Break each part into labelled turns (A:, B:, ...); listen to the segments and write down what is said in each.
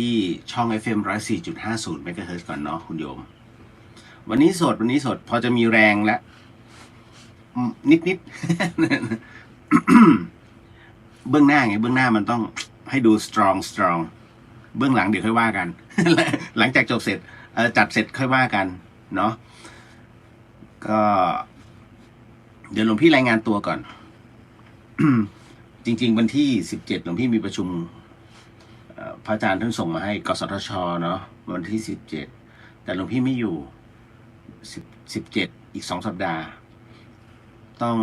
A: ที่ช่อง FM 104.50 เมกะเฮิรตซ์ก่อนเนาะคุณโยมวันนี้สดพอจะมีแรงและนิดเบื้องหน้าไงเบื้องหน้ามันต้องให้ดู strong เบื้องหลังเดี๋ยวค่อยว่ากัน หลังจากจบเสร็จจัดเสร็จค่อยว่ากันเนาะก็เดี๋ยวหลวงพี่รายงานตัวก่อน จริงๆวันที่17หลวงพี่มีประชุมพระอาจารย์ท่านส่งมาให้กสทชเนาะวันที่17แต่หลวงพี่ไม่อยู่17อีก2 สัปดาห์ต้อง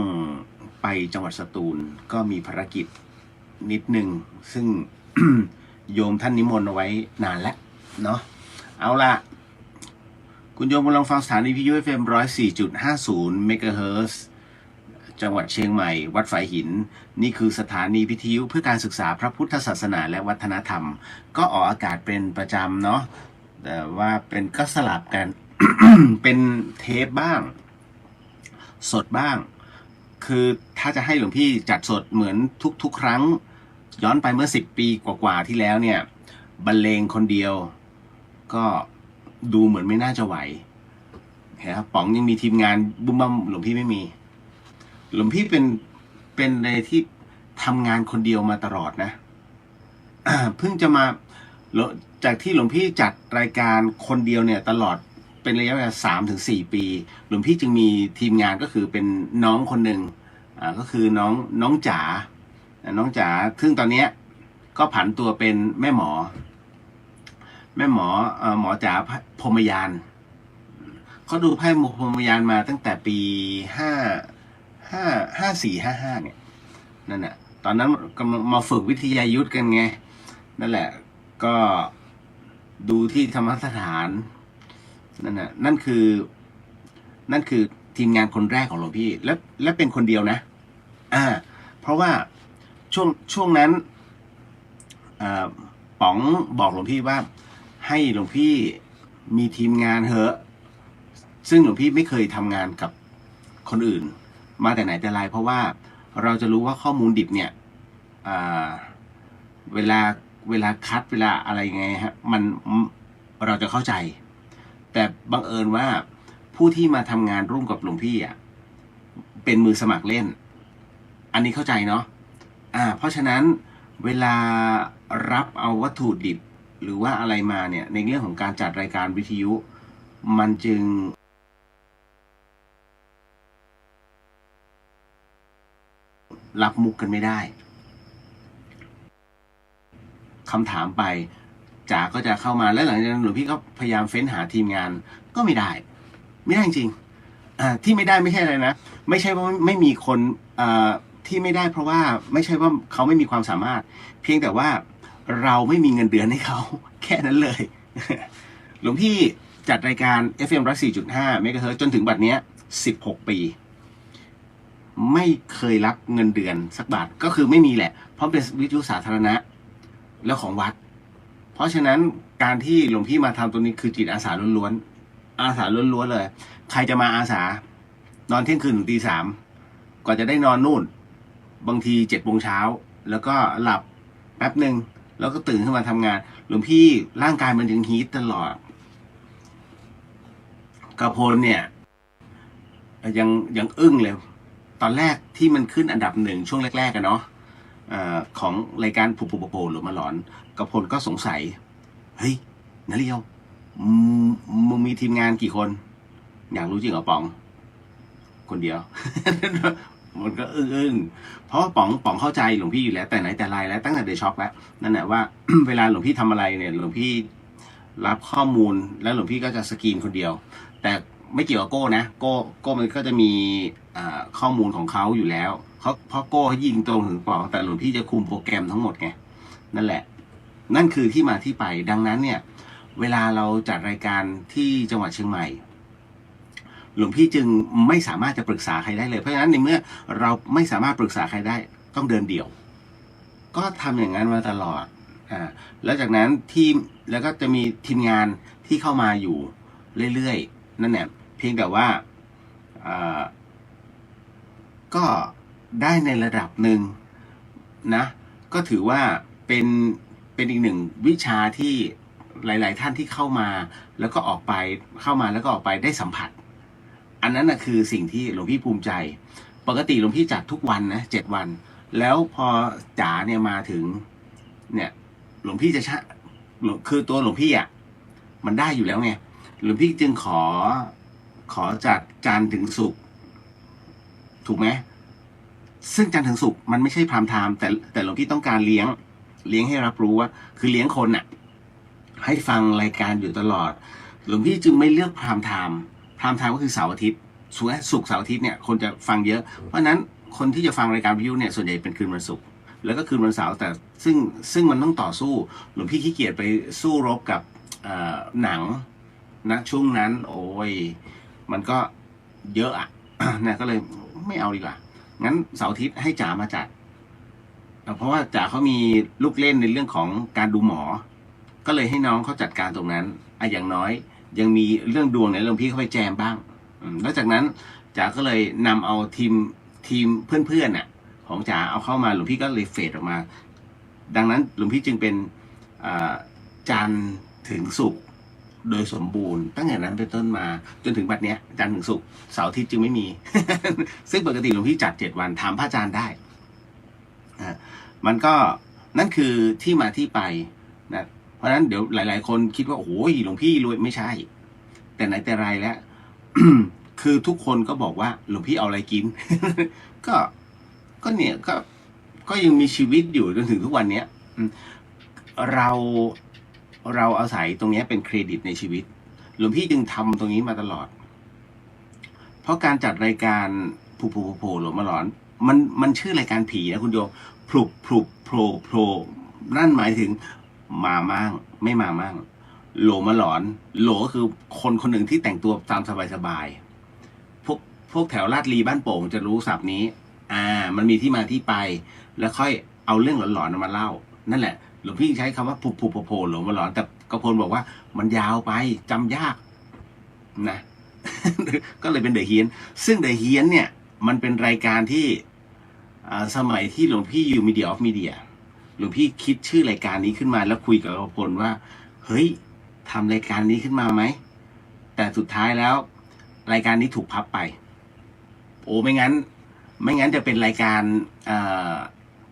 A: ไปจังหวัดสตูลก็มีภารกิจนิดนึงซึ่ง โยมท่านนิมนต์เอาไว้นานแล้วเนาะเอาละคุณโยมกำลังฟังสถานีวิทยุ FM 104.50 เมกะเฮิรตซ์จังหวัดเชียงใหม่วัดฝายหินนี่คือสถานีวิทยุเพื่อการศึกษาพระพุทธศาสนาและวัฒนธรรมก็ออกอากาศเป็นประจำเนาะแต่ว่าเป็นก็สลับกัน เป็นเทปบ้างสดบ้างคือถ้าจะให้หลวงพี่จัดสดเหมือนทุกครั้งย้อนไปเมื่อ10 ปีกว่าๆที่แล้วเนี่ยบรรเลงคนเดียวก็ดูเหมือนไม่น่าจะไหวครับป๋องยังมีทีมงานบุ้มบั้มหลวงพี่ไม่มีหลวงพี่เป็นในที่ทำงานคนเดียวมาตลอดนะ เพิ่งจะมาจากที่หลวงพี่จัดรายการคนเดียวเนี่ยตลอดเป็นระยะเวลา3 ถึง 4 ปีหลวงพี่จึงมีทีมงานก็คือเป็นน้องคนหนึ่งก็คือน้องจ๋าซึ่งตอนนี้ก็ผันตัวเป็นแม่หมอหมอจ๋าพรหมยานเขาดูไพ่พรหมยานมาตั้งแต่ปี5455เนี่ยนั่นแหละตอนนั้นกำลังมาฝึกวิทยายุทธกันไงนั่นแหละก็ดูที่ธรรมสถานนั่นคือทีมงานคนแรกของหลวงพี่และเป็นคนเดียวนะเพราะว่าช่วงนั้นป๋องบอกหลวงพี่ว่าให้หลวงพี่มีทีมงานเหอะซึ่งหลวงพี่ไม่เคยทำงานกับคนอื่นมาแต่ไหนแต่ไรเพราะว่าเราจะรู้ว่าข้อมูลดิบเนี่ยเวลาคัดเวลาอะไรไงฮะเราจะเข้าใจแต่บังเอิญว่าผู้ที่มาทำงานร่วมกับหลวงพี่เป็นมือสมัครเล่นอันนี้เข้าใจเนาะเพราะฉะนั้นเวลารับเอาวัตถุดิบหรือว่าอะไรมาเนี่ยในเรื่องของการจัดรายการวิทยุมันจึงรับมุกกันไม่ได้คำถามไปจ๋าก็จะเข้ามาแล้วหลังจากนั้นหลวงพี่ก็พยายามเฟ้นหาทีมงานก็ไม่ได้จริงที่ไม่ได้ไม่ใช่อะไรนะไม่ใช่ว่าไม่มีคนที่ไม่ได้เพราะว่าไม่ใช่ว่าเขาไม่มีความสามารถเพียงแต่ว่าเราไม่มีเงินเดือนให้เขาแค่นั้นเลย หลวงพี่จัดรายการ FM 104.5 เมกะเฮิรตซ์จนถึงบัดนี้16 ปีไม่เคยรับเงินเดือนสักบาทก็คือไม่มีแหละเพราะเป็นวิทยุสาธารณะแล้วของวัดเพราะฉะนั้นการที่หลวงพี่มาทำตรงนี้คือจิตอาสาล้วนๆเลยใครจะมาอาสานอนเที่ยงคืนถึงตี 3กว่าจะได้นอนนู่นบางที7 โมงเช้าแล้วก็หลับแป๊บหนึ่งแล้วก็ตื่นขึ้นมาทำงานหลวงพี่ร่างกายมันยังฮีทตลอดกระพลเนี่ยยังอึ้งเลยตอนแรกที่มันขึ้นอันดับ1ช่วงแรกๆกันเนาะของรายการผูปูโปหรือมาหลอนกระพลก็สงสัยเฮ้ยนาเรียวมึงมีทีมงานกี่คนอยากรู้จริงเหรอป๋องคนเดียว มันก็อึ้งเพราะป๋องเข้าใจหลวงพี่อยู่แล้วแต่ไหนแต่ไรแล้วตั้งแต่เดอะช็อคแล้วนั่นแหละว่า เวลาหลวงพี่ทำอะไรเนี่ยหลวงพี่รับข้อมูลแล้วหลวงพี่ก็จะสกรีนคนเดียวแต่ไม่เกี่ยวกับโก้นะโก้มันก็จะมีข้อมูลของเขาอยู่แล้วเพราะโก้ยิงตรงถึงป๋องแต่หลวงพี่จะคุมโปรแกรมทั้งหมดไงนั่นแหละนั่นคือที่มาที่ไปดังนั้นเนี่ยเวลาเราจัดรายการที่จังหวัดเชียงใหม่หลวงพี่จึงไม่สามารถจะปรึกษาใครได้เลยเพราะฉะนั้นในเมื่อเราไม่สามารถปรึกษาใครได้ต้องเดินเดี่ยวก็ทำอย่างนั้นมาตลอดแล้วจากนั้นแล้วก็จะมีทีมงานที่เข้ามาอยู่เรื่อยๆนั่นแหละเพียงแต่ว่าก็ได้ในระดับหนึ่งนะก็ถือว่าเป็น เป็นอีกหนึ่งวิชาที่หลายๆท่านที่เข้ามาแล้วก็ออกไปเข้ามาแล้วก็ออกไปได้สัมผัสอันนั้นนะคือสิ่งที่หลวงพี่ภูมิใจปกติหลวงพี่จัดทุกวันนะ7 วันแล้วพอจ๋าเนี่ยมาถึงเนี่ยหลวงพี่จะคือตัวหลวงพี่อ่ะมันได้อยู่แล้วไงหลวงพี่จึงขอจัดจันทร์ถึงศุกร์ถูกไหมซึ่งจันทร์ถึงศุกร์มันไม่ใช่พรามไทม์แต่หลวงพี่ต้องการเลี้ยงให้รับรู้ว่าคือเลี้ยงคนน่ะให้ฟังรายการอยู่ตลอดหลวงพี่จึงไม่เลือกพรามไทม์ก็คือเสาร์อาทิตย์ศุกร์เสาร์อาทิตย์เนี่ยคนจะฟังเยอะเพราะนั้นคนที่จะฟังรายการวิทยุเนี่ยส่วนใหญ่เป็นคืนวันศุกร์แล้วก็คืนวันเสาร์แต่ซึ่งมันต้องต่อสู้หลวงพี่ขี้เกียจไปสู้รบกับหนังนะช่วงนั้นโอ้ยมันก็เยอะอ่ะ นะก็เลยไม่เอาดีกว่างั้นเสาร์อาทิตย์ให้จ๋ามาจัดเพราะว่าจ๋าเขามีลูกเล่นในเรื่องของการดูหมอก็เลยให้น้องเขาจัดการตรงนั้นอย่างน้อยยังมีเรื่องดวงเนี่ยหลวงพี่เข้าไปแจมบ้างแล้วจากนั้นจ๋าก็เลยนำเอาทีมเพื่อนๆน่ะของจ๋าเอาเข้ามาหลวงพี่ก็เลยเฟดออกมาดังนั้นหลวงพี่จึงเป็นจันทร์ถึงศุกร์โดยสมบูรณ์ตั้งแต่นั้นเป็นต้นมาจนถึงบัดเนี้ยจันทร์ถึงศุกร์เสาร์อาทิตย์จึงไม่มี ซึ่งปกติหลวงพี่จัด7 วันถามพระอาจารย์ได้มันก็นั่นคือที่มาที่ไปนะเพราะฉะนั้นเดี๋ยวหลายๆคนคิดว่าโอ้ยหลวงพี่รวยไม่ใช่แต่ไหนแต่ไรแล้ว คือทุกคนก็บอกว่าหลวงพี่เอาอะไรกิน ก็เนี่ยก็ยังมีชีวิตอยู่จนถึงทุกวันเนี้ยเราอาศัยตรงนี้เป็นเครดิตในชีวิตหลวงพี่จึงทำตรงนี้มาตลอดเพราะการจัดรายการโผล่หลวงมาหลอนมันชื่อรายการผีนะคุณโยมโผล่นั่นหมายถึงมามั่งไม่มามั่งโหลมาหลอนโหลก็คือคนหนึ่งที่แต่งตัวตามสบายพวกแถวลาดลีบ้านโป่งจะรู้ศัพท์นี้มันมีที่มาที่ไปแล้วค่อยเอาเรื่องหลอนๆมาเล่านั่นแหละหลวงพี่ใช้คำว่าโผล่หลวงมาหลอนแต่กระพลบอกว่ามันยาวไปจำยากนะ ก็เลยเป็นเดอะเฮียนซึ่งเดอะเฮียนเนี่ยมันเป็นรายการที่สมัยที่หลวงพี่อยู่มีเดียออฟมีเดียหลวงพี่คิดชื่อรายการนี้ขึ้นมาแล้วคุยกับกระพลว่าเฮ้ยทำรายการนี้ขึ้นมาไหมแต่สุดท้ายแล้วรายการนี้ถูกพับไปโอ้ไม่งั้นจะเป็นรายการ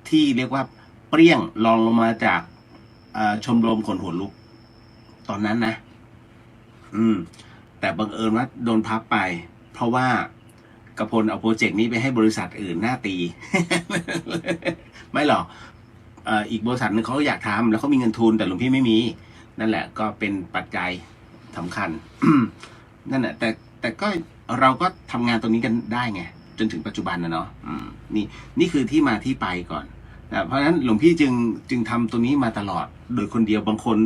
A: ที่เรียกว่าเปรี้ยงรองลงมาจากชมรมคนหัวลุกตอนนั้นนะแต่บังเอิญว่าโดนพับไปเพราะว่ากระพลเอาโปรเจกต์นี้ไปให้บริษัทอื่นหน้าตี ไม่หรอกอีกบริษัทนึงเขาอยากทำแล้วเขามีเงินทุนแต่หลวงพี่ไม่มีนั่นแหละก็เป็นปัจจัยสำคัญ นั่นแหละแต่ก็เราก็ทำงานตรงนี้กันได้ไงจนถึงปัจจุบันนะเนาะนี่คือที่มาที่ไปก่อนเพราะฉะนั้นหลวงพี่จึงทำตรงนี้มาตลอดโดยคนเดียวบางคน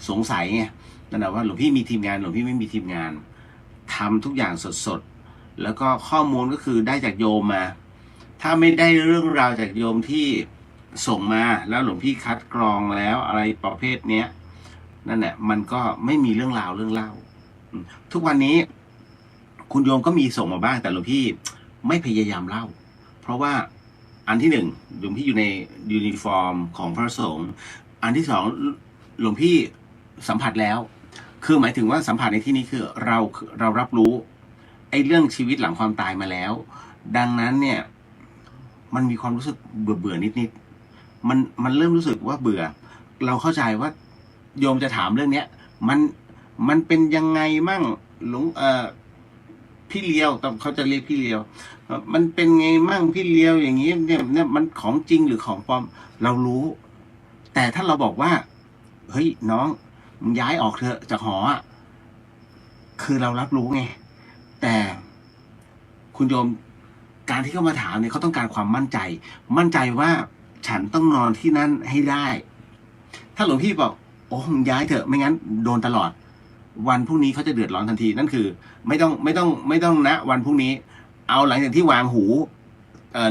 A: สงสัยไงนั่นแหละว่าหลวงพี่มีทีมงานหลวงพี่ไม่มีทีมงานทำทุกอย่างสดแล้วก็ข้อมูลก็คือได้จากโยมมาถ้าไม่ได้เรื่องราวจากโยมที่ส่งมาแล้วหลวงพี่คัดกรองแล้วอะไรประเภทเนี้ยนั่นแหละมันก็ไม่มีเรื่องราวเรื่องเล่าทุกวันนี้คุณโยมก็มีส่งมาบ้างแต่หลวงพี่ไม่พยายามเล่าเพราะว่าอันที่หนึ่งหลวงพี่อยู่ในยูนิฟอร์มของพระสงฆ์อันที่สองหลวงพี่สัมผัสแล้วคือหมายถึงว่าสัมผัสในที่นี้คือเรารับรู้ไอ้เรื่องชีวิตหลังความตายมาแล้วดังนั้นเนี่ยมันมีความรู้สึกเบื่อนิดมันเริ่มรู้สึกว่าเบื่อเราเข้าใจว่าโยมจะถามเรื่องเนี้ยมันเป็นยังไงมั่งหลวงพี่เลียวเขาจะเรียกพี่เลียวมันเป็นไงมั่งพี่เลียวอย่างนี้เนี่ยมันของจริงหรือของปลอมเรารู้แต่ถ้าเราบอกว่าเฮ้ยน้องมึงย้ายออกเถอะจากหอคือเรารับรู้ไงแต่คุณโยมการที่เขามาถามเนี่ยเขาต้องการความมั่นใจว่าฉันต้องนอนที่นั่นให้ได้ถ้าหลวงพี่บอกโอ้มึงย้ายเถอะไม่งั้นโดนตลอดวันพรุ่งนี้เขาจะเดือดร้อนทันทีนั่นคือไม่ต้องนะวันพรุ่งนี้เอาหลังจากที่วางหู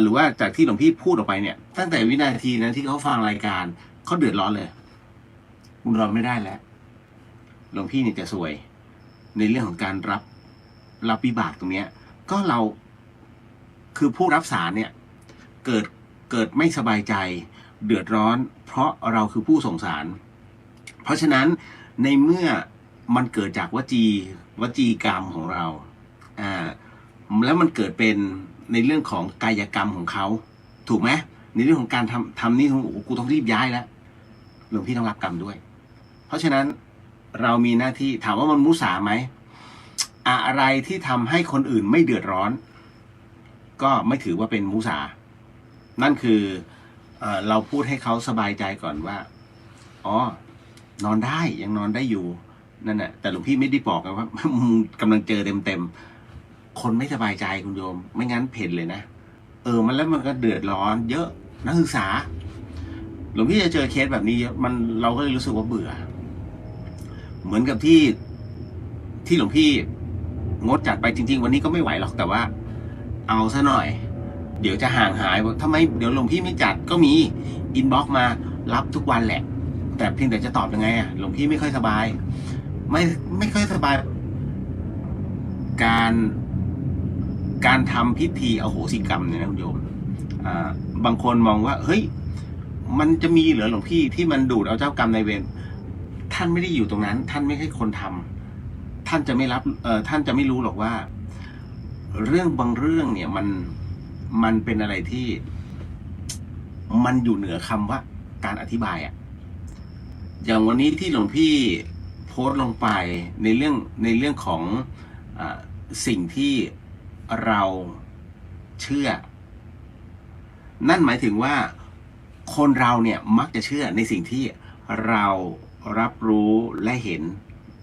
A: หรือว่าจากที่หลวงพี่พูดออกไปเนี่ยตั้งแต่วินาทีนั้นที่เขาฟังรายการเขาเดือดร้อนเลยคุณรอไม่ได้แล้วหลวงพี่เนี่ยจะซวยในเรื่องของการรับวิบากตรงเนี้ยก็เราคือผู้รับสารเนี่ยเกิดไม่สบายใจ เดือดร้อน เพราะเราคือผู้ส่งสาร เพราะฉะนั้นในเมื่อมันเกิดจากวจีกรรมของเราแล้วมันเกิดเป็นในเรื่องของกายกรรมของเขาถูกไหมในเรื่องของการทำนี่โอ้โหกูต้องรีบย้ายแล้วหลวงพี่ต้องรับกรรมด้วย เพราะฉะนั้นเรามีหน้าที่ถามว่ามันมุสาไหมอะไรที่ทำให้คนอื่นไม่เดือดร้อนก็ไม่ถือว่าเป็นมุสานั่นคือเราพูดให้เขาสบายใจก่อนว่าอ๋อนอนได้ยังนอนได้อยู่นั่นแหละแต่หลวงพี่ไม่ได้บอกนะว่า กำลังเจอเต็มคนไม่สบายใจคุณโยมไม่งั้นเพ่นเลยนะมันแล้วมันก็เดือดร้อนเยอะนักศึกษาหลวงพี่จะเจอเคสแบบนี้เยอะเราก็เลยรู้สึกว่าเบื่อเหมือนกับที่หลวงพี่งดจัดไปจริงๆวันนี้ก็ไม่ไหวหรอกแต่ว่าเอาซะหน่อยเดี๋ยวจะห่างหายทำไมเดี๋ยวหลวงพี่ไม่จัดก็มีอินบ็อกซ์มารับทุกวันแหละแต่เพียงแต่จะตอบยังไงหลวงพี่ไม่ค่อยสบายไม่ค่อยสบายการทำพิธีอโหสิกรรมเนี่ยนะคุณโยมบางคนมองว่าเฮ้ยมันจะมีเหรอหลวงพี่ที่มันดูดเอาเจ้ากรรมนายเวรท่านไม่ได้อยู่ตรงนั้นท่านไม่ใช่คนทำท่านจะไม่รับท่านจะไม่รู้หรอกว่าเรื่องบางเรื่องเนี่ยมันเป็นอะไรที่มันอยู่เหนือคำว่าการอธิบายอย่างวันนี้ที่หลวงพี่โพสต์ลงไปในเรื่องของสิ่งที่เราเชื่อนั่นหมายถึงว่าคนเราเนี่ยมักจะเชื่อในสิ่งที่เรารับรู้และเห็น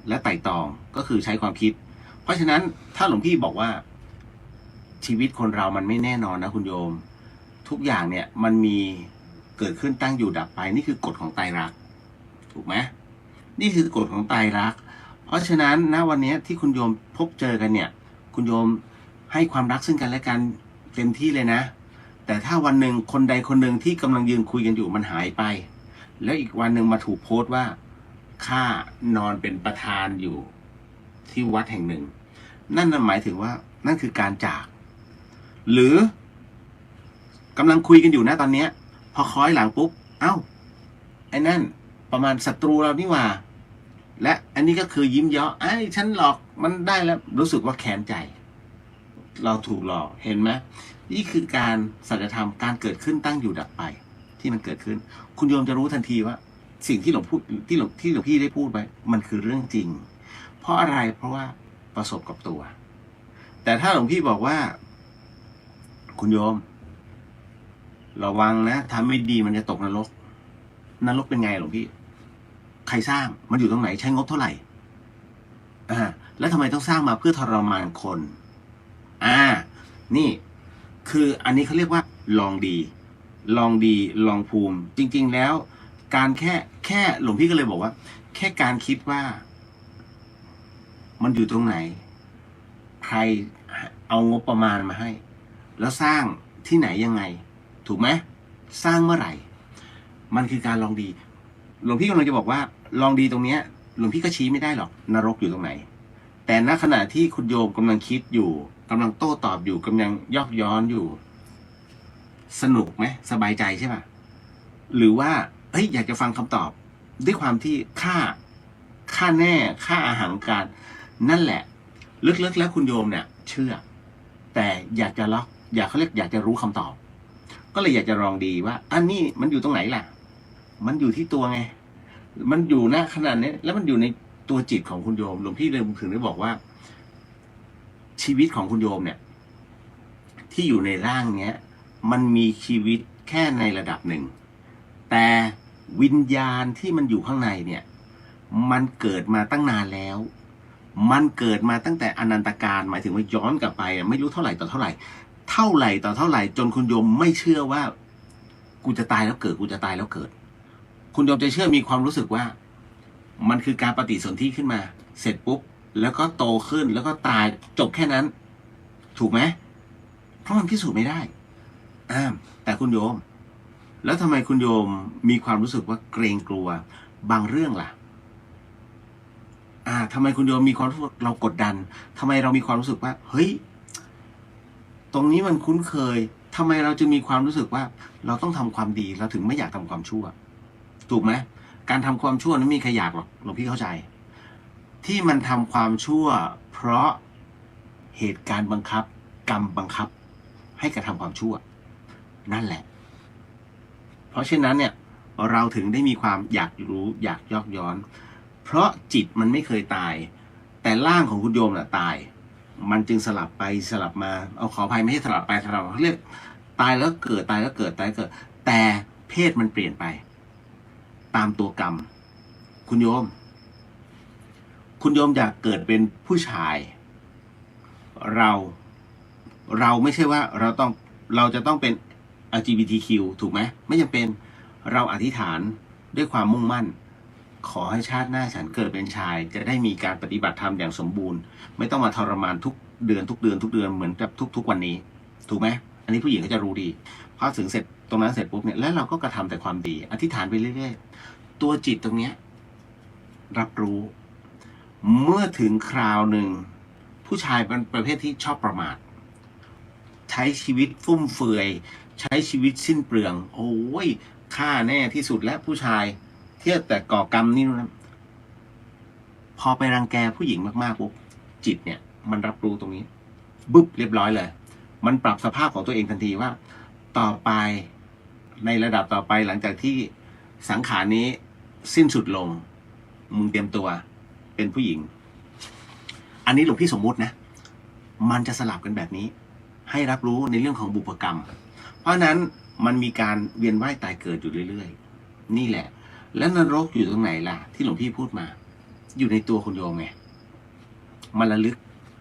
A: และไต่ตองก็คือใช้ความคิดเพราะฉะนั้นถ้าหลวงพี่บอกว่าชีวิตคนเรามันไม่แน่นอนนะคุณโยมทุกอย่างเนี่ยมันมีเกิดขึ้นตั้งอยู่ดับไปนี่คือกฎของไตรลักษณ์ถูกไหมนี่คือกฎของไตรลักษณ์เพราะฉะนั้นณวันนี้ที่คุณโยมพบเจอกันเนี่ยคุณโยมให้ความรักซึ่งกันและกันเต็มที่เลยนะแต่ถ้าวันหนึ่งคนใดคนหนึ่งที่กำลังยืนคุยกันอยู่มันหายไปแล้วอีกวันหนึ่งมาถูกโพสต์ว่าข้านอนเป็นประธานอยู่ที่วัดแห่งหนึ่งนั่นหมายถึงว่านั่นคือการจากหรือกำลังคุยกันอยู่นะตอนนี้พอคล้อยหลังปุ๊บเอ้าไอ้นั่นประมาณศัตรูเรานี่หว่าและอันนี้ก็คือยิ้มเยาะไอ้ฉันหลอกมันได้แล้วรู้สึกว่าแค้นใจเราถูกหลอกเห็นไหมนี่คือการสัจธรรมการเกิดขึ้นตั้งอยู่ดับไปที่มันเกิดขึ้นคุณโยมจะรู้ทันทีว่าสิ่งที่หลวงพี่ได้พูดไปมันคือเรื่องจริงเพราะอะไรเพราะว่าประสบกับตัวแต่ถ้าหลวงพี่บอกว่าคุณโยมระวังนะทำไม่ดีมันจะตกนรกเป็นไงหลวงพี่ใครสร้างมันอยู่ตรงไหนใช้งบเท่าไหร่แล้วทำไมต้องสร้างมาเพื่อทรมานคนนี่คืออันนี้เขาเรียกว่าลองดีลองภูมิจริงๆแล้วการแค่หลวงพี่ก็เลยบอกว่าแค่การคิดว่ามันอยู่ตรงไหนใครเอางบประมาณมาให้แล้วสร้างที่ไหนยังไงถูกไหมสร้างเมื่อไหร่มันคือการลองดีหลวงพี่กำลังจะบอกว่าลองดีตรงเนี้ยหลวงพี่ก็ชี้ไม่ได้หรอกนรกอยู่ตรงไหนแต่ณขณะที่คุณโยมกำลังคิดอยู่กำลังโต้ตอบอยู่กำลังยอกย้อนอยู่สนุกไหมสบายใจใช่ป่ะหรือว่าเฮ้ยอยากจะฟังคำตอบด้วยความที่ค่าแน่ค่าอาหารการนั่นแหละลึกๆแล้วคุณโยมเนี่ยเชื่อแต่อยากจะอยากจะรู้คำตอบก็เลยอยากจะลองดีว่าอันนี้มันอยู่ตรงไหนล่ะมันอยู่ที่ตัวไงมันอยู่ณขนาดนี้แล้วมันอยู่ในตัวจิตของคุณโยมหลวงพี่เลยถึงได้บอกว่าชีวิตของคุณโยมเนี่ยที่อยู่ในร่างเนี้ยมันมีชีวิตแค่ในระดับหนึ่งแต่วิญญาณที่มันอยู่ข้างในเนี่ยมันเกิดมาตั้งนานแล้วมันเกิดมาตั้งแต่อนันตการหมายถึงว่าย้อนกลับไปไม่รู้เท่าไหร่ต่อเท่าไหร่จนคุณโยมไม่เชื่อว่ากูจะตายแล้วเกิดคุณโยมจะเชื่อมีความรู้สึกว่ามันคือการปฏิสนธิขึ้นมาเสร็จปุ๊บแล้วก็โตขึ้นแล้วก็ตายจบแค่นั้นถูกไหมเพราะมันพิสูจน์ไม่ได้แต่คุณโยมแล้วทำไมคุณโยมมีความรู้สึกว่าเกรงกลัวบางเรื่องล่ะทำไมคุณโยมมีความรู้สึกเรากดดันทำไมเรามีความรู้สึกว่าเฮ้ยตรงนี้มันคุ้นเคย ทำไมเราจะมีความรู้สึกว่าเราต้องทำความดีเราถึงไม่อยากทำความชั่วถูกไหมการทำความชั่วนั้นมีใครอยากหรอกหลวงพี่เข้าใจที่มันทำความชั่วเพราะเหตุการณ์บังคับกรรมบังคับให้กระทำความชั่วนั่นแหละเพราะฉะนั้นเนี่ยเราถึงได้มีความอยากรู้อยากยอกย้อนเพราะจิตมันไม่เคยตายแต่ร่างของคุณโยมน่ะตายมันจึงสลับไปสลับมาเอาขออภัยไม่ใช่สลับไปสลับมาเขาเรียกตายแล้วเกิดตายแล้วเกิดตายแล้วเกิดแต่เพศมันเปลี่ยนไปตามตัวกรรมคุณโยมอยากเกิดเป็นผู้ชายเราไม่ใช่ว่าเราจะต้องเป็น LGBTQ ถูกไหมไม่จำเป็นเราอธิษฐานด้วยความมุ่งมั่นขอให้ชาติหน้าฉันเกิดเป็นชายจะได้มีการปฏิบัติธรรมอย่างสมบูรณ์ไม่ต้องมาทรมานทุกเดือนเหมือนกับทุกวันนี้ถูกไหมอันนี้ผู้หญิงก็จะรู้ดีพอถึงเสร็จตรงนั้นเสร็จปุ๊บเนี่ยแล้วเราก็กระทำแต่ความดีอธิษฐานไปเรื่อยๆตัวจิตตรงเนี้ยรับรู้เมื่อถึงคราวหนึ่งผู้ชายเป็นประเภทที่ชอบประมาทใช้ชีวิตฟุ่มเฟือยใช้ชีวิตสิ้นเปลืองโอ้ยฆ่าแน่ที่สุดและผู้ชายเที่ยวแต่ก่อกรรมนี่นะพอไปรังแกผู้หญิงมากๆปุ๊บจิตเนี่ยมันรับรู้ตรงนี้บึ๊บเรียบร้อยเลยมันปรับสภาพของตัวเองทันทีว่าต่อไปในระดับต่อไปหลังจากที่สังขารนี้สิ้นสุดลงมึงเตรียมตัวเป็นผู้หญิงอันนี้หลวงพี่สมมุตินะมันจะสลับกันแบบนี้ให้รับรู้ในเรื่องของบุพกรรมเพราะนั้นมันมีการเวียนว่ายตายเกิดอยู่เรื่อยๆนี่แหละแล้วนรกอยู่ตรงไหนล่ะที่หลวงพี่พูดมาอยู่ในตัวคุณโยมไงมันระลึก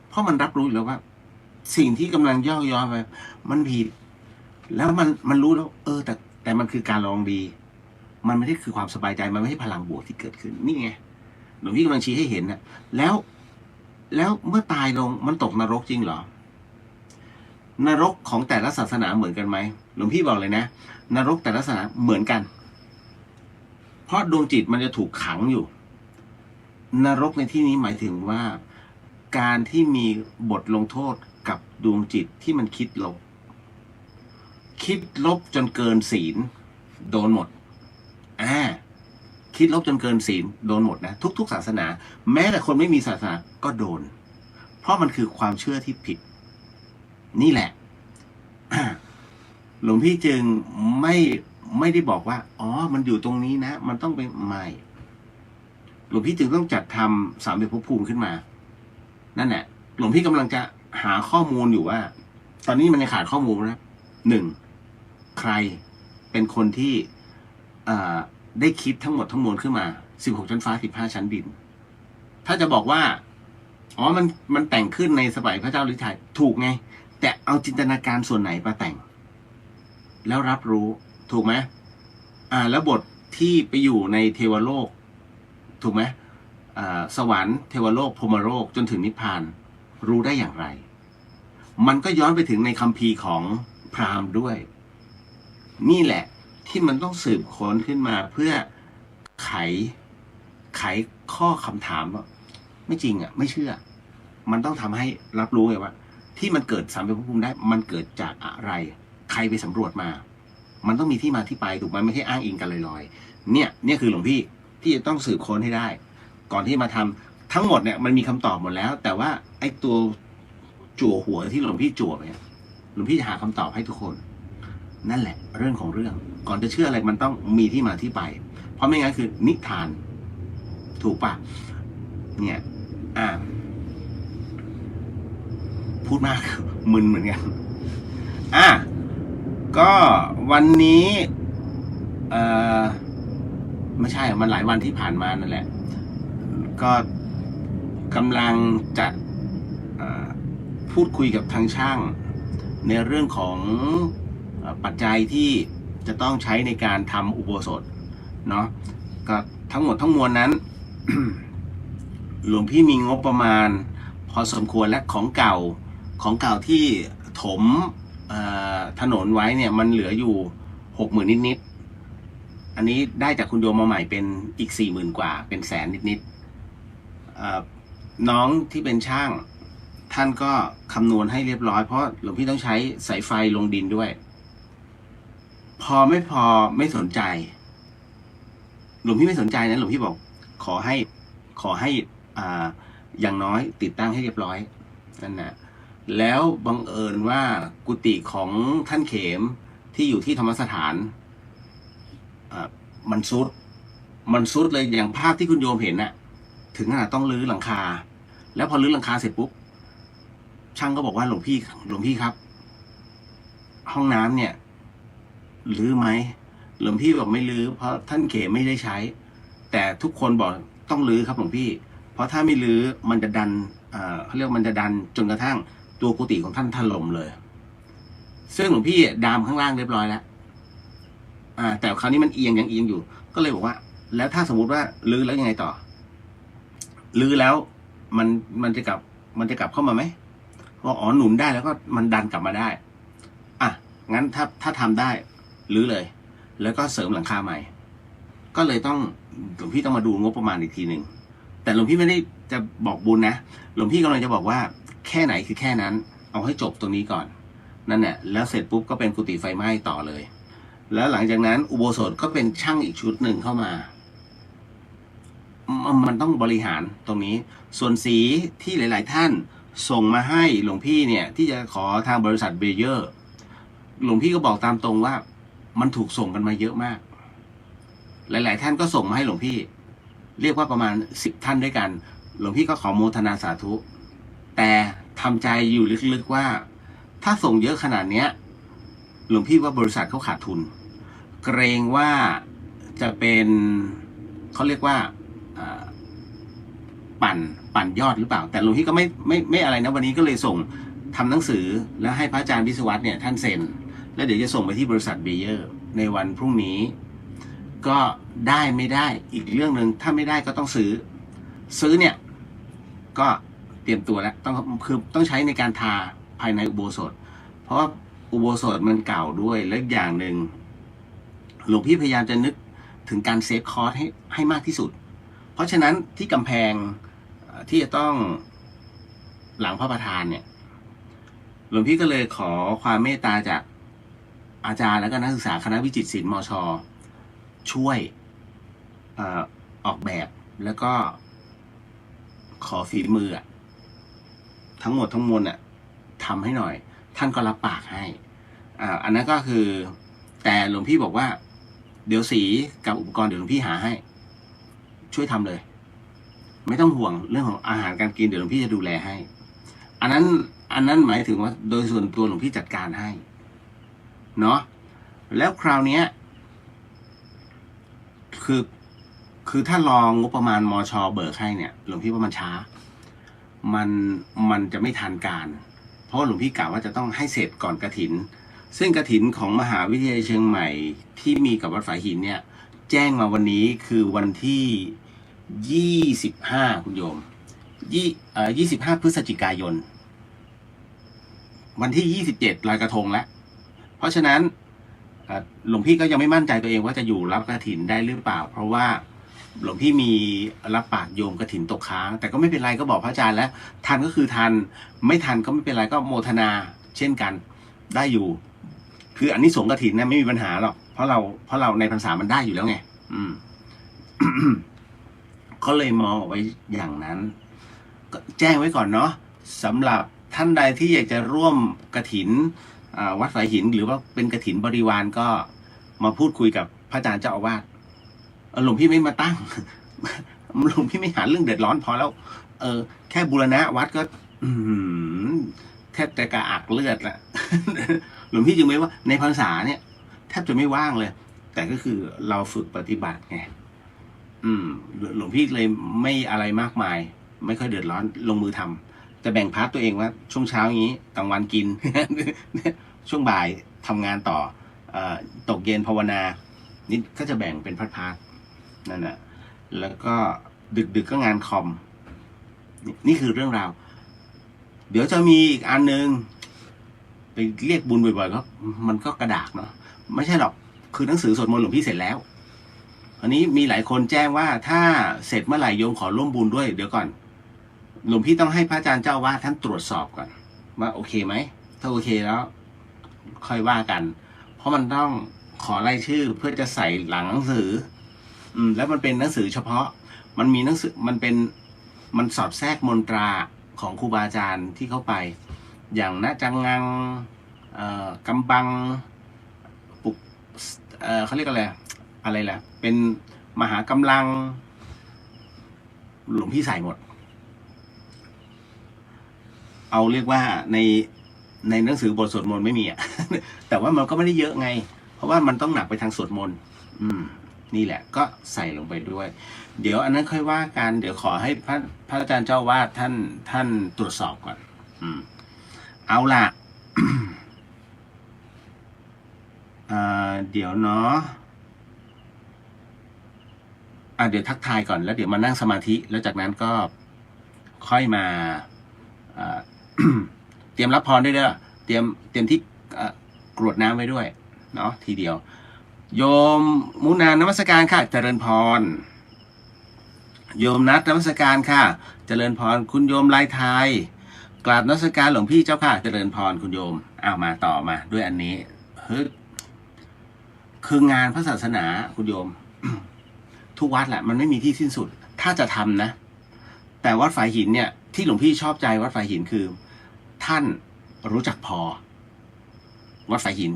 A: เพราะมันรับรู้อยู่แล้วว่าสิ่งที่กำลังย่อย้อนไปมันผิดแล้วมันรู้แล้วแต่มันคือการลองดีมันไม่ได้คือความสบายใจมันไม่ใช่พลังบวกที่เกิดขึ้นนี่ไงหลวงพี่กำลังชี้ให้เห็นนะแล้วเมื่อตายลงมันตกนรกจริงเหรอนรกของแต่ละศาสนาเหมือนกันไหมหลวงพี่บอกเลยนะนรกแต่ละศาสนาเหมือนกันเพราะดวงจิตมันจะถูกขังอยู่นรกในที่นี้หมายถึงว่าการที่มีบทลงโทษกับดวงจิตที่มันคิดลบจนเกินศีลโดนหมดคิดลบจนเกินศีลโดนหมดนะทุกศาสนาแม้แต่คนไม่มีศาสนาก็โดนเพราะมันคือความเชื่อที่ผิดนี่แหละหลวงพี่จึงไม่ได้บอกว่ามันอยู่ตรงนี้นะมันต้องเป็นไม่หลวงพี่จึงต้องจัดทำสามเหลี่ยมภพภูมิขึ้นมานั่นแหละหลวงพี่กำลังจะหาข้อมูลอยู่ว่าตอนนี้มันยังขาดข้อมูลนะ1ใครเป็นคนที่ได้คิดทั้งหมดทั้งมวลขึ้นมา16ชั้นฟ้า15ชั้นดินถ้าจะบอกว่ามันแต่งขึ้นในสมัยพระเจ้าฤทัยถูกไงแต่เอาจินตนาการส่วนไหนมาแต่งแล้วรับรู้ถูกไหมแล้วบทที่ไปอยู่ในเทวโลกถูกไหมสวรรค์เทวโลกพรหมโลกจนถึงนิพพานรู้ได้อย่างไรมันก็ย้อนไปถึงในคัมภีร์ของพราหมณ์ด้วยนี่แหละที่มันต้องสืบค้นขึ้นมาเพื่อไขข้อคำถามว่าไม่จริงไม่เชื่อมันต้องทำให้รับรู้ไงว่าที่มันเกิดสามเหลี่ยมภพภูมิได้มันเกิดจากอะไรใครไปสำรวจมามันต้องมีที่มาที่ไปถูกไหมไม่ใช่อ้างอิงกันลอยๆเนี่ยคือหลวงพี่ที่จะต้องสืบค้นให้ได้ก่อนที่มาทำทั้งหมดเนี่ยมันมีคำตอบหมดแล้วแต่ว่าไอ้ตัวจั่วหัวที่หลวงพี่จั่วเนี่ยหลวงพี่จะหาคำตอบให้ทุกคนนั่นแหละเรื่องของเรื่องก่อนจะเชื่ออะไรมันต้องมีที่มาที่ไปเพราะไม่งั้นคือนิทานถูกปะเนี่ยพูดมากมึนเหมือนกันก็วันนี้ไม่ใช่มันหลายวันที่ผ่านมานั่นแหละก็กำลังจะพูดคุยกับทางช่างในเรื่องของปัจจัยที่จะต้องใช้ในการทำอุโบสถเนาะก็ทั้งหมดทั้งมวลนั้น หลวงพี่มีงบประมาณพอสมควรและของเก่าที่ถมถนนไว้เนี่ยมันเหลืออยู่60,000นิดๆอันนี้ได้จากคุณโยมมาใหม่เป็นอีก40,000กว่าเป็น100,000นิดๆน้องที่เป็นช่าง ท่านก็คำนวณให้เรียบร้อยเพราะหลวงพี่ต้องใช้สายไฟลงดินด้วยพอไม่สนใจหลวงพี่ไม่สนใจนะหลวงพี่บอกขอให้อย่างน้อยติดตั้งให้เรียบร้อยนั่นนะแล้วบังเอิญว่ากุฏิของท่านเขมที่อยู่ที่ธรรมสถานมันซุดเลยอย่างภาพที่คุณโยมเห็นน่ะถึงขนาดต้องรื้อหลังคาแล้วพอรื้อหลังคาเสร็จปุ๊บช่างก็บอกว่าหลวงพี่ครับห้องน้ำเนี่ยรื้อไหมหลวงพี่บอกไม่รื้อเพราะท่านเขมไม่ได้ใช้แต่ทุกคนบอกต้องรื้อครับหลวงพี่เพราะถ้าไม่รื้อมันจะดันเขาเรียกมันจะดันจนกระทั่งตัวกุฏิของท่านถล่มเลยซึ่งหลวงพี่ดามข้างล่างเรียบร้อยแล้วแต่คราวนี้มันยังเอียงอยู่ก็เลยบอกว่าแล้วถ้าสมมุติว่ารื้อแล้วยังไงต่อรื้อแล้วมันจะกลับเข้ามาไหมว่าอ๋อหนุนได้แล้วก็มันดันกลับมาได้งั้นถ้าทำได้รื้อเลยแล้วก็เสริมหลังคาใหม่ก็เลยต้องหลวงพี่ต้องมาดูงบประมาณอีกทีหนึ่งแต่หลวงพี่ไม่ได้จะบอกบุญนะหลวงพี่กำลังจะบอกว่าแค่ไหนคือแค่นั้นเอาให้จบตรงนี้ก่อนนั่นแหละแล้วเสร็จปุ๊บก็เป็นกุฏิไฟไหม้ต่อเลยแล้วหลังจากนั้นอุโบสถก็เป็นช่างอีกชุดหนึ่งเข้ามามันต้องบริหารตรงนี้ส่วนสีที่หลายๆท่านส่งมาให้หลวงพี่เนี่ยที่จะขอทางบริษัทเบเยอร์หลวงพี่ก็บอกตามตรงว่ามันถูกส่งกันมาเยอะมากหลายๆท่านก็ส่งมาให้หลวงพี่เรียกว่าประมาณ10 ท่านด้วยกันหลวงพี่ก็ขอโมทนาสาธุแต่ทำใจอยู่ลึกๆว่าถ้าส่งเยอะขนาดเนี้ยหลวงพี่ว่าบริษัทเขาขาดทุนเกรงว่าจะเป็นเขาเรียกว่าปั่นยอดหรือเปล่าแต่หลวงพี่ก็ไม่อะไรนะวันนี้ก็เลยส่งทำหนังสือแล้วให้พระอาจารย์วิศวัตเนี่ยท่านเซ็นแล้วเดี๋ยวจะส่งไปที่บริษัทเบเยอร์ในวันพรุ่งนี้ก็ได้ไม่ได้อีกเรื่องหนึ่งถ้าไม่ได้ก็ต้องซื้อเนี่ยก็เตรียมตัวแล้วต้องใช้ในการทาภายในอุโบสถเพราะว่าอุโบสถมันเก่าด้วยและอย่างหนึ่งหลวงพี่พยายามจะนึกถึงการเซฟคอสให้มากที่สุดเพราะฉะนั้นที่กำแพงที่จะต้องหลังพระประธานเนี่ยหลวงพี่ก็เลยขอความเมตตาจากอาจารย์และก็นักศึกษาคณะวิจิตรศิลป์มช.ช่วยออกแบบแล้วก็ขอฝีมือทั้งหมดทั้งมวลทำให้หน่อยท่านก็รับปากให้อันนั้นก็คือแต่หลวงพี่บอกว่าเดี๋ยวสีกับอุปกรณ์เดี๋ยวหลวงพี่หาให้ช่วยทำเลยไม่ต้องห่วงเรื่องของอาหารการกินเดี๋ยวหลวงพี่จะดูแลให้อันนั้นหมายถึงว่าโดยส่วนตัวหลวงพี่จัดการให้เนาะแล้วคราวนี้คือถ้ารองงบประมาณมช.เบิกให้เนี่ยหลวงพี่ว่ามันช้ามันจะไม่ทันการเพราะหลวงพี่กล่าวว่าจะต้องให้เสร็จก่อนกฐินซึ่งกฐินของมหาวิทยาลัยเชียงใหม่ที่มีกับวัดฝายหินเนี่ยแจ้งมาวันนี้คือวันที่25คุณโยม25 พฤศจิกายนวันที่27ลอยกระทงแล้วเพราะฉะนั้นหลวงพี่ก็ยังไม่มั่นใจตัวเองว่าจะอยู่รับกฐินได้หรือเปล่าเพราะว่าหลวงพี่มีรับปากโยมกฐินตกค้างแต่ก็ไม่เป็นไรก็บอกพระอาจารย์แล้วทันก็คือทันไม่ทันก็ไม่เป็นไรก็โมทนาเช่นกันได้อยู่คืออันนี้สงกฐินนะไม่มีปัญหาหรอกเพราะเราในพรรษามันได้อยู่แล้วไงก็เลยมองไว้อย่างนั้นก็แจ้งไว้ก่อนเนาะสำหรับท่านใดที่อยากจะร่วมกฐินวัดฝายหินหรือว่าเป็นกฐินบริวารก็มาพูดคุยกับพระอาจารย์เจ้าอาวาสหลวงพี่ไม่มาตั้งหลวงพี่ไม่หาเรื่องเดือดร้อนพอแล้วแค่บูรณะวัดก็แทบจะกระอักเลือดละหลวงพี่จึงไม่ว่าในพรรษาเนี่ยแทบจะไม่ว่างเลยแต่ก็คือเราฝึกปฏิบัติไงหลวงพี่เลยไม่อะไรมากมายไม่ค่อยเดือดร้อนลงมือทำจะแบ่งพาร์ทตัวเองว่าช่วงเช้าอย่างนี้กลางวันกิน ช่วงบ่ายทำงานต่อตกเย็นภาวนานี่ก็จะแบ่งเป็นพาร์ทนั่นแหละแล้วก็ดึกก็งานคอมนี่คือเรื่องราวเดี๋ยวจะมีอีกอันนึงไปเรียกบุญบ่อยๆก็มันก็กระดากเนาะไม่ใช่หรอกคือหนังสือสวดมนต์หลวงพี่เสร็จแล้วอันนี้มีหลายคนแจ้งว่าถ้าเสร็จเมื่อไหร่โยมขอร่วมบุญด้วยเดี๋ยวก่อน หลวงพี่ต้องให้พระอาจารย์เจ้าว่าท่านตรวจสอบก่อนว่าโอเคไหมถ้าโอเคแล้วค่อยว่ากัน เพราะมันต้องขอรายชื่อเพื่อจะใส่หลังหนังสือแล้วมันเป็นหนังสือเฉพาะมันมีหนังสือมันสอดแทรกมนตราของครูบาอาจารย์ที่เข้าไปอย่างนะจังงังกำบังปุกเขาเรียกอะไรล่ะเป็นมหากำลังหลวงพี่ใส่หมดเอาเรียกว่าในหนังสือบทสวดมนต์ไม่มีอ่ะ แต่ว่ามันก็ไม่ได้เยอะไงเพราะว่ามันต้องหนักไปทางสวดมนต์นี่แหละก็ใส่ลงไปด้วยเดี๋ยวอันนั้นค่อยว่ากันเดี๋ยวขอให้พระอาจารย์เจ้าวาดท่านตรวจสอบก่อนเอาล่ะ เดี๋ยวเนาะเดี๋ยวทักทายก่อนแล้วเดี๋ยวมานั่งสมาธิแล้วจากนั้นก็ค่อยมาเตรียมรับพรด้วยเด้อเตรียมที่กรวดน้ำไว้ด้วยเนาะทีเดียวโยมมุนานมัสการค่ะเจริญพรโยมนัทนมัสการค่ะเจริญพรคุณโยมลายไทยกราบนมัสการหลวงพี่เจ้าค่ะเจริญพรคุณโยมมาต่อมาด้วยอันนี้คืองานพระศาสนาคุณโยม ทุกวัดแหละมันไม่มีที่สิ้นสุดถ้าจะทำนะแต่วัดฝายหินเนี่ยที่หลวงพี่ชอบใจวัดฝายหินคือท่านรู้จักพอวัดฝายหิน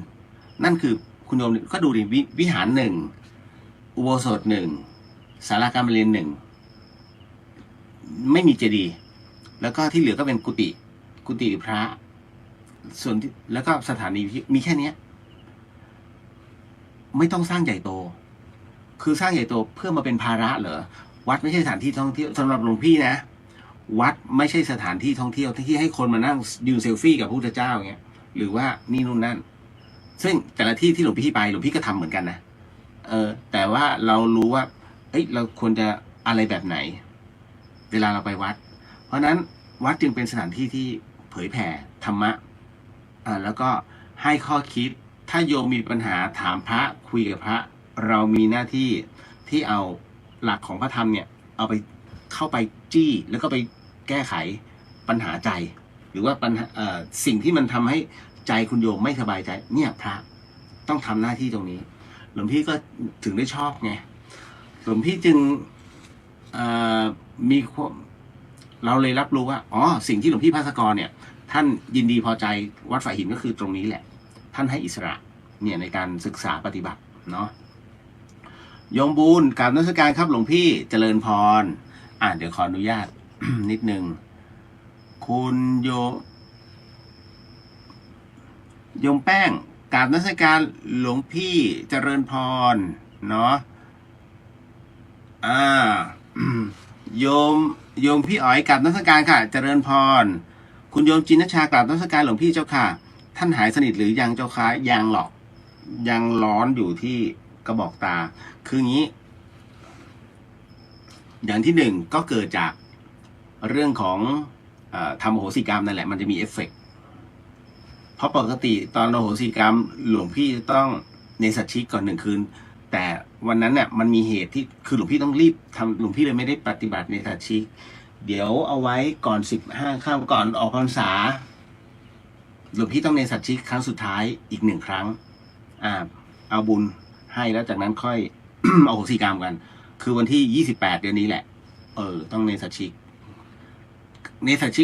A: นั่นคือคุณโยมก็ดูดิวิหารหนึ่งอุโบสถหนึ่งศาลาการประเรียนหนึ่งไม่มีเจดีย์แล้วก็ที่เหลือก็เป็นกุฏิพระส่วนแล้วก็สถานีมีแค่นี้ไม่ต้องสร้างใหญ่โตคือสร้างใหญ่โตเพื่อมาเป็นภาระเหรอวัดไม่ใช่สถานที่ท่องเที่ยวสำหรับหลวงพี่นะวัดไม่ใช่สถานที่ท่องเที่ยวที่ให้คนมานั่งยืนเซลฟี่กับพระพุทธเจ้าเงี้ยหรือว่านี่นู่นนั่นซึ่งแต่ละที่ที่หลวงพี่ไปหลวงพี่ก็ทำเหมือนกันนะแต่ว่าเรารู้ว่าเราควรจะอะไรแบบไหนเวลาเราไปวัดเพราะนั้นวัดจึงเป็นสถานที่ที่เผยแผ่ธรรมะแล้วก็ให้ข้อคิดถ้าโยมมีปัญหาถามพระคุยกับพระเรามีหน้าที่ที่เอาหลักของพระธรรมเนี่ยเอาไปเข้าไปจี้แล้วก็ไปแก้ไขปัญหาใจหรือว่าปัญหาสิ่งที่มันทำให้ใจคุณโยมไม่สบายใจเนี่ยพระต้องทำหน้าที่ตรงนี้หลวงพี่ก็ถึงได้ชอบไงหลวงพี่จึงมีเราเลยรับรู้ว่าสิ่งที่หลวงพี่ภาสกรเนี่ยท่านยินดีพอใจวัดฝายหินก็คือตรงนี้แหละท่านให้อิสระเนี่ยในการศึกษาปฏิบัติเนาะยงบูนกราบนมัสการครับหลวงพี่เจริญพรเดี๋ยวขออนุญาต นิดนึงคุณโยมแป้งกราบนมัสการหลวงพี่เจริญพรเนาะโยมพี่อ๋อยกราบนมัสการค่ะเจริญพรคุณโยมจินชากราบนมัสการหลวงพี่เจ้าค่ะท่านหายสนิทหรือยังเจ้าค่ะยังหรอกยังร้อนอยู่ที่กระบอกตาคืองี้อย่างที่หนึ่งก็เกิดจากเรื่องของทำโหสิกรรมนั่นแหละมันจะมีเอฟเฟกต์เพราะปกติตอนโหสิกรรมหลวงพี่ต้องเนสัชชิกก่อน1 คืนแต่วันนั้นเนี่ยมันมีเหตุที่คือหลวงพี่ต้องรีบทำหลวงพี่เลยไม่ได้ปฏิบัติเนสัชชิกเดี๋ยวเอาไว้ก่อน15 ค่ำก่อนออกพรรษาหลวงพี่ต้องเนสัชชิกครั้งสุดท้ายอีก1 ครั้งเอาบุญให้แล้วจากนั้นค่อย เอาโหสิกรรมกันคือวันที่28 เดือนนี้แหละต้องเนสัชชิก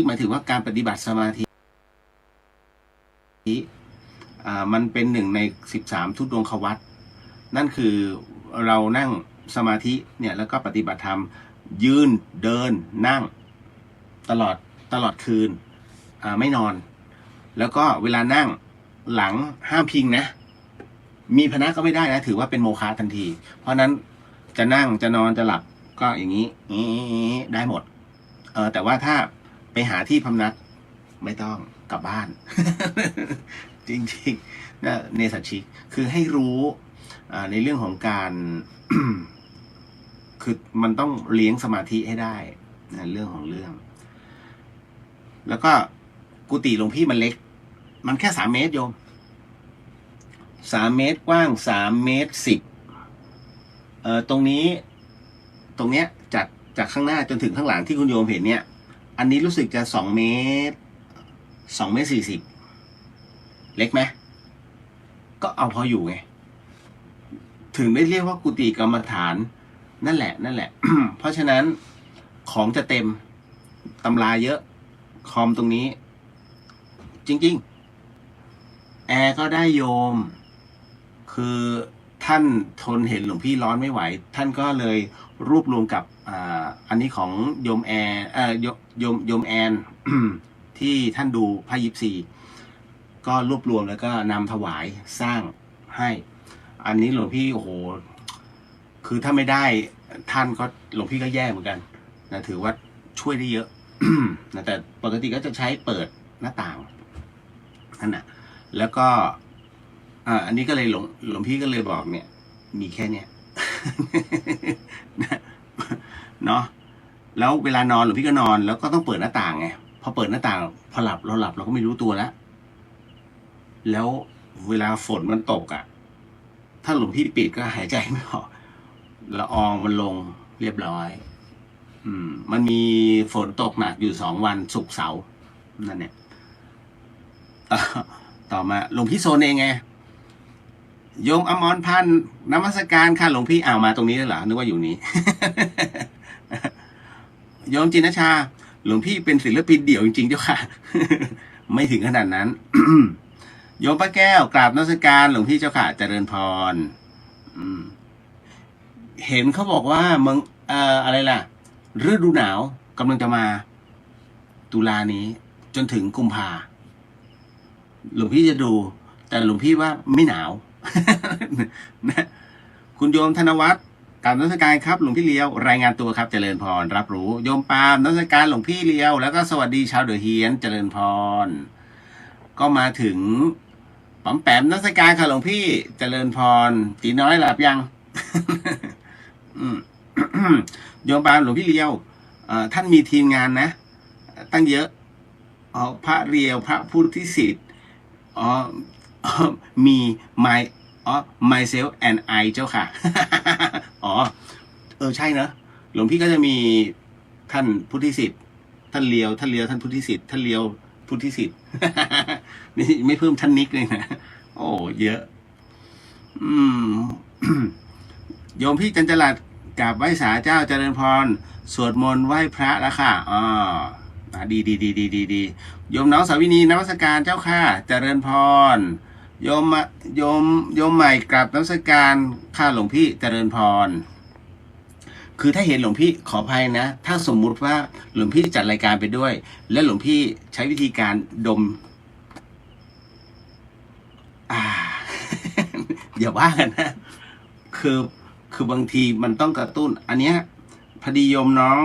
A: หมายถึงว่าการปฏิบัติสมาธิมันเป็น1 ใน 13 ทุตดวงควัตรนั่นคือเรานั่งสมาธิเนี่ยแล้วก็ปฏิบัติธรรมยืนเดินนั่งตลอดคืนไม่นอนแล้วก็เวลานั่งหลังห้ามพิงนะมีพนักก็ไม่ได้นะถือว่าเป็นโมฆะทันทีเพราะนั้นจะนั่งจะนอนจะหลับก็อย่างนี้ได้หมดแต่ว่าถ้าไปหาที่พำนักไม่ต้องกลับบ้าน จริงๆนะเนสัชชิกคือให้รู้ในเรื่องของการ คือมันต้องเลี้ยงสมาธิให้ได้นะเรื่องของเรื่องแล้วก็กุฏิหลวงพี่มันเล็กมันแค่3 เมตรโยม3 เมตรกว้าง3 เมตร 10ตรงเนี้ยจากข้างหน้าจนถึงข้างหลังที่คุณโยมเห็นเนี่ย อันนี้รู้สึกจะ2 เมตร2 เมตร 40เล็กไหมก็เอาพออยู่ไงถึงได้เรียกว่ากุฏิกรรมฐานนั่นแหละ เพราะฉะนั้นของจะเต็มตำราเยอะคอมตรงนี้จริงๆแอร์ก็ได้โยมคือท่านทนเห็นหลวงพี่ร้อนไม่ไหวท่านก็เลยรวบรวมกับอันนี้ของโยมแอร์โยมแอน ที่ท่านดูพระยิปซีก็รวบรวมแล้วก็นำถวายสร้างให้ อันนี้หลวงพี่โอ้โหคือถ้าไม่ได้ท่านก็หลวงพี่ก็แย่เหมือนกันนะถือว่าช่วยได้เยอะ นะแต่ปกติก็จะใช้เปิดหน้าต่างนั่นนะแล้วก็อันนี้ก็เลยหลวงพี่ก็เลยบอกเนี่ยมีแค่เนี้ย เนาะแล้วเวลานอนหลวงพี่ก็นอนแล้วก็ต้องเปิดหน้าต่างไงพอเปิดหน้าต่างพอหลับเราก็ไม่รู้ตัวแล้วเวลาฝนมันตกอ่ะถ้าหลวงพี่ปิดก็หายใจไม่ออกละอองมันลงเรียบร้อยมันมีฝนตกหนักอยู่2 วันศุกร์เสาร์นั่นเนี่ยต่อมาหลวงพี่โซนเองไงโยมอมรพันธ์นมัสการค่ะหลวงพี่มาตรงนี้แล้วเหรอนึกว่าอยู่นี้ โยมจินชาหลวงพี่เป็นศิลปินเดี่ยวจริงๆเจ้าค่ะ ไม่ถึงขนาดนั้น โยมป้าแก้วกราบนมัสการหลวงพี่เจ้าค่ะเจริญพรเห็นเขาบอกว่าเมืองอะไรล่ะฤดูหนาวกำลังจะมาตุลานี้จนถึงกุมภาหลวงพี่จะดูแต่หลวงพี่ว่าไม่หนาว นะคุณโยมธนวัฒน์กราบนมัสการครับหลวงพี่เลี้ยวรายงานตัวครับเจริญพรรับรู้โยมปาล์มนมัสการหลวงพี่เลี้ยวแล้วก็สวัสดีชาวเดอะเฮียนเจริญพรก็มาถึงป๋อมแปมนมัสการค่ะหลวงพี่เจริญพรตีน้อยหลับยัง โยมปาล์มหลวงพี่เลี้ยวท่านมีทีมงานนะตั้งเยอะพระเรียวพระพุทธิสิทธิ์มี myself and I เจ้าค่ะ ใช่เนอะหลวงพี่ก็จะมีท่านพุทธิสิทธิ์ท่านเลียวท่านพุทธิสิทธิ์ท่านเลียวพุทธิสิทธิ์ นี่ไม่เพิ่มท่านนิกเลยนะโอ้เยอะ โยมพี่จันจรัสกราบไหว้สาเจ้าเจริญพรสวดมนต์ไหว้พระแล้วค่ะดีโยมน้องสาวินีนมัสการเจ้าค่ะเจริญพรโยมใหม่กราบนมัสการข้าหลวงพี่เจริญพรคือถ้าเห็นหลวงพี่ขออภัยนะถ้าสมมุติว่าหลวงพี่จัดรายการไปด้วยและหลวงพี่ใช้วิธีการดม อย่าว่ากันนะคือบางทีมันต้องกระตุ้นอันเนี้ยพอดีโยมน้อง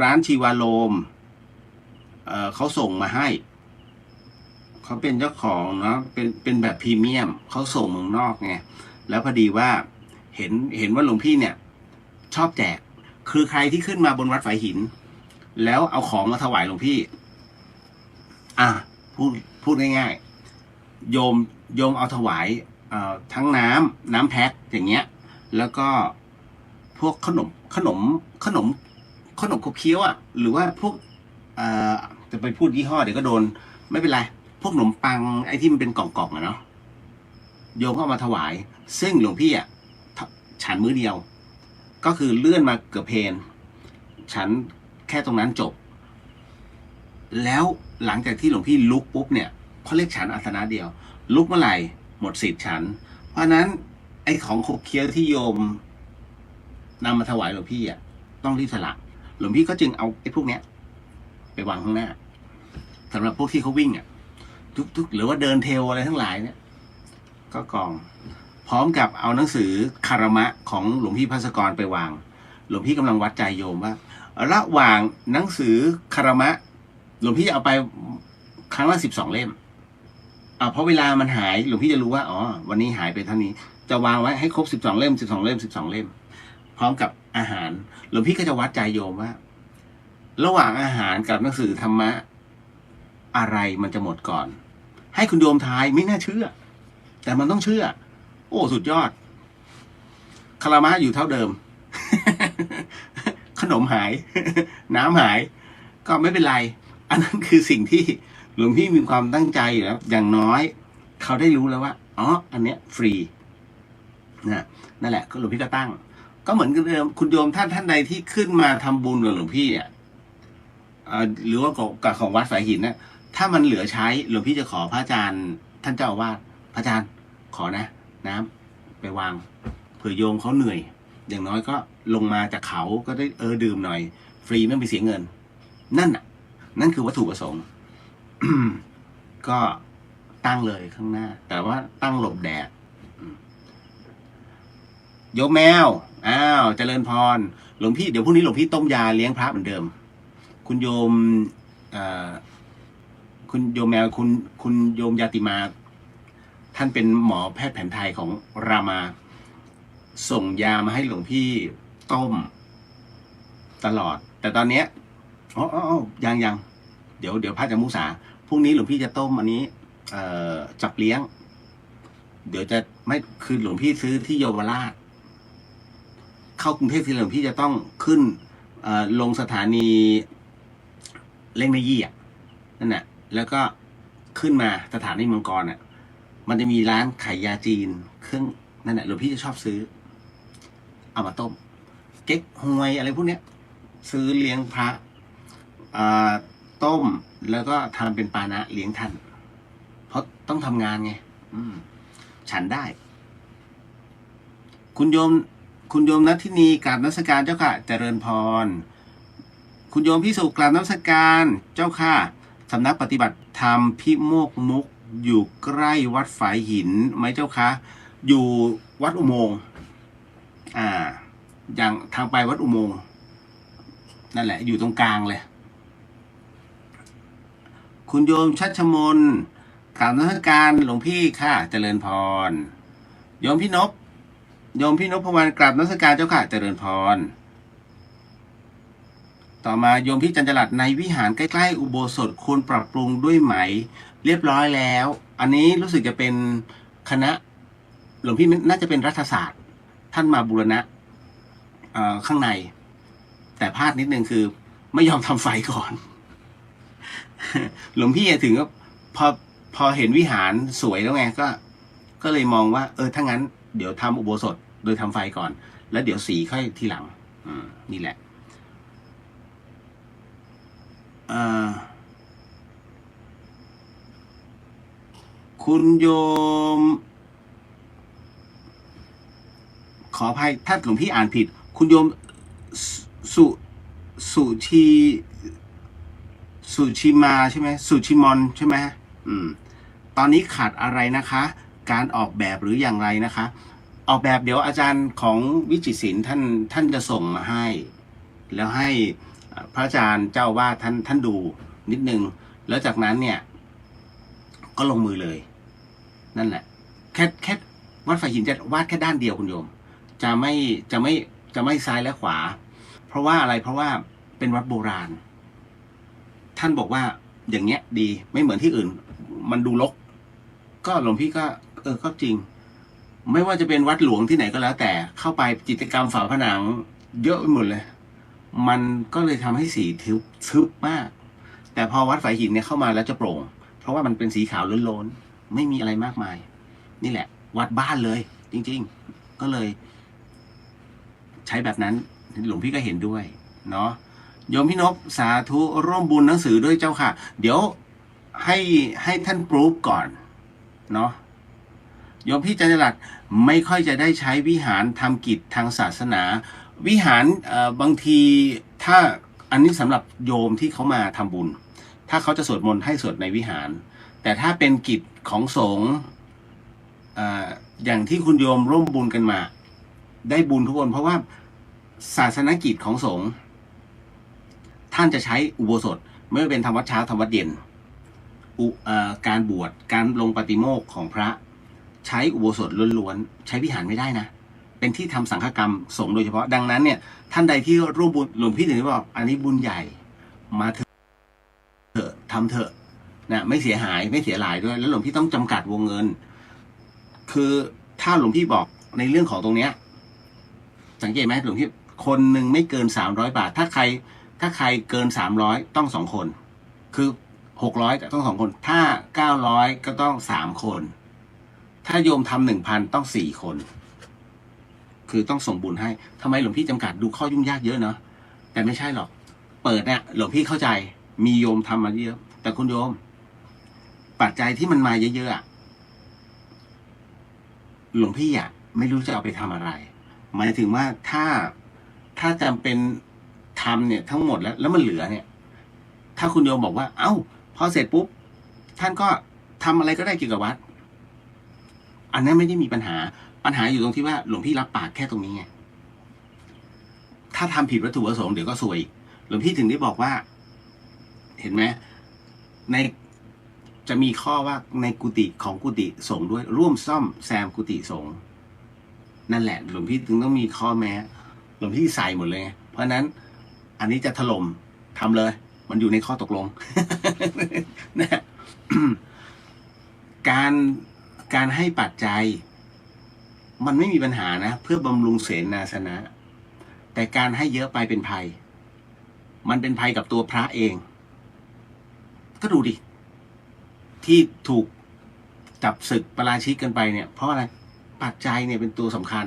A: ร้านชีวาโลมเขาส่งมาให้เขาเป็นเจ้าของเนาะเป็นแบบพรีเมียมเขาส่งเมืองนอกไงแล้วพอดีว่าเห็นว่าหลวงพี่เนี่ยชอบแจกคือใครที่ขึ้นมาบนวัดฝายหินแล้วเอาของมาถวายหลวงพี่พูดง่ายๆโยมเอาถวายทั้งน้ำแพ็คอย่างเงี้ยแล้วก็พวกขนมขบเคี้ยวหรือว่าพวกจะไปพูดยี่ห้อเดี๋ยวก็โดนไม่เป็นไรพวกขนมปังไอ้ที่มันเป็นกล่องๆเนาะโยมก็เอามาถวายซึ่งหลวงพี่ฉันมื้อเดียวก็คือเลื่อนมาเกือบเพนฉันแค่ตรงนั้นจบแล้วหลังจากที่หลวงพี่ลุกปุ๊บเนี่ยเขาเรียกฉันอาสนะเดียวลุกเมื่อไหร่หมดสิทธิ์ฉันเพราะนั้นไอ้ของขบเคี้ยวที่โยมนำมาถวายหลวงพี่ต้องรีบสละหลวงพี่ก็จึงเอาไอ้พวกเนี้ยไปวางข้างหน้าสำหรับพวกที่เขาวิ่งทุกหรือว่าเดินเทรลอะไรทั้งหลายเนี่ยก็กองพร้อมกับเอาหนังสือคารมะของหลวงพี่ภัสกรไปวางหลวงพี่กำลังวัดใจโยมว่าระหว่างหนังสือคารมะหลวงพี่จะเอาไปครั้งละ12 เล่มเพราะเวลามันหายหลวงพี่จะรู้ว่าวันนี้หายไปเท่านี้จะวางไว้ให้ครบ12 เล่ม12 เล่ม12 เล่มพร้อมกับอาหารหลวงพี่ก็จะวัดใจโยมว่าระหว่างอาหารกับหนังสือธรรมะอะไรมันจะหมดก่อนให้คุณโยมทายไม่น่าเชื่อแต่มันต้องเชื่อโอ้สุดยอดคารามะอยู่เท่าเดิม ขนมหาย น้ำหาย ก็ไม่เป็นไรอันนั้นคือสิ่งที่หลวงพี่มีความตั้งใจอยู่แล้วอย่างน้อยเขาได้รู้แล้วว่าอ๋ออันเนี้ยฟรีนะนั่นแหละก็หลวงพี่ก็ตั้งก็เหมือนกันเดิมคุณโยมท่านใดที่ขึ้นมาทำบุญกับหลวงพี่เนี่ยหรือว่ากับของวัดสายหินนะถ้ามันเหลือใช้หลวงพี่จะขอพระอาจารย์ท่านเจ้าอาวาสพระอาจารย์ขอนะน้ำไปวางเผื่อโยมเขาเหนื่อยอย่างน้อยก็ลงมาจากเขาก็ได้ดื่มหน่อยฟรีไม่ไปเสียเงินนั่นคือวัตถุประสงค์ ก็ตั้งเลยข้างหน้าแต่ว่าตั้งหลบแดดโยมแมวเจริญพรหลวงพี่เดี๋ยวพรุ่งนี้หลวงพี่ต้มยาเลี้ยงพระเหมือนเดิมคุณโยมคุณโยมแมวคุณโยมยาติมาท่านเป็นหมอแพทย์แผนไทยของรามาส่งยามาให้หลวงพี่ต้มตลอดแต่ตอนเนี้ยยังเดี๋ยวพระจะมุสาพรุ่งนี้หลวงพี่จะต้มอันนี้จับเลี้ยงเดี๋ยวจะไม่คือหลวงพี่ซื้อที่เยาวราชเข้ากรุงเทพที่หลวงพี่จะต้องขึ้นลงสถานีเล่งในยี่นั่นแหละแล้วก็ขึ้นมาสถานีมังกรมันจะมีร้านขายยาจีนเครื่องนั่นแหละหลวงพี่จะชอบซื้อเอามาต้มเก๊กฮวยอะไรพวกเนี้ยซื้อเลี้ยงพระต้มแล้วก็ทำเป็นปานะเลี้ยงท่านเพราะต้องทำงานไงฉันได้คุณโยมนัทธินีกราบนมัสการเจ้าค่ะเจริญพรคุณโยมพิสุกราบนมัสการเจ้าค่ะสำนักปฏิบัติธรรมพิโมกมุกอยู่ใกล้วัดฝายหินไหมเจ้าคะอยู่วัดอุโมงค์อย่างทางไปวัดอุโมงค์นั่นแหละอยู่ตรงกลางเลยคุณโยมชัชมนกราบนมัสการหลวงพี่ค่ะเจริญพรโยมพี่นพพวันกราบนมัสการเจ้าค่ะเจริญพรต่อมาโยมพี่จันจรัตน์ในวิหารใกล้ๆอุโบสถควรปรับปรุงด้วยไหมเรียบร้อยแล้วอันนี้รู้สึกจะเป็นคณะหลวงพี่น่าจะเป็นรัฐศาสตร์ท่านมาบูรณะข้างในแต่พลาดนิดนึงคือไม่ยอมทำไฟก่อน หลวงพี่ถึงก็พอเห็นวิหารสวยแล้วไงก็เลยมองว่าถ้างั้นเดี๋ยวทำอุโบสถโดยทำไฟก่อนแล้วเดี๋ยวสีค่อยทีหลังนี่แหละคุณโยมขออภัยถ้าหลวงพี่อ่านผิดคุณโยมสุชิมาใช่ไหมสุชิมอนใช่ไหมตอนนี้ขาดอะไรนะคะการออกแบบหรืออย่างไรนะคะออกแบบเดี๋ยวอาจารย์ของวิจิตรศิลป์ท่านจะส่งมาให้แล้วให้พระอาจารย์เจ้าว่าท่านดูนิดนึงแล้วจากนั้นเนี่ยก็ลงมือเลยนั่นแหละแค่วัดฝายหินจะวาดแค่ด้านเดียวคุณโยมจะไม่ซ้ายและขวาเพราะว่าอะไรเพราะว่าเป็นวัดโบราณท่านบอกว่าอย่างเงี้ยดีไม่เหมือนที่อื่นมันดูรกก็หลวงพี่ก็ก็จริงไม่ว่าจะเป็นวัดหลวงที่ไหนก็แล้วแต่เข้าไปจิตรกรรมฝาผนังเยอะไปหมดเลยมันก็เลยทำให้สีทึบมากแต่พอวัดฝายหินเนี่ยเข้ามาแล้วจะโปร่งเพราะว่ามันเป็นสีขาวโล้นๆไม่มีอะไรมากมายนี่แหละวัดบ้านเลยจริงๆก็เลยใช้แบบนั้นหลวงพี่ก็เห็นด้วยเนาะโยมพี่นพสาธุร่วมบุญหนังสือด้วยเจ้าค่ะเดี๋ยวให้ท่านปรูฟก่อนเนาะโยมพี่จันจรัตน์ไม่ค่อยจะได้ใช้วิหารทำกิจทางศาสนาวิหารบางทีถ้าอันนี้สำหรับโยมที่เขามาทำบุญถ้าเขาจะสวดมนต์ให้สวดในวิหารแต่ถ้าเป็นกิจของสงฆ์อย่างที่คุณโยมร่วมบุญกันมาได้บุญทุกคนเพราะว่าศาสนกิจของสงฆ์ท่านจะใช้อุโบสถไม่ว่าเป็นทำวัดเช้าทำวัดเย็นการบวชการลงปฏิโมกข์ของพระใช้อุโบสถล้วนๆใช้วิหารไม่ได้นะเป็นที่ทำสังฆกรรมสงฆ์โดยเฉพาะดังนั้นเนี่ยท่านใดที่ร่วมบุญหลวงพี่ถึงได้บอกอันนี้บุญใหญ่มาเถอะทำเถอะนะไม่เสียหายไม่เสียหลายด้วยแล้วหลวงพี่ต้องจำกัดวงเงินคือถ้าหลวงพี่บอกในเรื่องของตรงเนี้ยสังเกตไหมหลวงพี่คนหนึ่งไม่เกิน300 บาทถ้าใคร ถ้าใครเกิน300ต้อง2 คนคือ600ต้อง2 คนถ้า900ก็ต้อง3 คนถ้าโยมทำ1,000ต้อง4 คนคือต้องส่งบุญให้ทำไมหลวงพี่จำกัดดูข้อยุ่งยากเยอะเนาะแต่ไม่ใช่หรอกเปิดเนี่ยหลวงพี่เข้าใจมีโยมทำมาเยอะแต่คุณโยมปัจจัยที่มันมาเยอะๆหลวงพี่อ่ะไม่รู้จะเอาไปทำอะไรหมายถึงว่าถ้าจำเป็นทำเนี่ยทั้งหมดแล้วมันเหลือเนี่ยถ้าคุณโยมบอกว่าเอ้าพอเสร็จปุ๊บท่านก็ทำอะไรก็ได้เกี่ยวกับวัดอันนั้นไม่ได้มีปัญหาอยู่ตรงที่ว่าหลวงพี่รับปากแค่ตรงนี้ไงถ้าทำผิดวัตถุประสงค์เดี๋ยวก็ซวยหลวงพี่ถึงได้บอกว่าเห็นไหมในจะมีข้อว่าในกุฏิของกุฏิสงฆ์ด้วยร่วมซ่อมแซมกุฏิสงฆ์นั่นแหละหลวงพี่ถึงต้องมีข้อแม้หลวงพี่ใส่หมดเลยเพราะนั้นอันนี้จะถล่มทำเลยมันอยู่ในข้อตกลง นะ การให้ปัจจัยมันไม่มีปัญหานะเพื่อบำรุงเสนาสนะแต่การให้เยอะไปเป็นภัยมันเป็นภัยกับตัวพระเองก็ดูดิที่ถูกจับศึกปราชิกกันไปเนี่ยเพราะอะไรปัจจัยเนี่ยเป็นตัวสำคัญ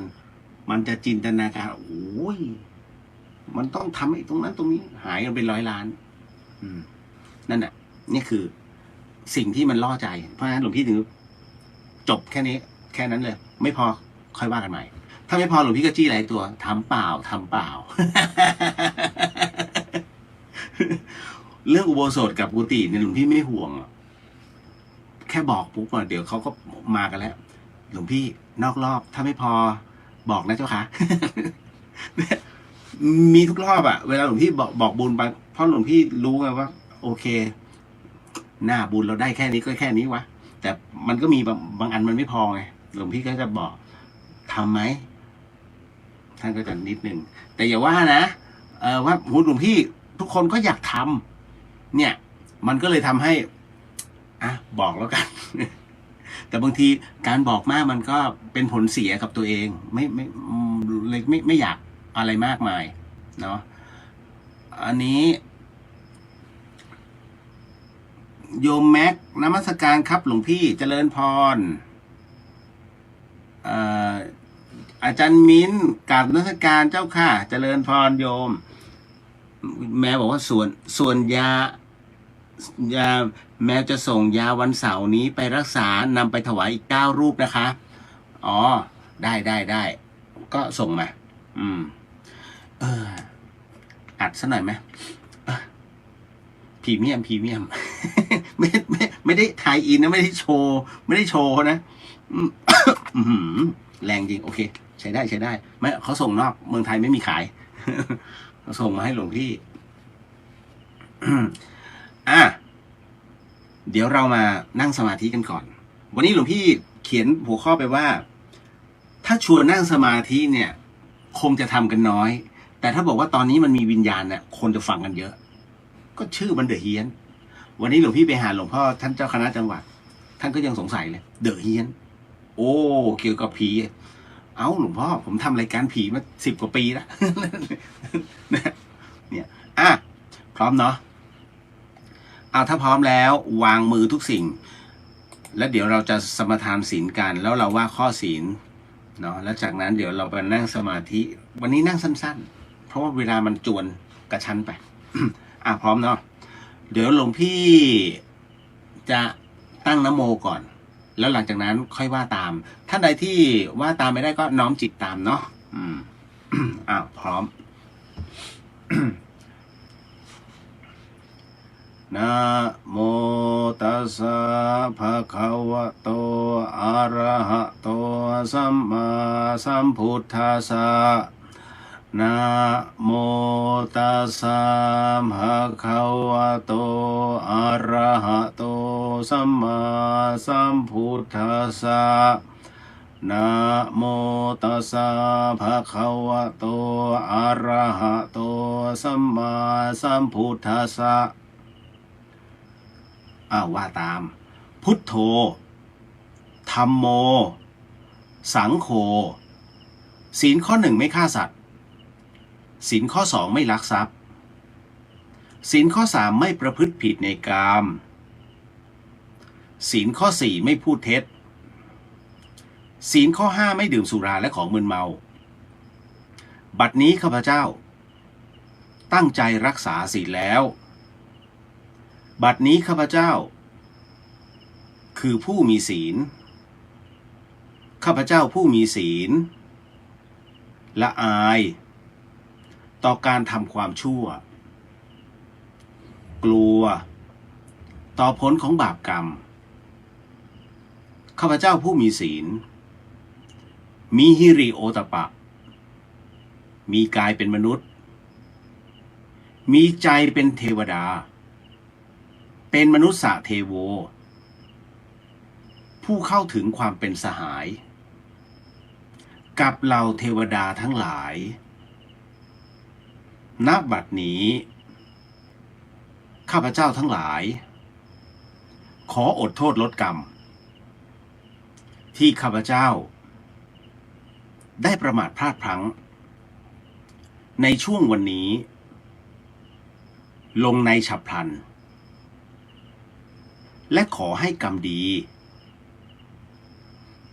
A: มันจะจินตนาการโอ้ยมันต้องทำไอ้ตรงนั้นตรงนี้หายกันเป็น100 ล้านนั่นแหละนี่คือสิ่งที่มันล่อใจเพราะฉะนั้นหลวงพี่ถึงจบแค่นี้แค่นั้นเลยไม่พอค่อยว่ากันใหม่ถ้าไม่พอหลวงพี่ก็จี้หลายตัวทำเปล่า เรื่องอุโบสถกับกุฏิเนี่ยหลวงพี่ไม่ห่วงแค่บอกปุ๊บเดี๋ยวเขาก็มากันแล้วหลวงพี่นอกรอบถ้าไม่พอบอกนะเจ้าค่ะ มีทุกรอบอะเวลาหลวงพี่บอกบุญไปเพราะหลวงพี่รู้ไงว่าโอเคหน้าบุญเราได้แค่นี้ก็แค่นี้วะแต่มันก็มีบางอันมันไม่พอไงหลวงพี่ก็จะบอกทำไหมท่านก็จะนิดนึงแต่อย่าว่านะว่าหลวงพี่ทุกคนก็อยากทำเนี่ยมันก็เลยทำให้บอกแล้วกัน แต่บางทีการบอกมากมันก็เป็นผลเสียกับตัวเองไม่อยากอะไรมากมายเนาะอันนี้โยมแม็กนมัสการครับหลวงพี่เจริญพรอาจารย์มิ้นกราบนมัสการเจ้าค่ะเจริญพรโยมแม่บอกว่าส่วนยาแม่จะส่งยาวันเสาร์นี้ไปรักษานำไปถวายอีก9 รูปนะคะอ๋อได้ก็ส่งมาอัดซะหน่อยไหมพรีเมียม ไม่ได้ไทยอินนะไม่ได้โชว์นะแรงจริงโอเคใช้ได้ไม่เขาส่งนอกเมืองไทยไม่มีขาย เขาส่งมาให้หลวงพี่ เดี๋ยวเรามานั่งสมาธิกันก่อนวันนี้หลวงพี่เขียนหัวข้อไปว่าถ้าชวนนั่งสมาธิเนี่ยคงจะทำกันน้อยแต่ถ้าบอกว่าตอนนี้มันมีวิญญาณเนี่ยคนจะฟังกันเยอะก็ชื่อมันเดอะเฮียนวันนี้หลวงพี่ไปหาหลวงพ่อท่านเจ้าคณะจังหวัดท่านก็ยังสงสัยเลยเดอะเฮียนโอ้เกี่ยวกับผีหลวงพ่อผมทำรายการผีมา10 กว่าปีแล้ว เนี่ยพร้อมเนาะถ้าพร้อมแล้ววางมือทุกสิ่งแล้วเดี๋ยวเราจะสมทานศีลกันแล้วเราว่าข้อศีลเนาะแล้วจากนั้นเดี๋ยวเราไปนั่งสมาธิวันนี้นั่งสั้นๆเพราะว่าเวลามันจวนกระชั้นไป พร้อมเนาะเดี๋ยวหลวงพี่จะตั้งนะโมก่อนแล้วหลังจากนั้นค่อยว่าตามท่านใดที่ว่าตามไม่ได้ก็น้อมจิตตามเนาะพร้อม นะโมตัสสะภะคะวะโตอะระหะโตสัมมาสัมพุทธัสสะนะโมตัสสะภะคะวะโตอะระหะโตสัมมาสัมพุทธัสสะนะโมตัสสะภะคะวะโตอะระหะโตสัมมาสัมพุทธัสสะว่าตามพุทโธธัมโมสังโฆศีลข้อ 1ไม่ฆ่าสัตว์ศีลข้อ 2ไม่ลักทรัพย์ ศีลข้อ 3ไม่ประพฤติผิดในกาม ศีลข้อ 4ไม่พูดเท็จ ศีลข้อ 5ไม่ดื่มสุราและของมึนเมา บัดนี้ข้าพเจ้าตั้งใจรักษาศีลแล้ว บัดนี้ข้าพเจ้าคือผู้มีศีล ข้าพเจ้าผู้มีศีลละอายต่อการทำความชั่ว กลัวต่อผลของบาปกรรม ข้าพเจ้าผู้มีศีลมีฮิริโอตปะมีกายเป็นมนุษย์มีใจเป็นเทวดาเป็นมนุษย์เทโวผู้เข้าถึงความเป็นสหายกับเหล่าเทวดาทั้งหลายณบัดนี้ข้าพเจ้าทั้งหลายขออดโทษลดกรรมที่ข้าพเจ้าได้ประมาทพลาดพลั้งในช่วงวันนี้ลงในฉับพลันและขอให้กรรมดี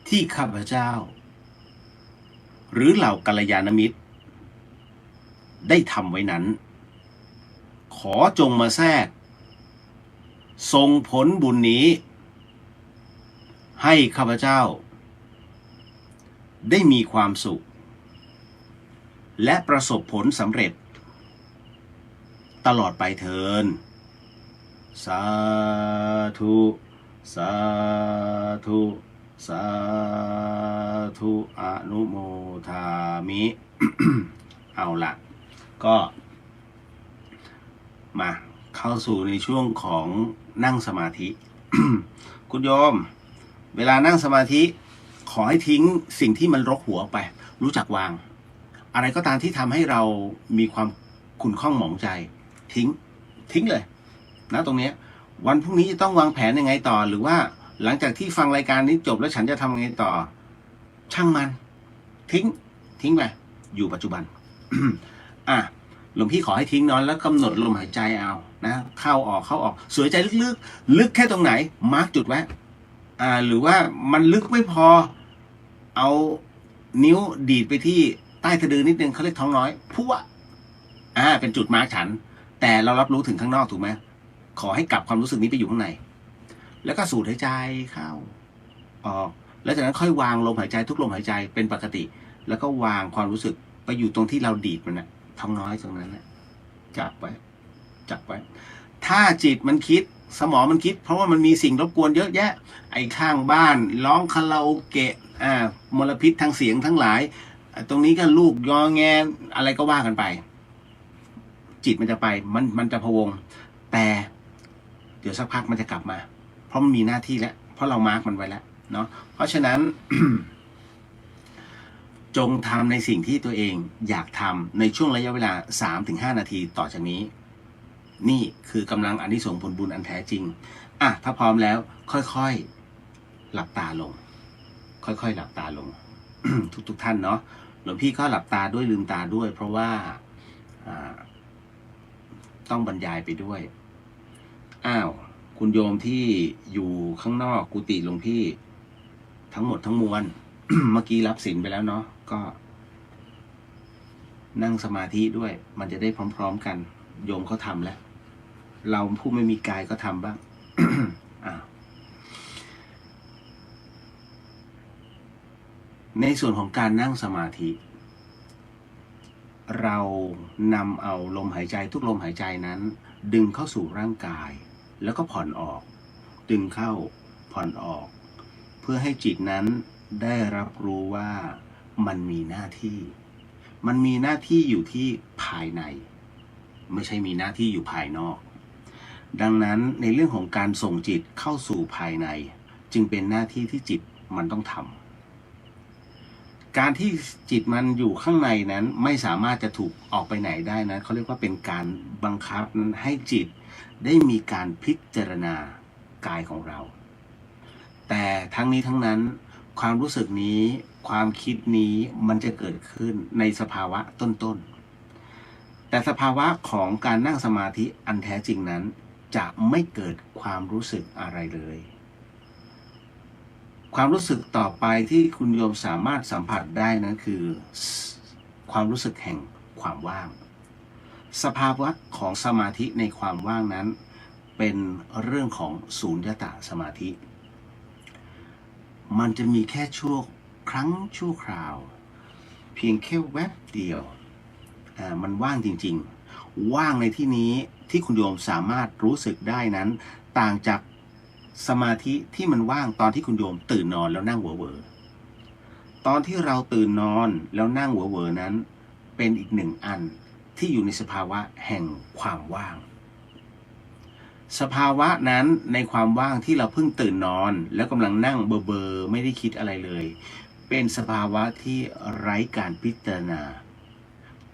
A: ที่ข้าพเจ้าหรือเหล่ากัลยาณมิตรได้ทำไว้นั้นขอจงมาแทรกส่งผลบุญนี้ให้ข้าพเจ้าได้มีความสุขและประสบผลสำเร็จตลอดไปเถิดสาธุสาธุสาธุอนุโมทามิ เอาล่ะก็มาเข้าสู่ในช่วงของนั่งสมาธิ คุณโยมเวลานั่งสมาธิขอให้ทิ้งสิ่งที่มันรกหัวออกไปรู้จักวางอะไรก็ตามที่ทำให้เรามีความขุ่นข้องหมองใจทิ้งเลยนะตรงนี้วันพรุ่งนี้จะต้องวางแผนยังไงต่อหรือว่าหลังจากที่ฟังรายการนี้จบแล้วฉันจะทำยังไงต่อช่างมันทิ้งไปอยู่ปัจจุบัน หลวงพี่ขอให้ทิ้งนอนแล้วกำหนดลมหายใจเอานะเข้าออกสวยใจลึกแค่ตรงไหนมาร์กจุดไว้หรือว่ามันลึกไม่พอเอานิ้วดีดไปที่ใต้สะดือนิดนึงเขาเรียกท้องน้อยพั่วเป็นจุดมาร์กฉันแต่เรารับรู้ถึงข้างนอกถูกไหมขอให้กลับความรู้สึกนี้ไปอยู่ข้างในแล้วก็สูดหายใจเข้าออกแล้วจากนั้นค่อยวางลมหายใจทุกลมหายใจเป็นปกติแล้วก็วางความรู้สึกไปอยู่ตรงที่เราดีดมันนะท้องน้อยตรงนั้นนะจับไว้ถ้าจิตมันคิดสมองมันคิดเพราะว่ามันมีสิ่งรบกวนเยอะแยะไอ้ข้างบ้านร้องคาราโอเกะมลพิษทางเสียงทั้งหลายตรงนี้ก็ลูกยอแงอะไรก็ว่ากันไปจิตมันจะไปมันจะพะวงแต่เดี๋ยวสักพักมันจะกลับมาเพราะมันมีหน้าที่แล้วเพราะเรามาร์กมันไว้แล้วเนาะเพราะฉะนั้น จงทำในสิ่งที่ตัวเองอยากทำในช่วงระยะเวลา 3-5 นาทีต่อจากนี้นี่คือกำลังอานิสงส์ผลบุญอันแท้จริงถ้าพร้อมแล้วค่อยๆหลับตาลงค่อยๆหลับตาลง ทุกท่านเนาะหลวงพี่ก็หลับตาด้วยลืมตาด้วยเพราะว่าต้องบรรยายไปด้วยคุณโยมที่อยู่ข้างนอกกุฏิหลวงพี่ทั้งหมดทั้งมวล เมื่อกี้รับศีลไปแล้วเนาะก็นั่งสมาธิด้วยมันจะได้พร้อมๆกันโยมเขาทำแล้วเราผู้ไม่มีกายก็ทำบ้าง ในส่วนของการนั่งสมาธิเรานำเอาลมหายใจทุกลมหายใจนั้นดึงเข้าสู่ร่างกายแล้วก็ผ่อนออกดึงเข้าผ่อนออกเพื่อให้จิตนั้นได้รับรู้ว่ามันมีหน้าที่อยู่ที่ภายในไม่ใช่มีหน้าที่อยู่ภายนอกดังนั้นในเรื่องของการส่งจิตเข้าสู่ภายในจึงเป็นหน้าที่ที่จิตมันต้องทำการที่จิตมันอยู่ข้างในนั้นไม่สามารถจะถูกออกไปไหนได้นะเขาเรียกว่าเป็นการบังคับนั้นให้จิตได้มีการพิจารณากายของเราแต่ทั้งนี้ทั้งนั้นความรู้สึกนี้ความคิดนี้มันจะเกิดขึ้นในสภาวะต้น แต่สภาวะของการนั่งสมาธิอันแท้จริงนั้นจะไม่เกิดความรู้สึกอะไรเลยความรู้สึกต่อไปที่คุณโยมสามารถสัมผัสได้นั้นคือความรู้สึกแห่งความว่างสภาวะของสมาธิในความว่างนั้นเป็นเรื่องของสูญญตาสมาธิมันจะมีแค่ชั่วครั้งชั่วคราวเพียงแค่แวบเดียวมันว่างจริงๆว่างในที่นี้ที่คุณโยมสามารถรู้สึกได้นั้นต่างจากสมาธิที่มันว่างตอนที่คุณโยมตื่นนอนแล้วนั่งเหวอๆตอนที่เราตื่นนอนแล้วนั่งเหวอๆนั้นเป็นอีกหนึ่งอันที่อยู่ในสภาวะแห่งความว่างสภาวะนั้นในความว่างที่เราเพิ่งตื่นนอนแล้วกำลังนั่งเบอๆไม่ได้คิดอะไรเลยเป็นสภาวะที่ไร้การพิจารณา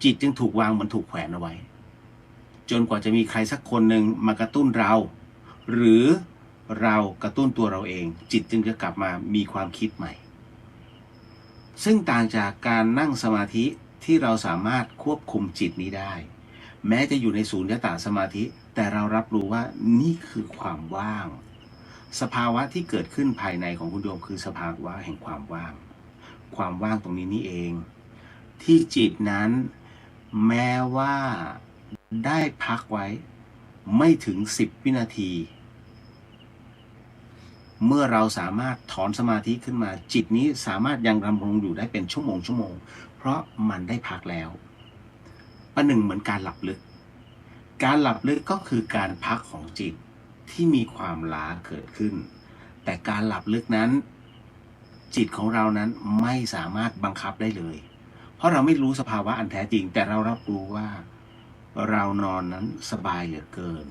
A: จิตจึงถูกวางเหมือนถูกแขวนเอาไว้จนกว่าจะมีใครสักคนหนึ่งมากระตุ้นเราหรือเรากระตุ้นตัวเราเองจิตจึงจะกลับมามีความคิดใหม่ซึ่งต่างจากการนั่งสมาธิที่เราสามารถควบคุมจิตนี้ได้แม้จะอยู่ในสูญญตาสมาธิแต่เรารับรู้ว่านี่คือความว่างสภาวะที่เกิดขึ้นภายในของคุณโยมคือสภาวะแห่งความว่างความว่างตรงนี้นี่เองที่จิตนั้นแม้ว่าได้พักไว้ไม่ถึง10 วินาทีเมื่อเราสามารถถอนสมาธิขึ้นมาจิตนี้สามารถยังดำรงอยู่ได้เป็นชั่วโมงเพราะมันได้พักแล้วประหนึ่งเหมือนการหลับลึกการหลับลึกก็คือการพักของจิตที่มีความล้าเกิดขึ้นแต่การหลับลึกนั้นจิตของเรานั้นไม่สามารถบังคับได้เลยเพราะเราไม่รู้สภาวะอันแท้จริงแต่เรารับรู้ว่าเรานอนนั้นสบายเหลือเกิน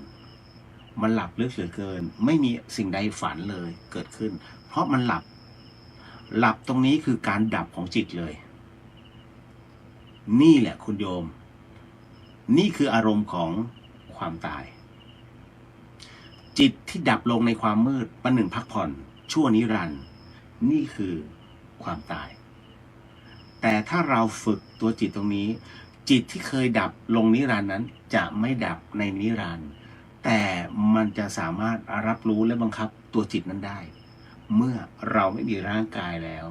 A: มันหลับลึกเหลือเกินไม่มีสิ่งใดฝันเลยเกิดขึ้นเพราะมันหลับตรงนี้คือการดับของจิตเลยนี่แหละคุณโยมนี่คืออารมณ์ของความตายจิตที่ดับลงในความมืดประหนึ่งพักผ่อนชั่วนิรันดร์นี่คือความตายแต่ถ้าเราฝึกตัวจิตตรงนี้จิตที่เคยดับลงนิรันดร์นั้นจะไม่ดับในนิรันดร์แต่มันจะสามารถรับรู้และบังคับตัวจิตนั้นได้เมื่อเราไม่มีร่างกายแล้ว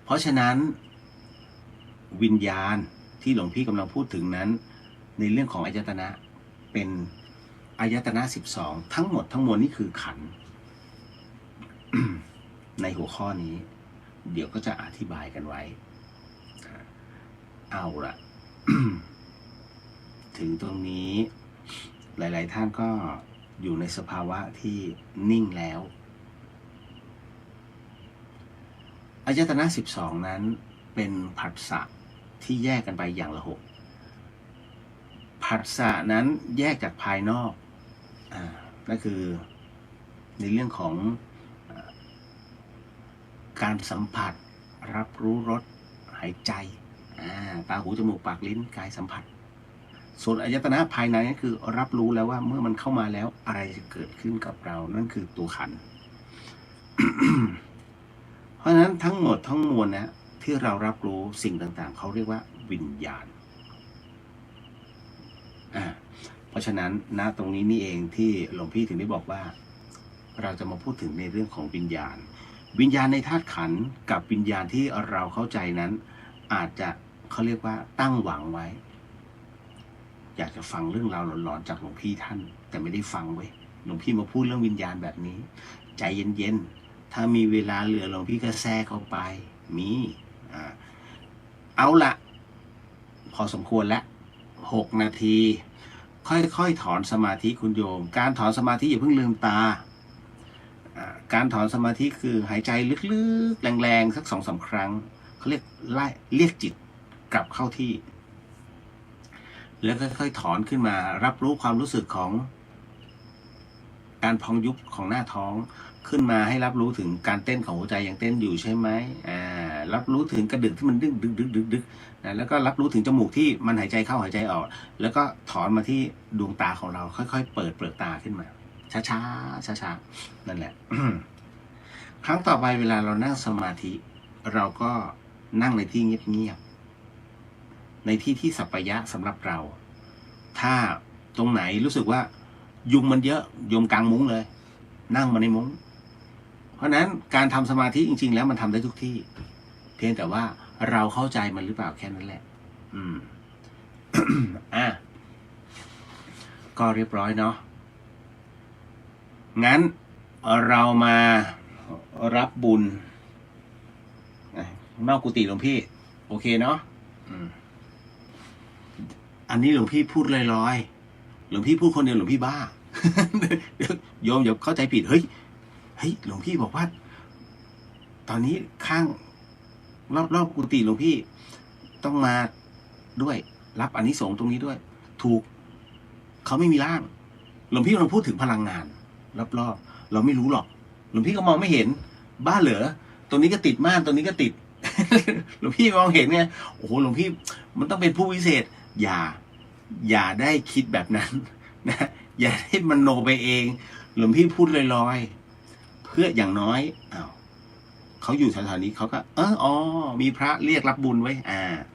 A: เพราะฉะนั้นวิญญาณที่หลวงพี่กำลังพูดถึงนั้นในเรื่องของอายตนะเป็นอายตนะ12ทั้งหมดทั้งมวลนี่คือขันธ์ ในหัวข้อนี้เดี๋ยวก็จะอธิบายกันไว้เอาละ ถึงตรงนี้หลายๆท่านก็อยู่ในสภาวะที่นิ่งแล้วอายตนะ12นั้นเป็นผัสสะที่แยกกันไปอย่างละ6ผัสสะนั้นแยกจากภายนอกนั่นคือในเรื่องของการสัมผัสรับรู้รสหายใจตาหูจมูกปากลิ้นกายสัมผัสส่วนอายตนะภายในก็คือรับรู้แล้วว่าเมื่อมันเข้ามาแล้วอะไรจะเกิดขึ้นกับเรานั่นคือตัวขันธ์ เพราะฉะนั้นทั้งหมดทั้งมวลนะที่เรารับรู้สิ่งต่างๆเขาเรียกว่าวิญญาณเพราะฉะนั้นณตรงนี้นี่เองที่หลวงพี่ถึงได้บอกว่าเราจะมาพูดถึงในเรื่องของวิญญาณวิญญาณในธาตุขันธ์กับวิญญาณที่เราเข้าใจนั้นอาจจะเขาเรียกว่าตั้งหวังไว้อยากจะฟังเรื่องราวหลอนๆจากหลวงพี่ท่านแต่ไม่ได้ฟังไว้หลวงพี่มาพูดเรื่องวิญญาณแบบนี้ใจเย็นๆถ้ามีเวลาเหลือหลวงพี่ก็แทรกเข้าไปมีเอาละพอสมควรแล้ว6 นาทีค่อยๆถอนสมาธิคุณโยมการถอนสมาธิอย่าเพิ่งลืมตาการถอนสมาธิคือหายใจลึกๆแรงๆสัก2-3 ครั้งเขาเรียกจิตกลับเข้าที่แล้วค่อยๆถอนขึ้นมารับรู้ความรู้สึกของการพองยุบของหน้าท้องขึ้นมาให้รับรู้ถึงการเต้นของหัวใจยังเต้นอยู่ใช่ไหมรับรู้ถึงกระดึกที่มันดึกนะแล้วก็รับรู้ถึงจมูกที่มันหายใจเข้าหายใจออกแล้วก็ถอนมาที่ดวงตาของเราค่อยๆเปิดเปลือกตาขึ้นมาช้าๆนั่นแหละ ครั้งต่อไปเวลาเรานั่งสมาธิเราก็นั่งในที่เงียบๆ ในที่ที่สัปปายะสำหรับเรา ถ้าตรงไหนรู้สึกว่ายุงมันเยอะโยมกางมุ้งเลย นั่งมาในมุ้ง เพราะนั้นการทำสมาธิจริงๆแล้วมันทำได้ทุกที่ เพียงแต่ว่าเราเข้าใจมันหรือเปล่าแค่นั้นแหละ ก็เรียบร้อยเนาะ งั้นเรามารับบุญนอกกุฏิหลวงพี่โอเคเนาะอันนี้หลวงพี่พูดลอยๆหลวงพี่พูดคนเดียวหลวงพี่บ้า โยมอย่าเข้าใจผิดเฮ้ยหลวงพี่บอกว่าตอนนี้ข้างรอบกุฏิหลวงพี่ต้องมาด้วยรับอานิสงส์ตรงนี้ด้วย ถูกเขาไม่มีร่างหลวงพี่กำลังพูดถึงพลังงานรอบๆเราไม่รู้หรอกหลวงพี่ก็มองไม่เห็นบ้าเหรอตรงนี้ก็ติดม่านตรงนี้ก็ติด หลวงพี่มองเห็นไงโอ้โหหลวงพี่มันต้องเป็นผู้วิเศษอย่าได้คิดแบบนั้นนะอย่าได้มโนไปเองหลวงพี่พูดลอยๆเพื่ออย่างน้อยเขาอยู่สถานีเขาก็มีพระเรียกรับบุญไว้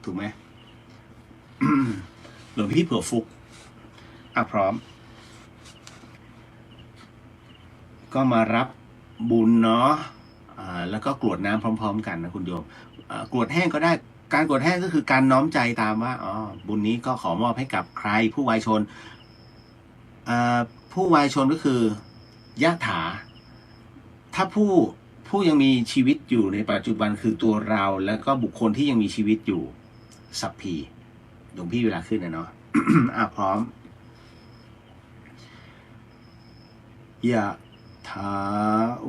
A: ถูกไหม หลวงพี่เผื่อฟุกพร้อมก็มารับบุญเนาะแล้วก็กรวดน้ำพร้อมๆกันนะคุณโยมกรวดแห้งก็ได้การกรวดแห้งก็คือการน้อมใจตามว่าบุญนี้ก็ขอมอบให้กับใครผู้วายชนผู้วายชนก็คือยะถาถ้าผู้ยังมีชีวิตอยู่ในปัจจุบันคือตัวเราแล้วก็บุคคลที่ยังมีชีวิตอยู่สัพพีหลวงพี่เวลาขึ้นนะเนาะ พร้อมยะถา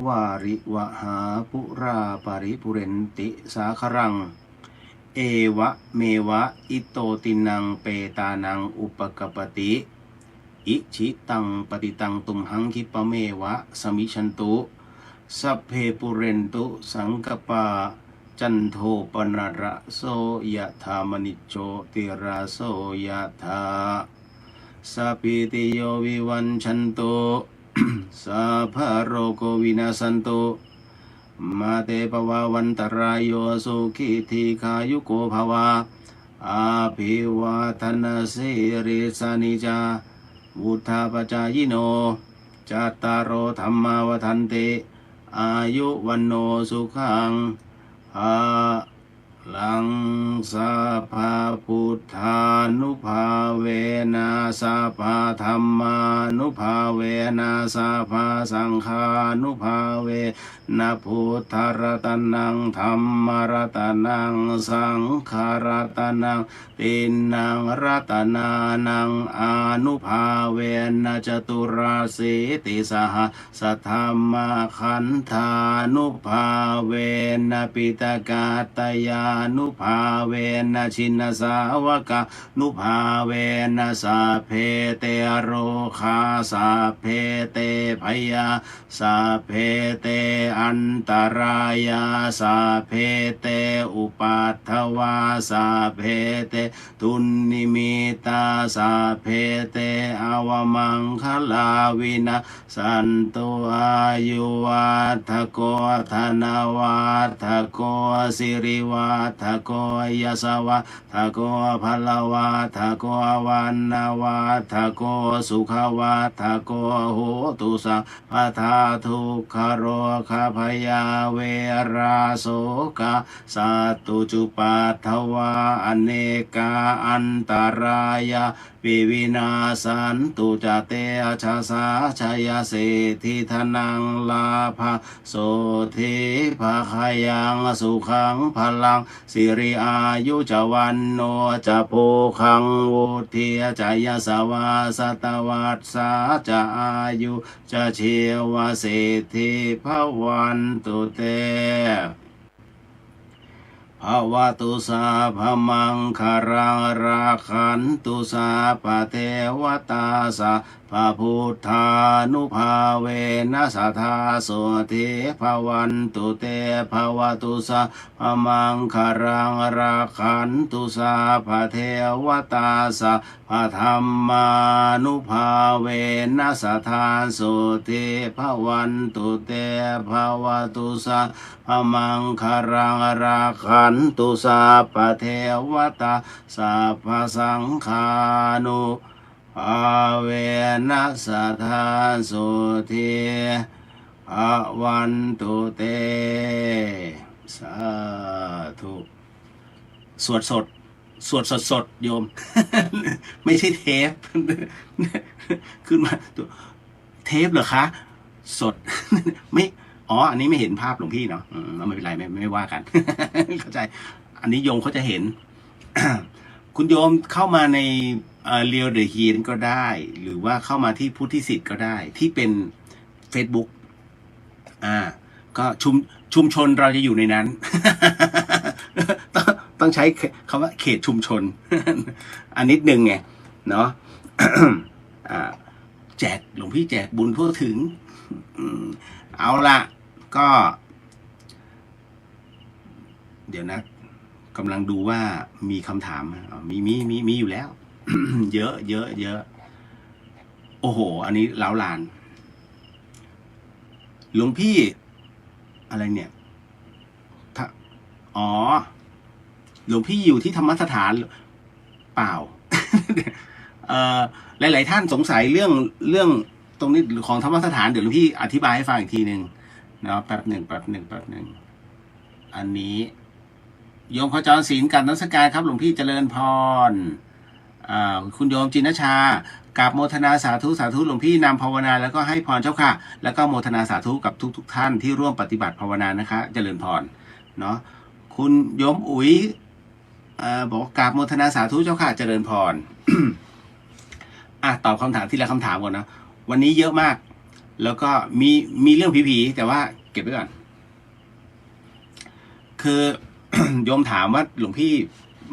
A: วาริวหาปุราปริปุเรนติสาครังเอวะเมวะอิโตตินังเปตานังอุปกปติอิชิตังปฏิตังตุมหังคิปะเมวะสมิชันตุสัพเพปุเรนตุสังกปาจันโทปนระโสยะธามณิโชติราโสยะธาสัพพิติโยวิวัญชันโต สัพพะโรโควินาสันโตมาเตปวาวันตรายโยสุขิธิขายุโกภวะอาภิวาทนาสิริสานิจาวุธาปจายโนจัตตารโอธรรมาวทันติอายุวันโนสุขังภาลังสัพพะพุทธานุภาเวนะสัพพะธัมมานุภาเวนะสัพพะสังฆานุภาเวนะพุทธรัตนังธัมมรัตนังสังฆรัตนังตินังรัตนานังอนุภาเวนะจตุราสีติสหสัทธัมมาขันธานุภาเวนะปิตกาตยานุภาเวนะชินสาวกานุภาเวนะสัพเพเตโรคาสัพเพเตพยาสัพเพเตอันตรายาสัพเพเตอุปัฏฐวาสัพเพเตทุนนิมิตาสัพเพเตอวมังคลาวินาสันตุอายุวัฏโกธนวัฏโกสิริวัฏโกยสวัฏโกพลวัฏโกวันนาวัฏโกสุขวัฏโกโหตุสัพพทาทุกขโรคพยาเวราโสกาสัตตุจุปัฏฐวาอเนกาอันตรายาวิวินาสันตุจเตชะสาชยเศรษฐิธนังลาภะโสธิภะขยังสุขังพลังสิริอายุจวันโนจะโพคังวุฒิจายสวาสตวัสสาจะอายุจะเชวเศรษฐิภวันตุเตภวตุสาภมังคารังราคันตุสาปเทวตาสาพระพุทธานุภาเวนะสัทธาโสติภวันตุเตภวตุสาภมังคารังราคันตุสาพระเทวตาสาพระธรรมานุภาเวนะสัทธาโสติภวันตุเตภวตุสาภมังคารังราคัน นตุสัพพเทวตาสัพพสังฆานุภาเวนัสสทธาสุทีภวันตุเตสาธุสวดสดสดโยม ไม่ใช่เทป ขึ้นมาเทปเหรอคะ สด ไม่อ๋ออันนี้ไม่เห็นภาพหลวงพี่เนาะไม่เป็นไรไม่ว่ากัน เข้าใจอันนี้โยมเขาจะเห็น คุณโยมเข้ามาในเรียวเดอะฮีนก็ได้ หรือว่าเข้ามาที่พุทธิสิทธิ์ก็ได้ที่เป็น Facebook ก็ชุมชนเราจะอยู่ในนั้น ต้องใช้คำว่าเขตชุมชน อันนิดนึงไงเนาะ แจกหลวงพี่แจกบุญทั่วถึงเอาละก็ เดี๋ยวนะกำลังดูว่ามีคำถามมีอยู่แล้ว เยอะโอ้โหอันนี้ล้าวลานหลวงพี่อะไรเนี่ยอ๋อหลวงพี่อยู่ที่ธรรมสถานเปล่า หลายๆท่านสงสัยเรื่องตรงนี้ของธรรมสถานเดี๋ยวหลวงพี่อธิบายให้ฟังอีกทีหนึ่งนะแป๊บหนึ่งอันนี้โยมขจรศีลกับนมัสการครับหลวงพี่เจริญพรคุณโยมจินชากราบโมทนาสาธุหลวงพี่นำภาวนาแล้วก็ให้พรเจ้าค่ะแล้วก็โมทนาสาธุกับทุกท่านที่ร่วมปฏิบัติภาวนานะคะเจริญพรเนาะคุณโยมอุ๋ยบอกกราบโมทนาสาธุเจ้าค่ะเจริญพร ตอบคำถามที่ละคำถามก่อนนะวันนี้เยอะมากแล้วก็มีเรื่องผีๆแต่ว่าเก็บไว้ก่อนคือ โยมถามว่าหลวงพี่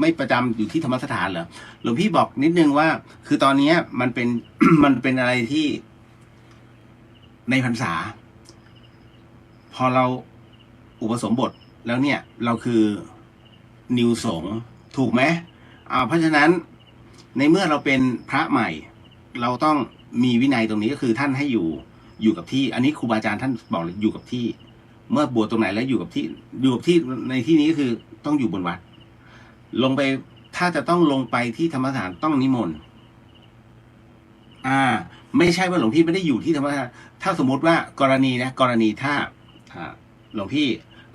A: ไม่ประจำอยู่ที่ธรรมสถานเหรอหลวงพี่บอกนิดนึงว่าคือตอนนี้มันเป็น มันเป็นอะไรที่ในพรรษาพอเราอุปสมบทแล้วเนี่ยเราคือนิวสงฆ์ถูกไหมเพราะฉะนั้นในเมื่อเราเป็นพระใหม่เราต้องมีวินัยตรงนี้ก็คือท่านให้อยู่กับที่อันนี้ครูบาอาจารย์ท่านบอกเลยอยู่กับที่เมื่อบวชตรงไหนแล้วอยู่กับที่ในที่นี้ก็คือต้องอยู่บนวัดลงไปถ้าจะต้องลงไปที่ธรรมสถานต้องนิมนต์ไม่ใช่ว่าหลวงพี่ไม่ได้อยู่ที่ธรรมสถานถ้าสมมติว่ากรณีถ้าหลวงพี่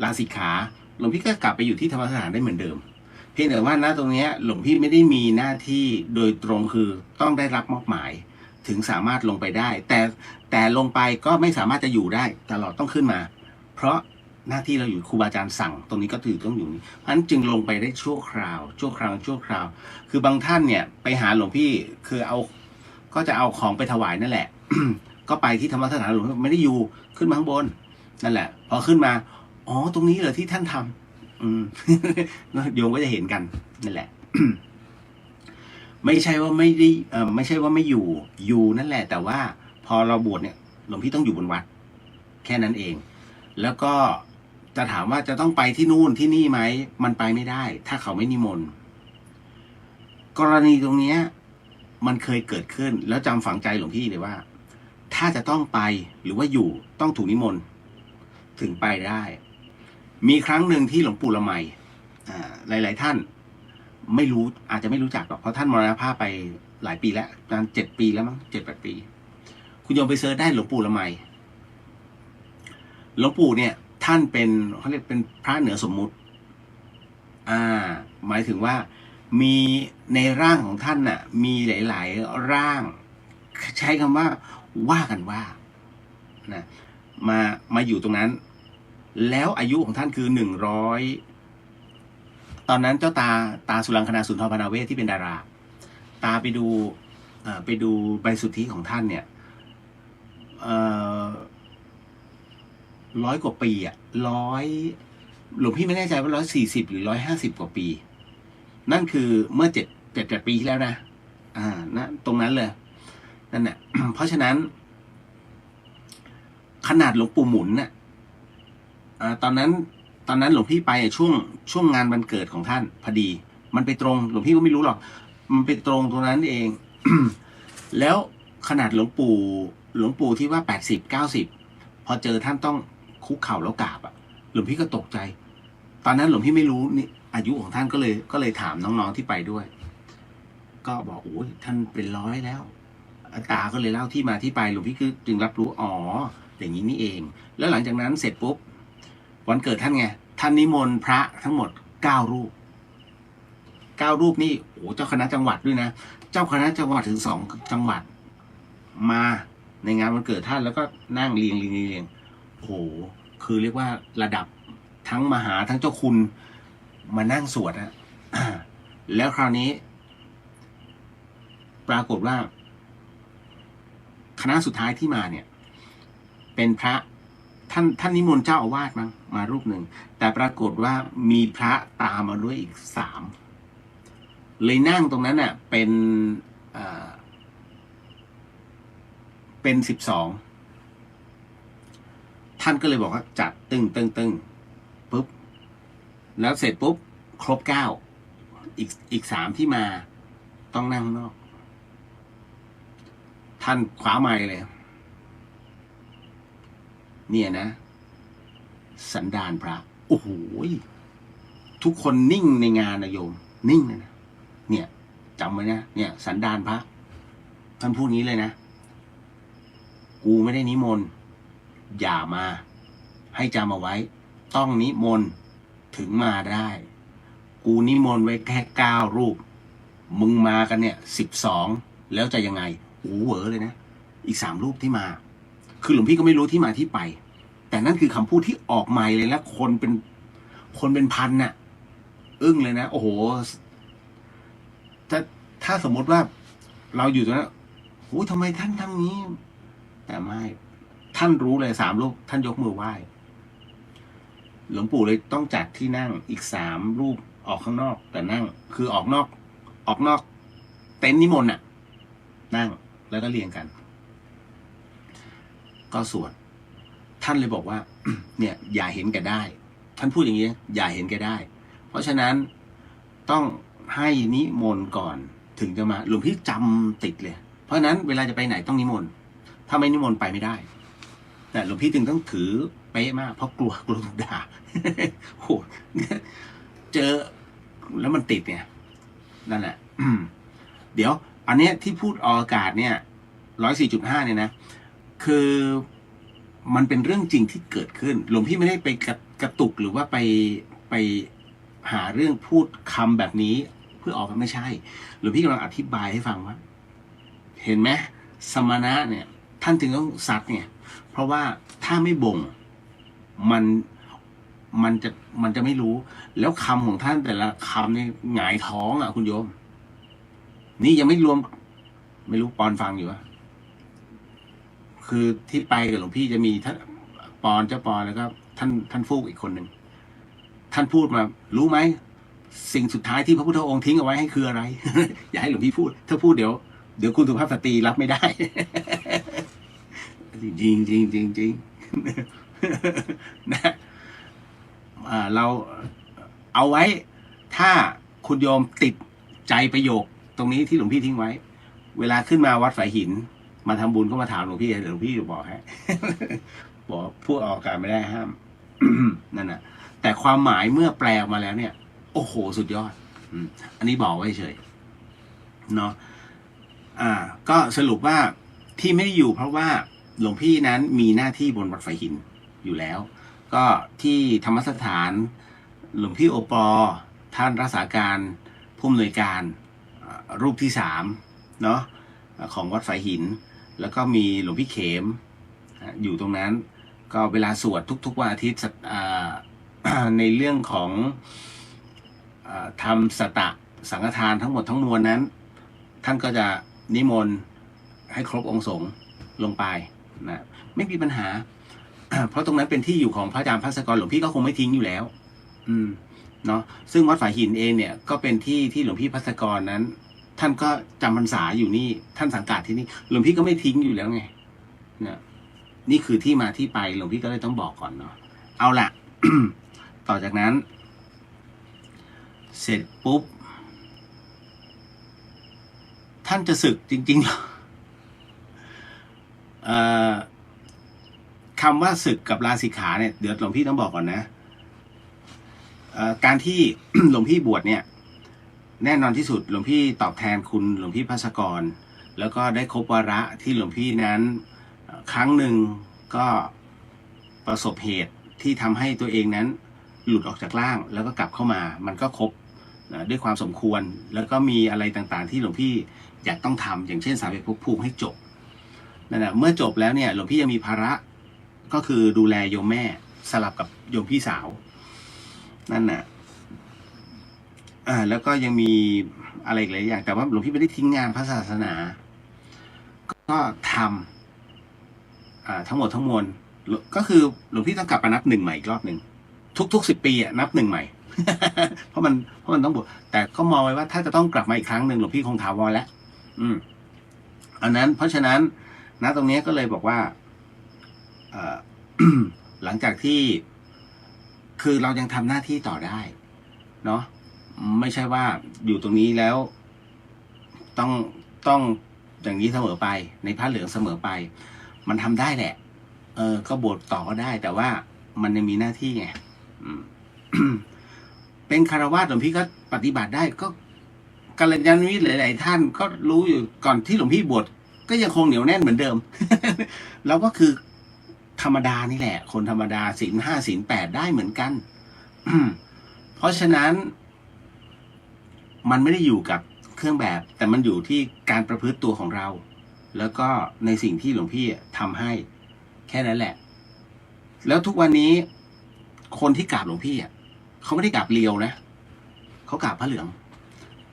A: ลาสิกขาหลวงพี่ก็กลับไปอยู่ที่ธรรมสถานได้เหมือนเดิมเพียงแต่ว่าณตรงนี้หลวงพี่ไม่ได้มีหน้าที่โดยตรงคือต้องได้รับมอบหมายถึงสามารถลงไปได้แต่ลงไปก็ไม่สามารถจะอยู่ได้ตลอดต้องขึ้นมาเพราะหน้าที่เราอยู่ครูบาอาจารย์สั่งตรงนี้ก็คือต้องอยู่เพราะฉะนั้นจึงลงไปได้ชั่วคราวคือบางท่านเนี่ยไปหาหลวงพี่คือก็จะเอาของไปถวายนั่นแหละ ก็ไปที่ธรรมสถานหลวงไม่ได้อยู่ขึ้นมาข้างบนนั่นแหละพอขึ้นมาตรงนี้เหรอที่ท่านทำ โยมก็จะเห็นกันนั่นแหละ ไม่ใช่ว่าไม่ได้ไม่ใช่ว่าไม่อยู่นั่นแหละแต่ว่าพอเราบวชเนี่ยหลวงพี่ต้องอยู่บนวัดแค่นั้นเองแล้วก็จะถามว่าจะต้องไปที่นู่นที่นี่ไหมมันไปไม่ได้ถ้าเขาไม่นิมนต์กรณีตรงนี้มันเคยเกิดขึ้นแล้วจำฝังใจหลวงพี่เลยว่าถ้าจะต้องไปหรือว่าอยู่ต้องถูกนิมนต์ถึงไปได้มีครั้งหนึ่งที่หลวงปู่ละไมหลายๆท่านไม่รู้อาจจะไม่รู้จักหรอกเพราะท่านมรณภาพไปหลายปีแล้วประมาณ7 ปีแล้วมั้ง7-8 ปีคุณโยมไปเซิร์ชได้หลวงปู่ละไมหลวงปู่เนี่ยท่านเป็นเขาเรียกเป็นพระเหนือสมมุติหมายถึงว่ามีในร่างของท่านน่ะมีหลายๆร่างใช้คำว่ากันว่านะมาอยู่ตรงนั้นแล้วอายุของท่านคือ100ตอนนั้นเจ้าตาสุรังคณาสุนทรพนาเวศที่เป็นดาราตาไปดูใบสุทธิของท่านเนี่ย100 กว่าปีหลวงพี่ไม่แน่ใจว่า140หรือ150 กว่าปีนั่นคือเมื่อ7-8 ปีที่แล้วนะนะตรงนั้นเลยนั่นแหละ เพราะฉะนั้นขนาดหลวงปู่หมุนน่ะตอนนั้นหลวงพี่ไปช่วงงานวันเกิดของท่านพอดีมันไปตรงหลวงพี่ก็ไม่รู้หรอกมันไปตรงนั้นเอง แล้วขนาดหลวงปู่ที่ว่า80-90พอเจอท่านต้องคุกเข่าแล้วกราบหลวงพี่ก็ตกใจ ตอนนั้นหลวงพี่ไม่รู้นี่อายุของท่านก็เลยถามน้องๆที่ไปด้วย ก็บอกโอ้ยท่านเป็นร้อยแล้วอาตาก็เลยเล่าที่มาที่ไปหลวงพี่คือจึงรับรู้อ๋ออย่างนี้นี่เอง แล้วหลังจากนั้นเสร็จปุ๊บวันเกิดท่านไงท่านนิมนต์พระทั้งหมด9 รูป9 รูปนี่โอ้เจ้าคณะจังหวัดด้วยนะเจ้าคณะจังหวัดถึง2 จังหวัดมาในงานวันเกิดท่านแล้วก็นั่งเรียงโอ้โหคือเรียกว่าระดับทั้งมหาทั้งเจ้าคุณมานั่งสวดนะแล้วคราวนี้ปรากฏว่าคณะสุดท้ายที่มาเนี่ยเป็นพระท่านนิมนต์เจ้าอาวาสมั้งมารูปหนึ่งแต่ปรากฏว่ามีพระตามมาด้วยอีก3เลยนั่งตรงนั้นน่ะเป็น12ท่านก็เลยบอกว่าจัดตึ้งปุ๊บแล้วเสร็จปุ๊บครบ9อีก3ที่มาต้องนั่งนอกท่านคว้าไมค์เลยเนี่ยนะสันดานพระโอ้โหทุกคนนิ่งในงานนะโยมนิ่งเลยนะเนี่ยจำไว้นะเนี่ยสันดานพระท่านพูดนี้เลยนะกูไม่ได้นิมนต์อย่ามาให้จำเอาไว้ต้องนิมนต์ถึงมาได้กูนิมนต์ไว้แค่9 รูปมึงมากันเนี่ย12แล้วจะยังไงโอ้เหวอเลยนะอีก3 รูปที่มาคือหลวงพี่ก็ไม่รู้ที่มาที่ไปแต่นั่นคือคำพูดที่ออกมาเลยแล้วคนเป็นพันน่ะอึ้งเลยนะโอ้โหถ้าสมมติว่าเราอยู่ตรงนั้นโอ้ทำไมท่านทำนี้ แต่ไม่ท่านรู้เลย3 รูปท่านยกมือไหว้หลวงปู่เลยต้องจัดที่นั่งอีก3 รูปออกข้างนอกแต่นั่งคือออกนอกเต็นท์นิมนต์น่ะนั่งแล้วก็เรียงกันก็สวดท่านเลยบอกว่า เนี่ยอย่าเห็นแก่ได้ท่านพูดอย่างนี้อย่าเห็นแก่ได้ เพราะฉะนั้นต้องให้นิมนต์ก่อนถึงจะมาหลวงพี่จำติดเลยเพราะฉะนั้นเวลาจะไปไหนต้องนิมนต์ถ้าไม่นิมนต์ไปไม่ได้แต่หลวงพี่จึงต้องถือเป๊ะมากเพราะกลัวถูกด่าโหเจอแล้วมันติดเนี่ยนั่นแหละเดี๋ยวอันเนี้ยที่พูดออกอากาศเนี่ย104.5เนี่ยนะคือมันเป็นเรื่องจริงที่เกิดขึ้นหลวงพี่ไม่ได้ไปกระตุกหรือว่าไปหาเรื่องพูดคำแบบนี้เพื่อออกไม่ใช่หลวงพี่กำลังอธิบายให้ฟังว่าเห็นไหมสมณะเนี่ยท่านจึงต้องซัดเนี่ยเพราะว่าถ้าไม่บ่งมันจะไม่รู้แล้วคำของท่านแต่ละคำเนี่ยหงายท้องอ่ะคุณโยมนี่ยังไม่รวมไม่รู้ปอนฟังอยู่วะคือที่ไปกับหลวงพี่จะมีท่านปอนเจ้าปอนแล้วก็ท่านฟูกอีกคนหนึ่งท่านพูดมารู้ไหมสิ่งสุดท้ายที่พระพุทธองค์ทิ้งเอาไว้ให้คืออะไร อย่าให้หลวงพี่พูดถ้าพูดเดี๋ยวคุณสุภาพสตรีรับไม่ได้ จริงนะเราเอาไว้ถ้าคุณโยมติดใจประโยคตรงนี้ที่หลวงพี่ทิ้งไว้เวลาขึ้นมาวัดฝายหินมาทำบุญก็มาถามหลวงพี่หลวงพี่จะบอกให้ บอกพูดออกการไม่ได้ห้าม นั่นน่ะแต่ความหมายเมื่อแปลออกมาแล้วเนี่ยโอ้โหสุดยอดอันนี้บอกไว้เฉยเนาะก็สรุปว่าที่ไม่ได้อยู่เพราะว่าหลวงพี่นั้นมีหน้าที่บนวัดฝายหินอยู่แล้วก็ที่ธรรมสถานหลวงพี่โอปอท่านรักษาการผู้อำนวยการรูปที่3เนาะของวัดฝายหินแล้วก็มีหลวงพี่เขมอยู่ตรงนั้นก็เวลาสวดทุกวันอาทิตย์ในเรื่องของทำสตะสังฆทานทั้งหมดทั้งมวลนั้นท่านก็จะนิมนต์ให้ครบองค์สงฆ์ลงไปนะไม่มีปัญหา เพราะตรงนั้นเป็นที่อยู่ของพระอาจารย์ภัสกรหลวงพี่ก็คงไม่ทิ้งอยู่แล้วเนาะซึ่งวัดฝายหินเองเนี่ยก็เป็นที่หลวงพี่ภัสกรนั้นท่านก็จำพรรษาอยู่นี่ท่านสังกัดที่นี่หลวงพี่ก็ไม่ทิ้งอยู่แล้วไงนะนี่คือที่มาที่ไปหลวงพี่ก็เลยต้องบอกก่อนเนาะเอาละ ต่อจากนั้นเสร็จปุ๊บท่านจะสึกจริงๆคำว่าสึกกับลาสิกขาเนี่ยเดี๋ยวหลวงพี่ต้องบอกก่อนนะ การที่ หลวงพี่บวชเนี่ยแน่นอนที่สุดหลวงพี่ตอบแทนคุณหลวงพี่ภัสกรแล้วก็ได้ครบวาระที่หลวงพี่นั้นครั้งหนึ่งก็ประสบเหตุที่ทำให้ตัวเองนั้นหลุดออกจากร่างแล้วก็กลับเข้ามามันก็ครบด้วยความสมควรแล้วก็มีอะไรต่างๆที่หลวงพี่อยากต้องทำอย่างเช่นสามีภพภูมิให้จบนั่นแหละเมื่อจบแล้วเนี่ยหลวงพี่ยังมีภาระก็คือดูแลโยมแม่สลับกับโยมพี่สาวนั่นน่ะแล้วก็ยังมีอะไรอีกหลายอย่างแต่ว่าหลวงพี่ไม่ได้ทิ้งงานพระศาสนาก็ทำทั้งหมดทั้งมวลก็คือหลวงพี่ต้องกลับมานับหนึ่งใหม่อีกรอบหนึ่งทุก10 ปีนับหนึ่งใหม่ เพราะมันต้องบวชแต่ก็มองไว้ว่าถ้าจะต้องกลับมาอีกครั้งหนึ่งหลวงพี่คงถาวรแล้วอันนั้นเพราะฉะนั้นณตรงนี้ก็เลยบอกว่าหลังจากที่คือเรายังทำหน้าที่ต่อได้เนาะไม่ใช่ว่าอยู่ตรงนี้แล้วต้องอย่างนี้เสมอไปในผ้าเหลืองเสมอไปมันทำได้แหละก็บวชต่อก็ได้แต่ว่ามันยังมีหน้าที่ไง เป็นคารวะหลวงพี่ก็ปฏิบัติได้ก็กัลยาณมิตรหลายๆท่านก็รู้อยู่ก่อนที่หลวงพี่บวชก็ยังคงเหนียวแน่นเหมือนเดิม แล้วก็คือธรรมดานี่แหละคนธรรมดาศีล 5ศีล 8ได้เหมือนกัน เพราะฉะนั้นมันไม่ได้อยู่กับเครื่องแบบแต่มันอยู่ที่การประพฤติตัวของเรา แล้วก็ในสิ่งที่หลวงพี่ทำให้แค่นั้นแหละแล้วทุกวันนี้คนที่กราบหลวงพี่เขาไม่ได้กราบเลียวนะเขากราบพระเหลือง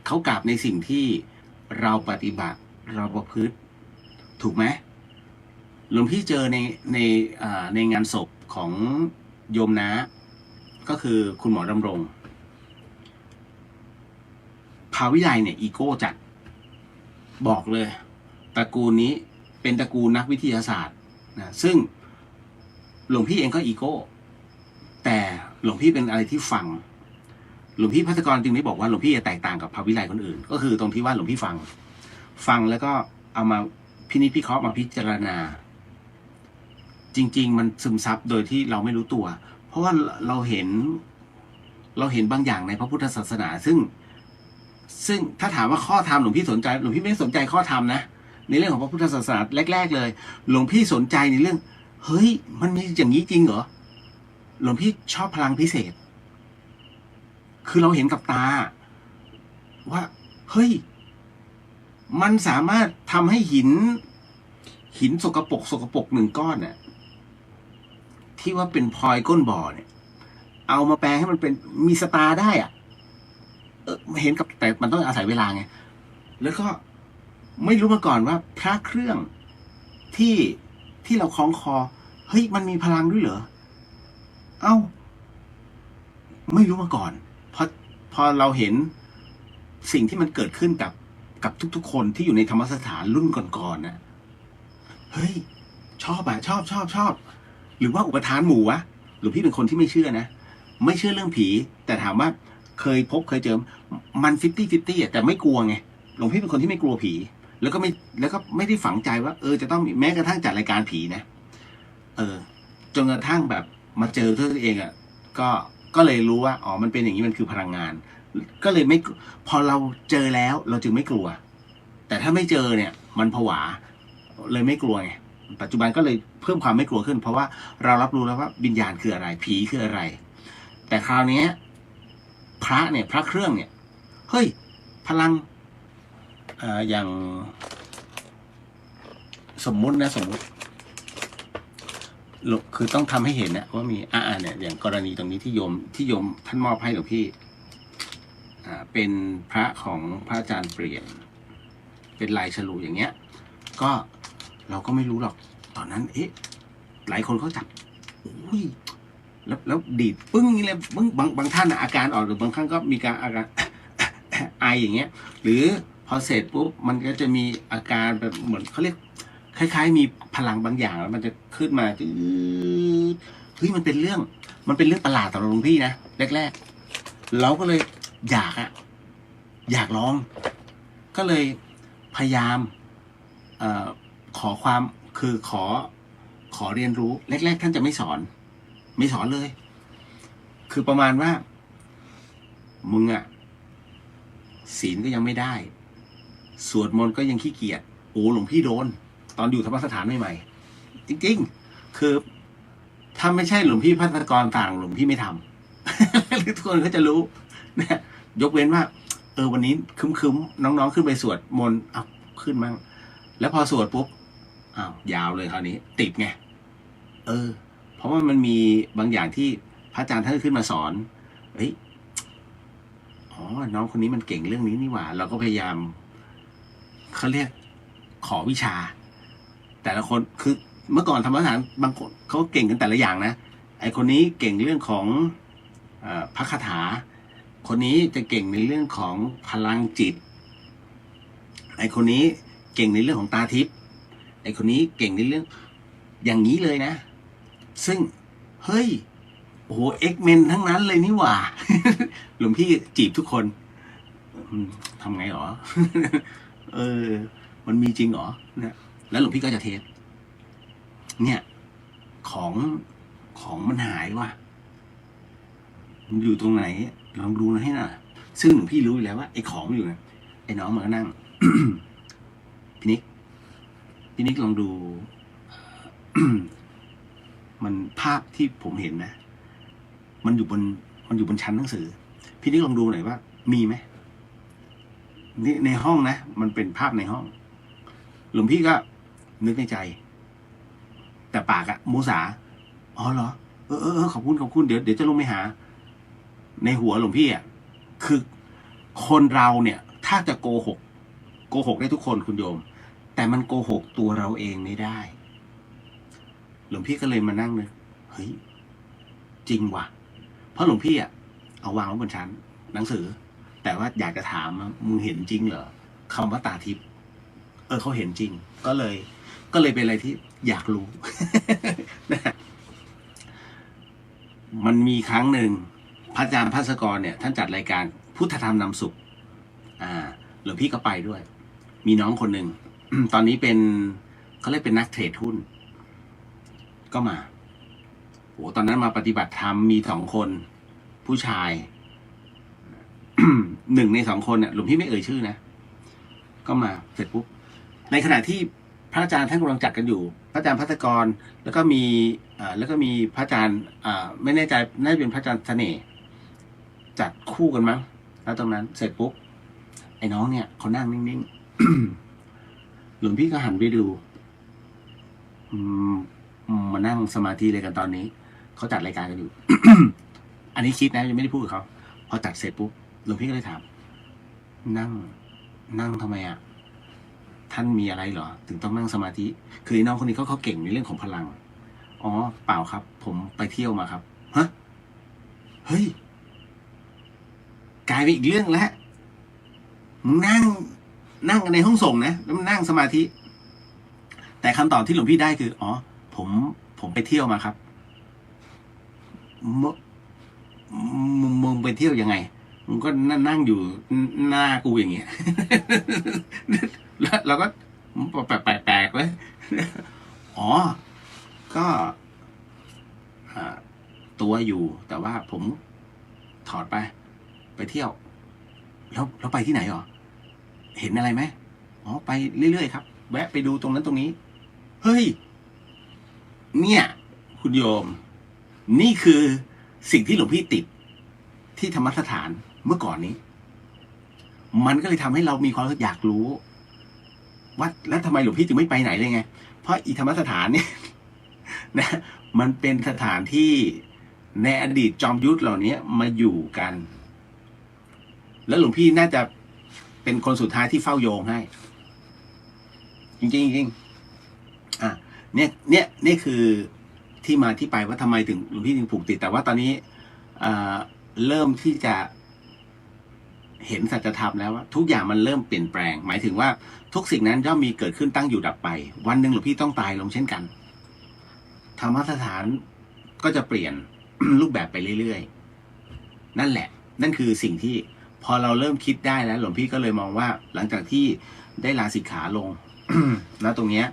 A: เขากราบในสิ่งที่เราปฏิบัติเราประพฤติถูกไหมหลวงพี่เจอในงานศพของโยมนะก็คือคุณหมอดำรงภาวิไลเนี่ยอีโก้จัดบอกเลยตระกูลนี้เป็นตระกูลนักวิทยาศาสตร์นะซึ่งหลวงพี่เองก็อีโก้แต่หลวงพี่เป็นอะไรที่ฟังหลวงพี่ภัสกรจึงได้บอกว่าหลวงพี่จะแตกต่างกับภาวิไลคนอื่นก็คือตรงที่ว่าหลวงพี่ฟังแล้วก็เอามาพินิจพิเคราะห์มาพิจารณาจริงๆมันซึมซับโดยที่เราไม่รู้ตัวเพราะว่าเราเห็นบางอย่างในพระพุทธศาสนาซึ่งถ้าถามว่าข้อธรรมหลวงพี่สนใจหลวงพี่ไม่ได้สนใจข้อธรรมนะในเรื่องของพระพุทธศาสนาแรกๆเลยหลวงพี่สนใจในเรื่องเฮ้ยมันมีอย่างนี้จริงเหรอหลวงพี่ชอบพลังพิเศษคือเราเห็นกับตาว่าเฮ้ยมันสามารถทำให้หินสกปรกหนึ่งก้อนเนี่ยที่ว่าเป็นพลอยก้นบ่อเนี่ยเอามาแปลงให้มันเป็นมีสตาร์ได้เห็นกับแต่มันต้องอาศัยเวลาไงแล้วก็ไม่รู้มาก่อนว่าพระเครื่องที่เราคล้องคอเฮ้ยมันมีพลังด้วยเหรอไม่รู้มาก่อนพอเราเห็นสิ่งที่มันเกิดขึ้นกับทุกๆคนที่อยู่ในธรรมสถานรุ่นก่อนๆนะเฮ้ยชอบชอบหรือว่าอุปทานหมู่วะหรือพี่เป็นคนที่ไม่เชื่อนะไม่เชื่อเรื่องผีแต่ถามว่าเคยเจอมัน50-50แต่ไม่กลัวไงหลวงพี่เป็นคนที่ไม่กลัวผีแล้วก็ไม่ได้ฝังใจว่าจะต้องแม้กระทั่งจัดรายการผีนะจนกระทั่งแบบมาเจอตัวเองก็เลยรู้ว่ามันเป็นอย่างนี้มันคือพลังงานก็เลยไม่พอเราเจอแล้วเราจึงไม่กลัวแต่ถ้าไม่เจอเนี่ยมันผวาเลยไม่กลัวไงปัจจุบันก็เลยเพิ่มความไม่กลัวขึ้นเพราะว่าเรารับรู้แล้วว่าวิญญาณคืออะไรผีคืออะไรแต่คราวนี้พระเครื่องเนี่ยเฮ้ยพลังอย่างสมมุติคือต้องทำให้เห็นนะว่ามีเนี่ยอย่างกรณีตรงนี้ที่โยมท่านมอบให้หลวงพี่เป็นพระของพระอาจารย์เปลี่ยนเป็นลายฉลูอย่างเงี้ยก็เราก็ไม่รู้หรอกตอนนั้นหลายคนเขาจับอุ้ยแล้วดีดปึ้งนี่เลยบางท่านอาการออกหรือบางครั้งก็มีการอาการ ไออย่างเงี้ยหรือพอเสร็จปุ๊บมันก็จะมีอาการแบบเหมือนเขาเรียกคล้ายๆมีพลังบางอย่างแล้วมันจะขึ้นมาเฮ้ยมันเป็นเรื่องประหลาดสำหรับหลวงพี่นะแรกๆเราก็เลยอยากลองก็เลยพยายามขอความคือขอเรียนรู้แรกๆท่านจะไม่สอนเลยคือประมาณว่า มึงอะศีลก็ยังไม่ได้สวดมนต์ก็ยังขี้เกียจโอ้หลวงพี่โดนตอนอยู่ธรรมสถานใหม่ๆจริงๆคือถ้าไม่ใช่หลวงพี่พัฒกรต่างหลวงพี่ไม่ทำ ทุกคนก็จะรู้นะยกเว้นว่าวันนี้คึมๆน้องๆขึ้นไปสวดมนต์เอาขึ้นมั่งแล้วพอสวดปุ๊บอ้าวยาวเลยคราวนี้ติดไงเพราะว่ามันมีบางอย่างที่พระอาจารย์ท่านขึ้นมาสอนน้องคนนี้มันเก่งเรื่องนี้นี่หว่าเราก็พยายามเขาเรียกขอวิชาแต่ละคนคือเมื่อก่อนธรรมสถานบางคนเขาเก่งกันแต่ละอย่างนะไอคนนี้เก่งเรื่องของพระคาถาคนนี้จะเก่งในเรื่องของพลังจิตไอคนนี้เก่งในเรื่องของตาทิพย์ไอคนนี้เก่งในเรื่องอย่างนี้เลยนะซึ่งเฮ้ยโอ้โหเอ็กเมนทั้งนั้นเลยนี่หว่า หลวงพี่จีบทุกคนทำไงหรอ มันมีจริงหรอเนี่ยแล้วหลวงพี่ก็จะเทสเนี่ยของมันหายว่ะมันอยู่ตรงไหนลองดูนะให้หน่อยซึ่งหลวงพี่รู้อยู่แล้วว่าไอ้ของอยู่นะไอ้น้องมันก็นั่ง พี่นิกลองดู มันภาพที่ผมเห็นนะมันอยู่บนชั้นหนังสือพี่นิกลองดูหน่อยว่ามีไหมนี่ในห้องนะมันเป็นภาพในห้องหลวงพี่ก็นึกในใจแต่ปากอะมูสาอ๋อเหรอขอบคุณเดี๋ยวจะลงไปหาในหัวหลวงพี่อะคือคนเราเนี่ยถ้าจะโกหกได้ทุกคนคุณโยมแต่มันโกหกตัวเราเองไม่ได้หลวงพี่ก็เลยมานั่งเลยเฮ้ยจริงว่ะเพราะหลวงพี่อะเอาวางไว้บนชั้นหนังสือแต่ว่าอยากจะถามมึงเห็นจริงเหรอคำว่าตาทิพย์เขาเห็นจริงก็เลยเป็นอะไรที่อยากรู้ มันมีครั้งหนึ่งพระอาจารย์ภัสกรเนี่ยท่านจัดรายการพุทธธรรมนำสุขหลวงพี่ก็ไปด้วยมีน้องคนหนึ่ง ตอนนี้เป็นเขาเรียกเป็นนักเทรดหุ้นก็มาโอ้ตอนนั้นมาปฏิบัติธรรมมี2 คนผู้ชาย 1 ใน 2 คนเนี่ยหลวงพี่ไม่เอ่ยชื่อนะก็มาเสร็จปุ๊บในขณะที่พระอาจารย์ท่านกำลังจัดกันอยู่พระอาจารย์ภัสกรแล้วก็มีพระอาจารย์ไม่แน่ใจน่าจะเป็นพระอาจารย์เสน่ห์จัดคู่กันมั้งแล้วตรงนั้นเสร็จปุ๊บไอ้น้องเนี่ยเขานั่งนิ่งๆ หลวงพี่ก็หันไปดูมานั่งสมาธิเลยกันตอนนี้เขาจัดรายการกันอยู่ อันนี้คิดนะยังไม่ได้พูดกับเขาพอจัดเสร็จปุ๊บหลวงพี่ก็เลยถามนั่งทำไมอ่ะท่านมีอะไรเหรอถึงต้องนั่งสมาธิคือน้องคนนี้เขาเก่งในเรื่องของพลังอ๋อเปล่าครับผมไปเที่ยวมาครับฮะเฮ้ยกลายเป็นอีกเรื่องแล้วมึงนั่งกันในห้องส่งนะแล้วมันนั่งสมาธิแต่คำตอบที่หลวงพี่ได้คืออ๋อผมไปเที่ยวมาครับมึงไปเที่ยวยังไงมึงก็นั่งอยู่หน้ากูอย่างเงี้ย แล้วเราก็แปลกๆเลยอ๋อก็ตัวอยู่แต่ว่าผมถอดไปเที่ยวแล้วไปที่ไหนหรอเห็นอะไรไหมอ๋อไปเรื่อยๆครับแวะไปดูตรงนั้นตรงนี้เฮ้ยเนี่ยคุณโยมนี่คือสิ่งที่หลวงพี่ติดที่ธรรมสถานเมื่อก่อนนี้มันก็เลยทำให้เรามีความอยากรู้ว่าแล้วทำไมหลวงพี่จึงไม่ไปไหนเลยไงเพราะอีธรรมสถานเนี่ยนะมันเป็นสถานที่ในอดีตจอมยุทธเหล่านี้มาอยู่กันแล้วหลวงพี่น่าจะเป็นคนสุดท้ายที่เฝ้าโยงให้จริงเนี่ยคือที่มาที่ไปว่าทำไมถึงหลวงพี่ถึงผูกติดแต่ว่าตอนนี้เริ่มที่จะเห็นสัจธรรมแล้วว่าทุกอย่างมันเริ่มเปลี่ยนแปลงหมายถึงว่าทุกสิ่งนั้นย่อมมีเกิดขึ้นตั้งอยู่ดับไปวันหนึ่งหลวงพี่ต้องตายลงเช่นกันธรรมสถานก็จะเปลี่ยน รูปแบบไปเรื่อยๆนั่นแหละนั่นคือสิ่งที่พอเราเริ่มคิดได้แล้วหลวงพี่ก็เลยมองว่าหลังจากที่ได้ลาสิกขาลง แล้วตรงเนี้ย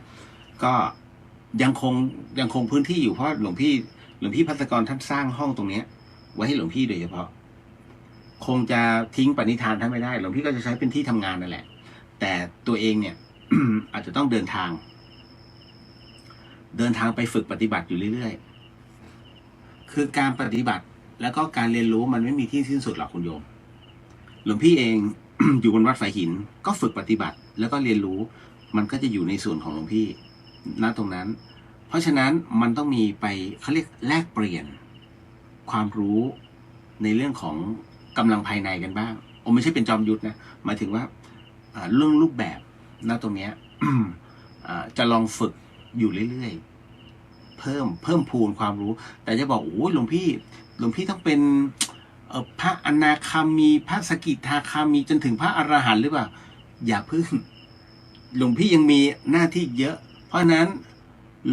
A: ก็ยังคงพื้นที่อยู่เพราะหลวงพี่ภัสกรท่านสร้างห้องตรงเนี้ยไว้ให้หลวงพี่โดยเฉพาะ คงจะทิ้งปณิธานท่านไม่ได้หลวงพี่ก็จะใช้เป็นที่ทำงานนั่นแหละแต่ตัวเองเนี่ย อาจจะต้องเดินทางไปฝึกปฏิบัติอยู่เรื่อยๆคือการปฏิบัติแล้วก็การเรียนรู้มันไม่มีที่สิ้นสุดหรอกคุณโยมหลวงพี่เอง อยู่บนวัดฝายหินก็ฝึกปฏิบัติแล้วก็เรียนรู้มันก็จะอยู่ในส่วนของหลวงพี่ณตรงนั้นเพราะฉะนั้นมันต้องมีไปเขาเรียกแลกเปลี่ยนความรู้ในเรื่องของกำลังภายในกันบ้างไม่ใช่เป็นจอมยุทธนะหมายถึงว่าเรื่องรูปแบบณตรงเนี้ย จะลองฝึกอยู่เรื่อยๆเพิ่มพูนความรู้แต่จะบอกโอ้ยหลวงพี่ต้องเป็นพระอนาคามีพระสกิทาคามีจนถึงพระอรหันต์หรือเปล่าอย่าพึ่งหลวงพี่ยังมีหน้าที่เยอะเพราะนั้น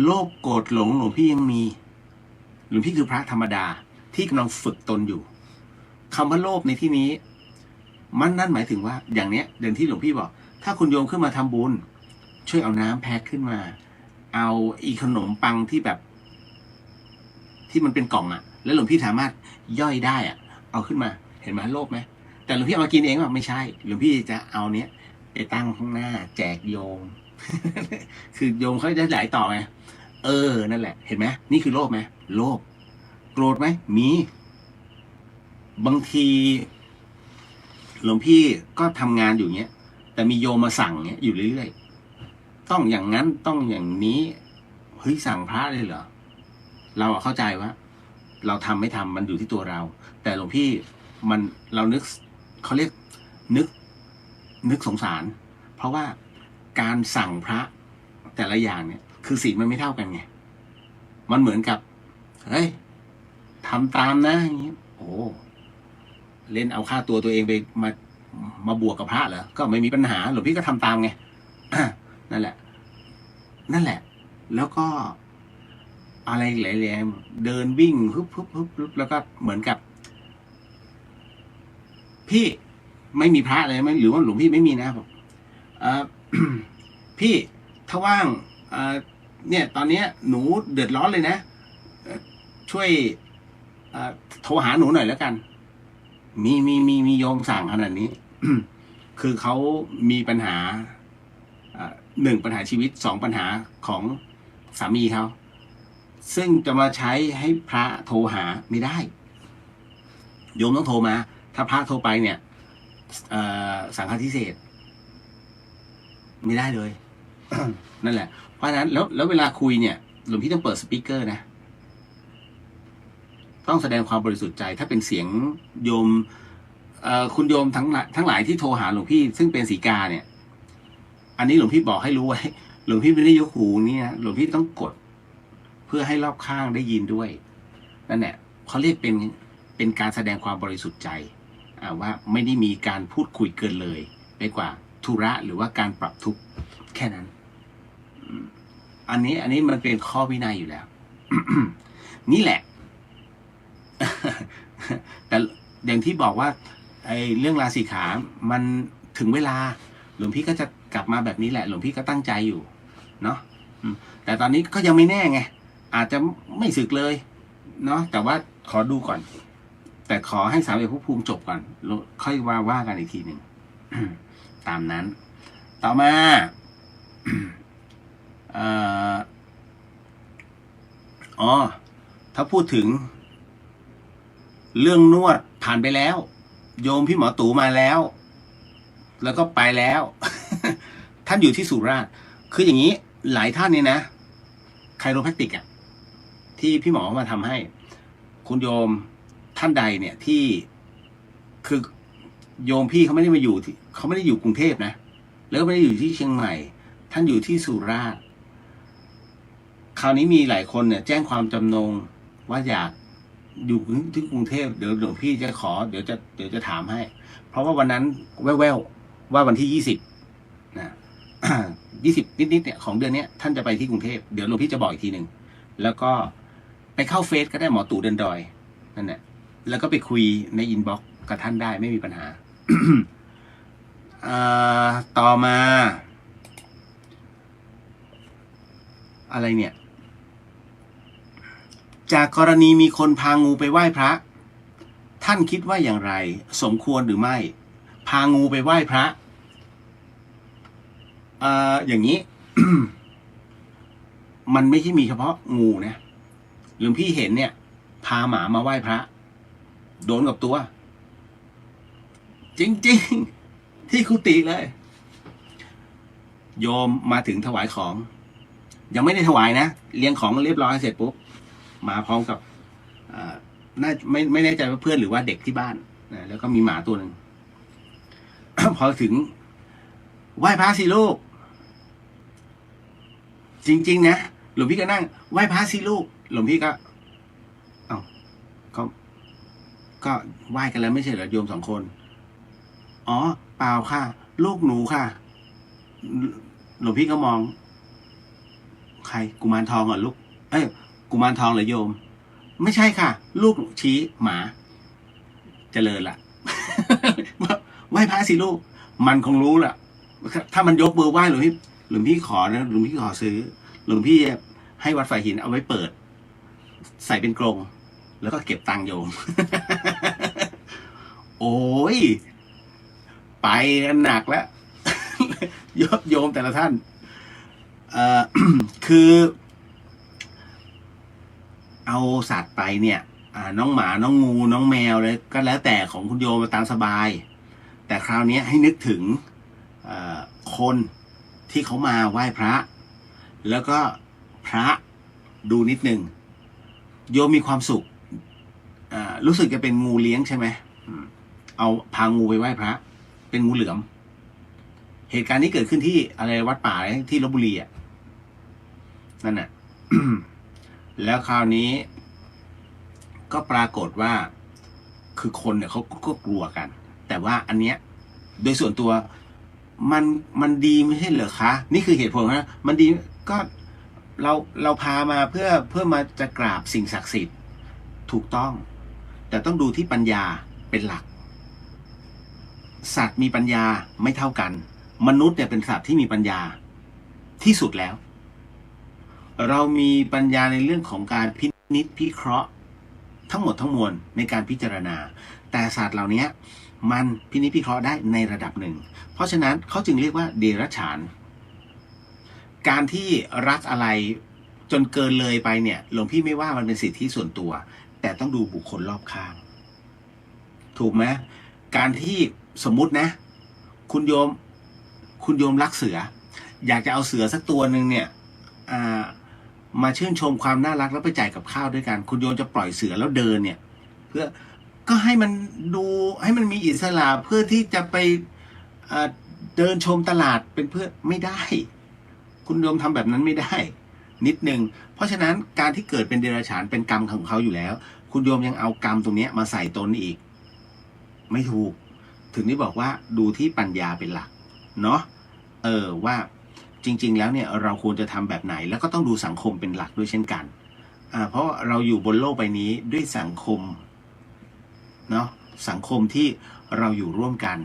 A: โลภโกรธหลงหลวงพี่ยังมีหลวงพี่คือพระธรรมดาที่กำลังฝึกตนอยู่คำว่าโลภในที่นี้มันนั่นหมายถึงว่าอย่างเนี้ยเดินที่หลวงพี่บอกถ้าคุณโยมขึ้นมาทำบุญช่วยเอาน้ำแพ็คขึ้นมาเอาอีขนมปังที่แบบที่มันเป็นกล่องแล้วหลวงพี่สามารถย่อยได้เอาขึ้นมาเห็นไหมโลภไหมแต่หลวงพี่เอามากินเองไม่ใช่หลวงพี่จะเอาเนี้ยไปตั้งข้างหน้าแจกโยม คือโยมเขาจะไหลต่อไงนั่นแหละเห็นไหมนี่คือโลภไหมโลภโกรธไหมมีบางทีหลวงพี่ก็ทำงานอยู่เงี้ยแต่มีโยมมาสั่งเงี้ยอยู่เรื่อยๆต้องอย่างนั้นต้องอย่างนี้เฮ้ยสั่งพระเลยเหรอเราเข้าใจว่าเราทำไม่ทำมันอยู่ที่ตัวเราแต่หลวงพี่เรานึกเขาเรียกนึกสงสารเพราะว่าการสั่งพระแต่ละอย่างเนี่ยคือศีลมันไม่เท่ากันไงมันเหมือนกับเฮ้ยทำตามนะอย่างนี้โอ้เล่นเอาค่าตัวเองไปมาบวกกับพระเหรอก็ไม่มีปัญหาหลวงพี่ก็ทำตามไง นั่นแหละแล้วก็อะไรแหลมเดินวิ่งฮึบแล้วก็เหมือนกับพี่ไม่มีพระเลยไหมหรือว่าหลวงพี่ไม่มีนะบอกพี่ถ้าว่างเนี่ยตอนนี้หนูเดือดร้อนเลยนะช่วยโทรหาหนูหน่อยแล้วกันมีโยมสั่งขนาดนี้ คือเขามีปัญหา1ปัญหาชีวิต2ปัญหาของสามีเขาซึ่งจะมาใช้ให้พระโทรหาไม่ได้โยมต้องโทรมาถ้าพระโทรไปเนี่ยสังฆทิเศษไม่ได้เลย นั่นแหละเพราะฉะนั้นแล้วเวลาคุยเนี่ยหลวงพี่ต้องเปิดสปีกเกอร์นะต้องแสดงความบริสุทธิ์ใจถ้าเป็นเสียงโยมคุณโยมทั้งหลายที่โทรหาหลวงพี่ซึ่งเป็นสีกาเนี่ยอันนี้หลวงพี่บอกให้รู้ไว้หลวงพี่ไม่ได้ยกหูนี่นะหลวงพี่ต้องกดเพื่อให้รอบข้างได้ยินด้วยนั่นแหละเขาเรียกเป็นการแสดงความบริสุทธิ์ใจว่าไม่ได้มีการพูดคุยเกินเลยไปกว่าธุระหรือว่าการปรับทุกข์แค่นั้นอันนี้มันเป็นข้อวินัยอยู่แล้ว นี่แหละ แต่อย่างที่บอกว่าไอ้เรื่องราศีขามันถึงเวลาหลวงพี่ก็จะกลับมาแบบนี้แหละหลวงพี่ก็ตั้งใจอยู่เนาะแต่ตอนนี้ก็ยังไม่แน่ไงอาจจะไม่สึกเลยเนาะแต่ว่าขอดูก่อนแต่ขอให้สามเอกภพภูมิจบก่อนค่อยว่ากันอีกทีหนึ่ง ตามนั้นต่อมา ถ้าพูดถึงเรื่องนวดผ่านไปแล้วโยมพี่หมอตู่มาแล้วก็ไปแล้ว ท่านอยู่ที่สุราษฎร์คืออย่างนี้หลายท่านเนี่ยนะไคโรแพคติกที่พี่หมอมาทำให้คุณโยมท่านใดเนี่ยที่คือโยมพี่เขาไม่ได้มาอยู่ที่เขาไม่ได้อยู่กรุงเทพนะแล้วไม่ได้อยู่ที่เชียงใหม่ท่านอยู่ที่สุราษฎร์คราวนี้มีหลายคนเนี่ยแจ้งความจำนงว่าอยากอยู่ที่กรุงเทพเดี๋ยวหลวงพี่จะขอเดี๋ยวจะถามให้เพราะว่าวันนั้นแว่วๆว่าวันที่20นะ 20นิดเนี่ยของเดือนนี้ท่านจะไปที่กรุงเทพเดี๋ยวหลวงพี่จะบอกอีกทีหนึ่งแล้วก็ไปเข้าเฟซก็ได้หมอตู่เดินดอยนั่นแหละแล้วก็ไปคุยในอินบ็อกซ์กับท่านได้ไม่มีปัญหา ต่อมาอะไรเนี่ยจากกรณีมีคนพางูไปไหว้พระ ท่านคิดว่าอย่างไร สมควรหรือไม่ พางูไปไหว้พระอย่างนี้ มันไม่ใช่มีเฉพาะงูนะหลวงพี่เห็นเนี่ย พาหมามาไหว้พระ โดนกับตัว จริงๆที่กุฏิเลย โยมมาถึงถวายของ ยังไม่ได้ถวายนะเลี้ยงของเรียบร้อยเสร็จปุ๊บมาพร้อมกับน่าไม่แน่ใจว่าเพื่อนหรือว่าเด็กที่บ้านนะแล้วก็มีหมาตัวหนึ่ง พอถึงไหว้พระสิลูก จริงๆนะหลวงพี่ก็นั่งไหว้พระสิลูกหลวงพี่ก็ก็ไหว้กันแล้วไม่ใช่เหรอโยม2 คนอ๋อเปล่าค่ะลูกหนูค่ะหลวงพี่ก็มองใครกุมารทองเหรอลูกกุมารทองเหรอโยมไม่ใช่ค่ะลูกชี้หมาเจริญละ ไหว้พระสิลูกมันคงรู้แหละถ้ามันยกมือไหว้หลวงพี่ขอนะหลวงพี่ขอซื้อหลวงพี่ให้วัดฝ่ายหินเอาไว้เปิดใส่เป็นกรงแล้วก็เก็บตังค์โยม โอ้ยไปกันหนักแล้ว โยมแต่ละท่านคือเอาสัตว์ไปเนี่ยน้องหมาน้องงูน้องแมวเลยก็แล้วแต่ของคุณโยมมาตามสบายแต่คราวนี้ให้นึกถึงคนที่เขามาไหว้พระแล้วก็พระดูนิดนึงโยมมีความสุขรู้สึกจะเป็นงูเลี้ยงใช่ไหมเอาพางูไปไหว้พระเป็นงูเหลือมเหตุการณ์นี้เกิดขึ้นที่อะไรวัดป่าที่ลพบุรีนั่นน่ะ แล้วคราวนี้ก็ปรากฏว่าคือคนเนี่ยเขาก็กลัวกันแต่ว่าอันเนี้ยโดยส่วนตัวมันดีไม่ใช่เหรอคะนี่คือเหตุผลนะมันดีก็เราพามาเพื่อมาจะกราบสิ่งศักดิ์สิทธิ์ถูกต้องแต่ต้องดูที่ปัญญาเป็นหลักสัตว์มีปัญญาไม่เท่ากันมนุษย์เนี่ยเป็นสัตว์ที่มีปัญญาที่สุดแล้วเรามีปัญญาในเรื่องของการพินิจพิเคราะห์ทั้งหมดทั้งมวลในการพิจารณาแต่สัตว์เหล่านี้มันพินิจพิเคราะห์ได้ในระดับหนึ่งเพราะฉะนั้นเขาจึงเรียกว่าเดรัจฉานการที่รักอะไรจนเกินเลยไปเนี่ยหลวงพี่ไม่ว่ามันเป็นสิทธิส่วนตัวแต่ต้องดูบุคคลรอบข้างถูกไหมการที่สมมุตินะคุณโยมรักเสืออยากจะเอาเสือสักตัวหนึ่งเนี่ยมาชื่นชมความน่ารักแล้วไปจ่ายกับข้าวด้วยกันคุณโยมจะปล่อยเสือแล้วเดินเนี่ยเพื่อก็ให้มันดูให้มันมีอิสระเพื่อที่จะไปเดินชมตลาดเป็นเพื่อไม่ได้คุณโยมทำแบบนั้นไม่ได้นิดนึงเพราะฉะนั้นการที่เกิดเป็นเดรัจฉานเป็นกรรมของเขาอยู่แล้วคุณโยมยังเอากรรมตรงนี้มาใส่ตนอีกไม่ถูกถึงได้บอกว่าดูที่ปัญญาเป็นหลักเนาะว่าจริงๆแล้วเนี่ยเราควรจะทำแบบไหนแล้วก็ต้องดูสังคมเป็นหลักด้วยเช่นกันเพราะเราอยู่บนโลกใบนี้ด้วยสังคมเนาะสังคมที่เราอยู่ร่วมกัน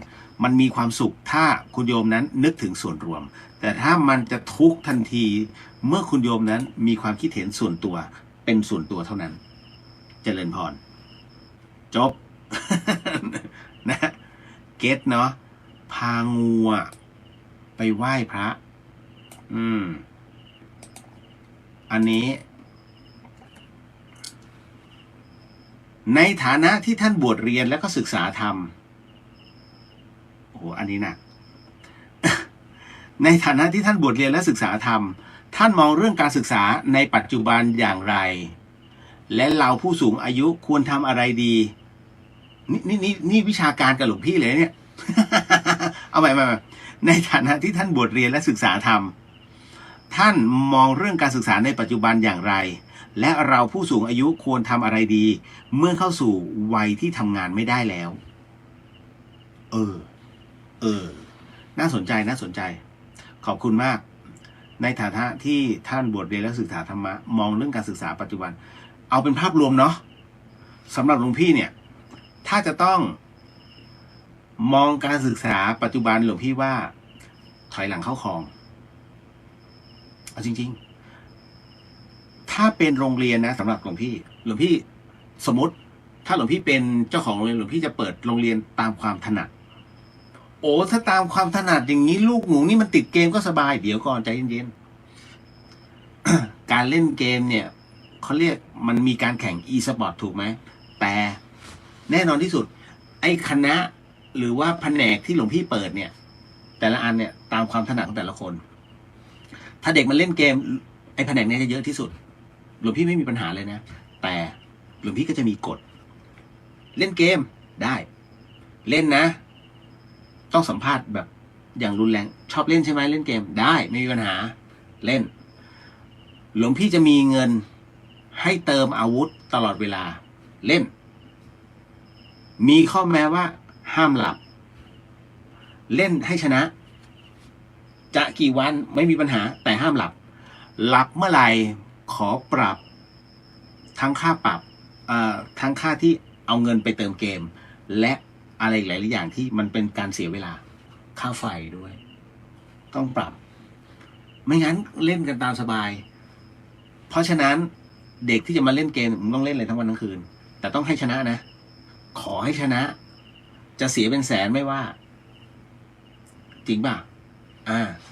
A: มันมีความสุขถ้าคุณโยมนั้นนึกถึงส่วนรวมแต่ถ้ามันจะทุกข์ทันทีเมื่อคุณโยมนั้นมีความคิดเห็นส่วนตัวเป็นส่วนตัวเท่านั้นเจริญพรจบ นะเก็ตเนาะพางูไปไหว้พระอันนี้ในฐานะที่ท่านบวชเรียนแล้วก็ศึกษาธรรมโอ้โหอันนี้นะ ในฐานะที่ท่านบวชเรียนและศึกษาธรรมท่านมองเรื่องการศึกษาในปัจจุบันอย่างไรและเราผู้สูงอายุควรทำอะไรดีนี่วิชาการกับหลวงพี่เลยเนี่ย เอาใหม่ในฐานะที่ท่านบวชเรียนและศึกษาธรรมท่านมองเรื่องการศึกษาในปัจจุบันอย่างไรและเราผู้สูงอายุควรทำอะไรดีเมื่อเข้าสู่วัยที่ทำงานไม่ได้แล้วน่าสนใจขอบคุณมากในฐานะที่ท่านบวชเรียนและศึกษาธรรมะมองเรื่องการศึกษาปัจจุบันเอาเป็นภาพรวมเนาะสำหรับหลวงพี่เนี่ยถ้าจะต้องมองการศึกษาปัจจุบันหลวงพี่ว่าถอยหลังเข้าคลองเอาจริงๆถ้าเป็นโรงเรียนนะสำหรับหลวงพี่สมมติ ถ้าหลวงพี่เป็นเจ้าของโรงเรียนหลวงพี่จะเปิดโรงเรียนตามความถนัดโอ้ถ้าตามความถนัดอย่างนี้ลูกหนูนี่มันติดเกมก็สบายเดี๋ยวก่อนใจเย็นๆ การเล่นเกมเนี่ยเขาเรียกมันมีการแข่ง e-sport ถูกไหมแต่แน่นอนที่สุดไอ้คณะหรือว่าแผนกที่หลวงพี่เปิดเนี่ยแต่ละอันเนี่ยตามความถนัดของแต่ละคนถ้าเด็กมันเล่นเกมไอ้แผนกนี้จะเยอะที่สุดหลวงพี่ไม่มีปัญหาเลยนะแต่หลวงพี่ก็จะมีกฎเล่นเกมได้เล่นนะต้องสัมภาษณ์แบบอย่างรุนแรงชอบเล่นใช่ไหมเล่นเกมได้ไม่มีปัญหาเล่นหลวงพี่จะมีเงินให้เติมอาวุธตลอดเวลาเล่นมีข้อแม้ว่าห้ามหลับเล่นให้ชนะจะกี่วันไม่มีปัญหาแต่ห้ามหลับหลับเมื่อไหร่ขอปรับทั้งค่าปรับทั้งค่าที่เอาเงินไปเติมเกมและอะไรหลายๆอย่างที่มันเป็นการเสียเวลาค่าไฟด้วยต้องปรับไม่งั้นเล่นกันตามสบายเพราะฉะนั้นเด็กที่จะมาเล่นเกมมึงต้องเล่นเลยทั้งวันทั้งคืนแต่ต้องให้ชนะนะขอให้ชนะจะเสียเป็นแสนไม่ว่าจริงป่ะ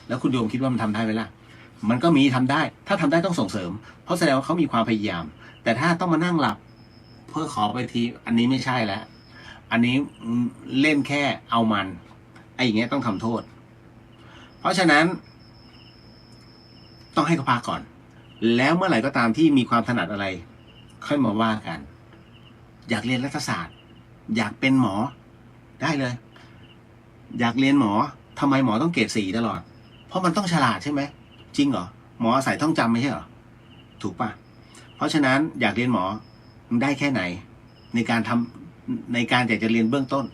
A: แล้วคุณโยมคิดว่ามันทำได้ไหมล่ะมันก็มีทำได้ถ้าทำได้ต้องส่งเสริมเพราะแสดงว่าเขามีความพยายามแต่ถ้าต้องมานั่งหลับเพื่อขอไปทีอันนี้ไม่ใช่แล้วอันนี้เล่นแค่เอามันไอ้อย่างเงี้ยต้องทำโทษเพราะฉะนั้นต้องให้เขาพักก่อนแล้วเมื่อไหร่ก็ตามที่มีความถนัดอะไรค่อยมาว่ากันอยากเรียนรัฐศาสตร์อยากเป็นหมอได้เลยอยากเรียนหมอทำไมหมอต้องเกรด4ตลอดเพราะมันต้องฉลาดใช่ไหมจริงเหรอหมออาศัยท่องจำไม่ใช่เหรอถูกป่ะเพราะฉะนั้นอยากเรียนหมอได้แค่ไหนในการอยากจะเรียนเบื้องต้น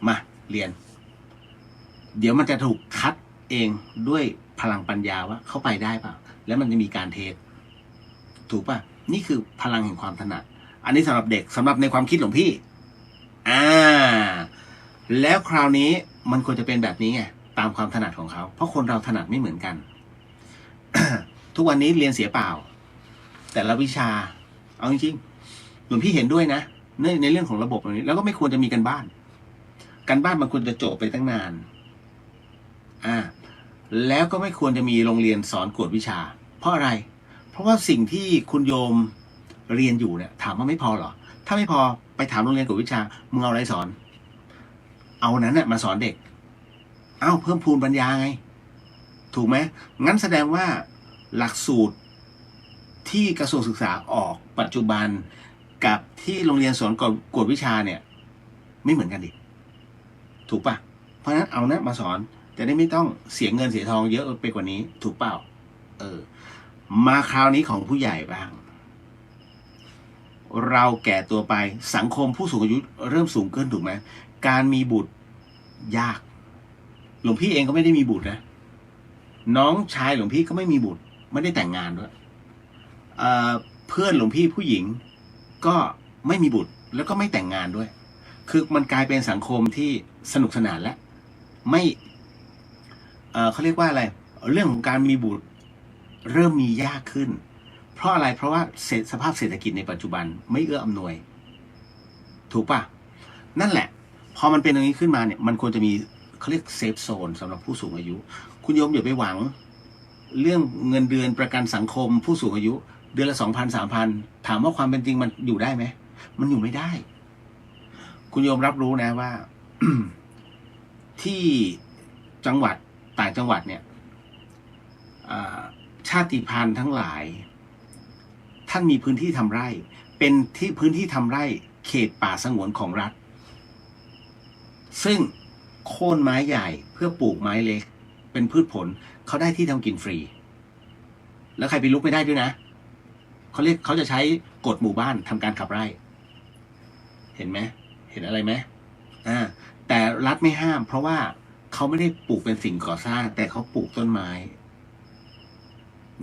A: มาเรียนเดี๋ยวมันจะถูกคัดเองด้วยพลังปัญญาว่าเข้าไปได้ป่ะแล้วมันจะมีการเทสถูกป่ะนี่คือพลังแห่งความถนัดอันนี้สำหรับเด็กสำหรับในความคิดหลวงพี่แล้วคราวนี้มันควรจะเป็นแบบนี้ไงตามความถนัดของเขาเพราะคนเราถนัดไม่เหมือนกัน ทุกวันนี้เรียนเสียเปล่าแต่ละวิชาเอาจริงๆหลวงพี่เห็นด้วยนะในเรื่องของระบบนี้แล้วก็ไม่ควรจะมีกันบ้านมันควรจะจบไปตั้งนานแล้วก็ไม่ควรจะมีโรงเรียนสอนกวดวิชาเพราะอะไรเพราะว่าสิ่งที่คุณโยมเรียนอยู่เนี่ยถามว่าไม่พอหรอถ้าไม่พอไปถามโรงเรียนกวดวิชามึงเอาอะไรสอนเอานั้นเนี่ยมาสอนเด็กเพิ่มพูนปัญญาไงถูกไหมงั้นแสดงว่าหลักสูตรที่กระทรวงศึกษาออกปัจจุบันกับที่โรงเรียนสอนกวดวิชาเนี่ยไม่เหมือนกันดิถูกปะเพราะฉะนั้นเอานะมาสอนจะได้ไม่ต้องเสียเงินเสียทองเยอะไปกว่านี้ถูกเปล่ามาคราวนี้ของผู้ใหญ่บ้างเราแก่ตัวไปสังคมผู้สูงอายุเริ่มสูงขึ้นถูกไหมการมีบุตรยากหลวงพี่เองก็ไม่ได้มีบุตรนะน้องชายหลวงพี่ก็ไม่มีบุตรไม่ได้แต่งงานด้วยเพื่อนหลวงพี่ผู้หญิงก็ไม่มีบุตรแล้วก็ไม่แต่งงานด้วยคือมันกลายเป็นสังคมที่สนุกสนานและไม่เขาเรียกว่าอะไรเรื่องของการมีบุตรเริ่มมียากขึ้นเพราะอะไรเพราะว่าสภาพเศรษฐกิจในปัจจุบันไม่เอื้ออำนวยถูกปะนั่นแหละพอมันเป็นอย่างนี้ขึ้นมาเนี่ยมันควรจะมีเขาเรียกเซฟโซนสำหรับผู้สูงอายุคุณโยมอย่าไปหวังเรื่องเงินเดือนประกันสังคมผู้สูงอายุเดือนละ 2,000 3,000 ถามว่าความเป็นจริงมันอยู่ได้ไหมมันอยู่ไม่ได้คุณโยมรับรู้นะว่า ที่จังหวัดต่างจังหวัดเนี่ยชาติพันธุ์ทั้งหลายท่านมีพื้นที่ทำไร่เป็นที่พื้นที่ทำไร่เขตป่าสงวนของรัฐซึ่งโค่นไม้ใหญ่เพื่อปลูกไม้เล็กเป็นพืชผลเขาได้ที่ทำกินฟรีแล้วใครไปลุกไม่ได้ด้วยนะเขาจะใช้กฎหมู่บ้านทำการขับไร่เห็นไหมเห็นอะไรไหมแต่รัฐไม่ห้ามเพราะว่าเขาไม่ได้ปลูกเป็นสิ่งก่อสร้างแต่เขาปลูกต้นไม้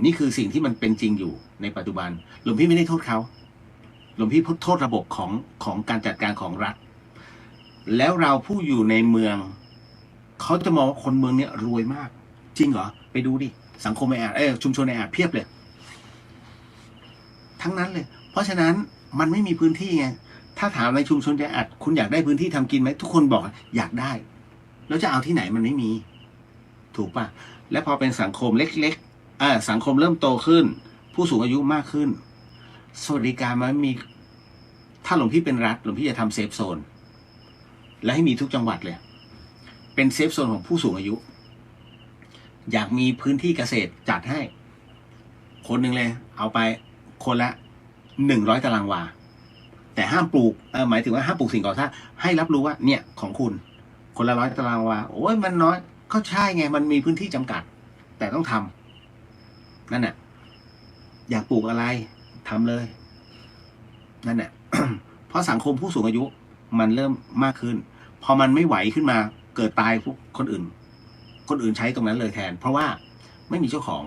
A: นี่คือสิ่งที่มันเป็นจริงอยู่ในปัจจุบันหลวงพี่ไม่ได้โทษเขาหลวงพี่โทษระบบของการจัดการของรัฐแล้วเราผู้อยู่ในเมืองเขาจะมองว่าคนเมืองเนี้ยรวยมากจริงเหรอไปดูดิสังคมแออัดชุมชนแออัดเพียบเลยทั้งนั้นเลยเพราะฉะนั้นมันไม่มีพื้นที่ไง ถ้าถามในชุมชนแออัดคุณอยากได้พื้นที่ทำกินไหมทุกคนบอกอยากได้แล้วจะเอาที่ไหนมันไม่มีถูกปะและพอเป็นสังคมเล็กๆสังคมเริ่มโตขึ้นผู้สูงอายุมากขึ้นสวัสดิการมันมี ถ้าหลวงพี่เป็นรัฐหลวงพี่จะทำเซฟโซนและให้มีทุกจังหวัดเลยเป็นเซฟโซนของผู้สูงอายุ อยากมีพื้นที่เกษตรจัดให้คนหนึ่งเลยเอาไปคนละ100 ตารางวาแต่ห้ามปลูกหมายถึงว่าห้ามปลูกสิ่งก่อสร้างให้รับรู้ว่าเนี่ยของคุณคนละ100 ตารางวาโอ้ยมันน้อยก็ใช่ไงมันมีพื้นที่จำกัดแต่ต้องทำนั่นน่ะอยากปลูกอะไรทำเลยนั่นน่ะ เพราะสังคมผู้สูงอายุมันเริ่มมากขึ้นพอมันไม่ไหวขึ้นมาเกิดตายพวกคนอื่นใช้ตรงนั้นเลยแทนเพราะว่าไม่มีเจ้าของ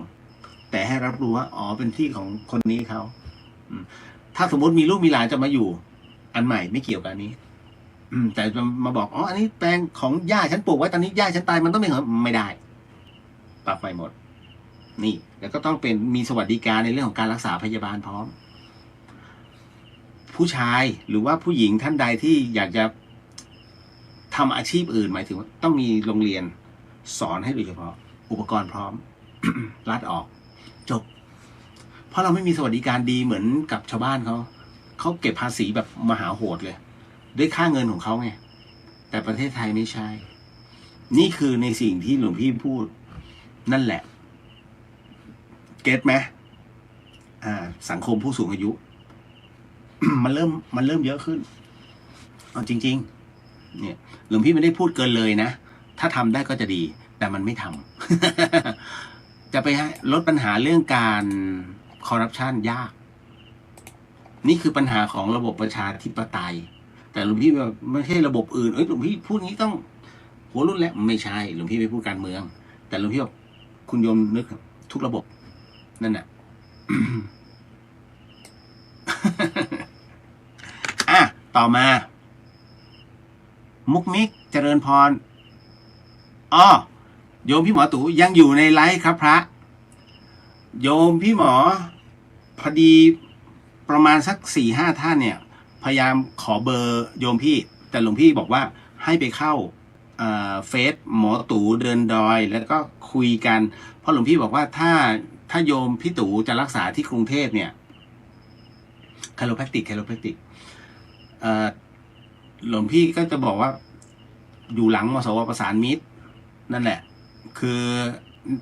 A: แต่ให้รับรู้ว่าอ๋อเป็นที่ของคนนี้เขาถ้าสมมติมีลูกมีหลานจะมาอยู่อันใหม่ไม่เกี่ยวกับอันนี้แต่จะมาบอกอ๋ออันนี้แปลงของย่าฉันปลูกไว้ตอนนี้ย่าฉันตายมันต้องเป็นของไม่ได้ปรับไปหมดนี่แล้วก็ต้องเป็นมีสวัสดิการในเรื่องของการรักษาพยาบาลพร้อมผู้ชายหรือว่าผู้หญิงท่านใดที่อยากจะทำอาชีพอื่นหมายถึงว่าต้องมีโรงเรียนสอนให้โดยเฉพาะอุปกรณ์พร้อม รัดออกจบเพราะเราไม่มีสวัสดิการดีเหมือนกับชาวบ้านเขาเก็บภาษีแบบมหาโหดเลยด้วยค่าเงินของเขาไงแต่ประเทศไทยไม่ใช่นี่คือในสิ่งที่หลวงพี่พูดนั่นแหละเก็ตไหมสังคมผู้สูงอายุ มันเริ่มเยอะขึ้นเอาจริงๆเนี่ยหลวงพี่ไม่ได้พูดเกินเลยนะถ้าทำได้ก็จะดีแต่มันไม่ทำ จะไปลดปัญหาเรื่องการคอร์รัปชันยากนี่คือปัญหาของระบบประชาธิปไตยแต่หลวงพี่แบบไม่ใช่ระบบอื่นหลวงพี่พูดงี้ต้องหัวรุ่นแล้วไม่ใช่หลวงพี่ไม่พูดการเมืองแต่หลวงพี่บอกคุณโยมนึกทุกระบบนั่นแหละ ต่อมามุกมิกเจริญพรโยมพี่หมอตู่ยังอยู่ในไลฟ์ครับพระโยมพี่หมอพอดีประมาณสัก4-5 ท่านเนี่ยพยายามขอเบอร์โยมพี่แต่หลวงพี่บอกว่าให้ไปเข้าเฟซหมอตู่เดินดอยแล้วก็คุยกันเพราะหลวงพี่บอกว่าถ้าโยมพี่ตู่จะรักษาที่กรุงเทพเนี่ยไคโรแพคติกหลวงพี่ก็จะบอกว่าอยู่หลังมสวประสานมิตรนั่นแหละคือ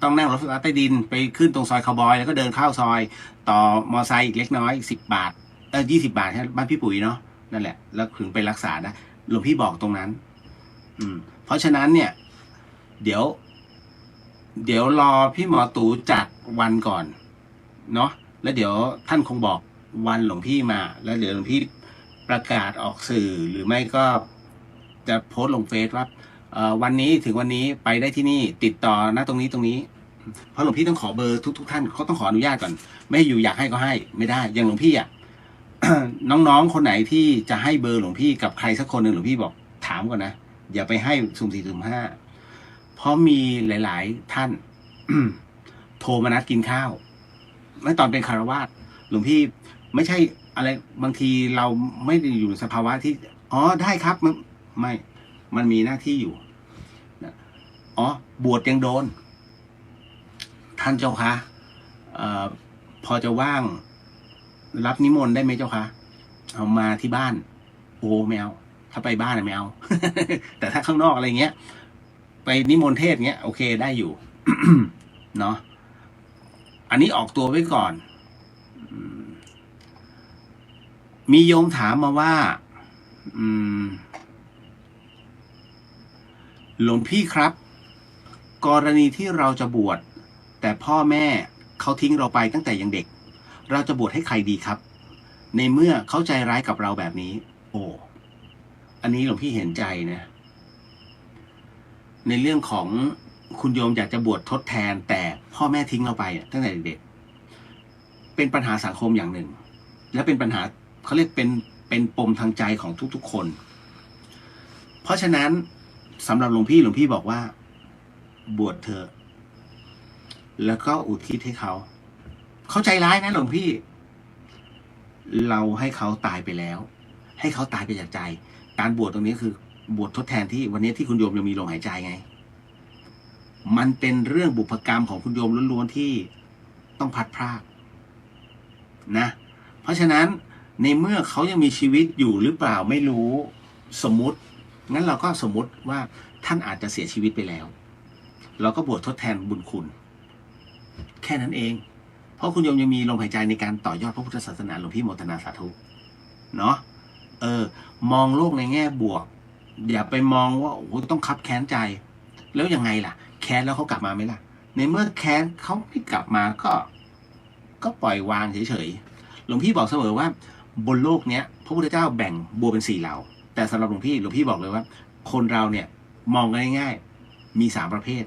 A: ต้องนั่งรถไฟฟ้าใต้ดินไปขึ้นตรงซอยคาวบอยแล้วก็เดินเข้าซอยต่อมอไซค์อีกเล็กน้อย10 บาท20 บาทใช่บ้านพี่ปุ๋ยเนาะนั่นแหละแล้วถึงไปรักษานะหลวงพี่บอกตรงนั้นเพราะฉะนั้นเนี่ยเดี๋ยวรอพี่หมอตู่จัดวันก่อนเนาะแล้วเดี๋ยวท่านคงบอกวันหลวงพี่มาแล้วเดี๋ยวหลวงพี่ประกาศออกสื่อหรือไม่ก็จะโพสต์ลงเฟซว่าวันนี้ถึงวันนี้ไปได้ที่นี่ติดต่อนะตรงนี้เพราะหลวงพี่ต้องขอเบอร์ทุกท่านเขาต้องขออนุญาตก่อนไม่ให้อยู่อยากให้ก็ให้ไม่ได้อย่างหลวงพี่น้องๆคนไหนที่จะให้เบอร์หลวงพี่กับใครสักคนหนึ่งหลวงพี่บอกถามก่อนนะอย่าไปให้สุ่ม4 สุ่ม 5เพราะมีหลายๆท่าน โทรมานัดกินข้าวเมื่อตอนเป็นคารวาสหลวงพี่ไม่ใช่อะไรบางทีเราไม่ได้อยู่ในสภาวะที่ได้ครับไม่มันมีหน้าที่อยู่บวชยังโดนท่านเจ้าคะพอจะว่างรับนิมนต์ได้ไหมเจ้าคะเอามาที่บ้านโอ้ไม่เอาถ้าไปบ้านไม่เอา แต่ถ้าข้างนอกอะไรเงี้ยไปนิมนต์เทศเงี้ยโอเคได้อยู่ เนาะอันนี้ออกตัวไว้ก่อนมีโยมถามมาว่าหลวงพี่ครับกรณีที่เราจะบวชแต่พ่อแม่เขาทิ้งเราไปตั้งแต่ยังเด็กเราจะบวชให้ใครดีครับในเมื่อเขาใจร้ายกับเราแบบนี้อันนี้หลวงพี่เห็นใจนะในเรื่องของคุณโยมอยากจะบวชทดแทนแต่พ่อแม่ทิ้งเราไปตั้งแต่เด็กเป็นปัญหาสังคมอย่างหนึ่งและเป็นปัญหาเขาเรียกเป็นปมทางใจของทุกๆคนเพราะฉะนั้นสำหรับหลวงพี่บอกว่าบวชเถอะแล้วก็อุทิศให้เขาใจร้ายนะหลวงพี่เราให้เขาตายไปแล้ว ให้เขาตายไปจากใจการบวชตรงนี้คือบวชทดแทนที่วันนี้ที่คุณโยมยังมีลมหายใจไงมันเป็นเรื่องบุพกรรมของคุณโยมล้วนๆที่ต้องพัดพรากนะเพราะฉะนั้นในเมื่อเขายังมีชีวิตอยู่หรือเปล่าไม่รู้สมมุติงั้นเราก็สมมุติว่าท่านอาจจะเสียชีวิตไปแล้วเราก็บวชทดแทนบุญคุณแค่นั้นเองเพราะคุณโยมยังมีลมหายใจในการต่อยอดพระพุทธศาสนาหลวงพี่โมทนาสาธุเนาะมองโลกในแง่บวกอย่าไปมองว่าโอ้ต้องคับแค้นใจแล้วยังไงล่ะแค้นแล้วเขากลับมาไหมล่ะในเมื่อแค้นเขาไม่กลับมาก็ปล่อยวางเฉยๆหลวงพี่บอกเสมอว่าบนโลกเนี้ยพระพุทธเจ้าแบ่งบัวเป็น4เหล่าแต่สำหรับหลวงพี่บอกเลยว่าคนเราเนี่ยมองง่ายๆมี3ประเภท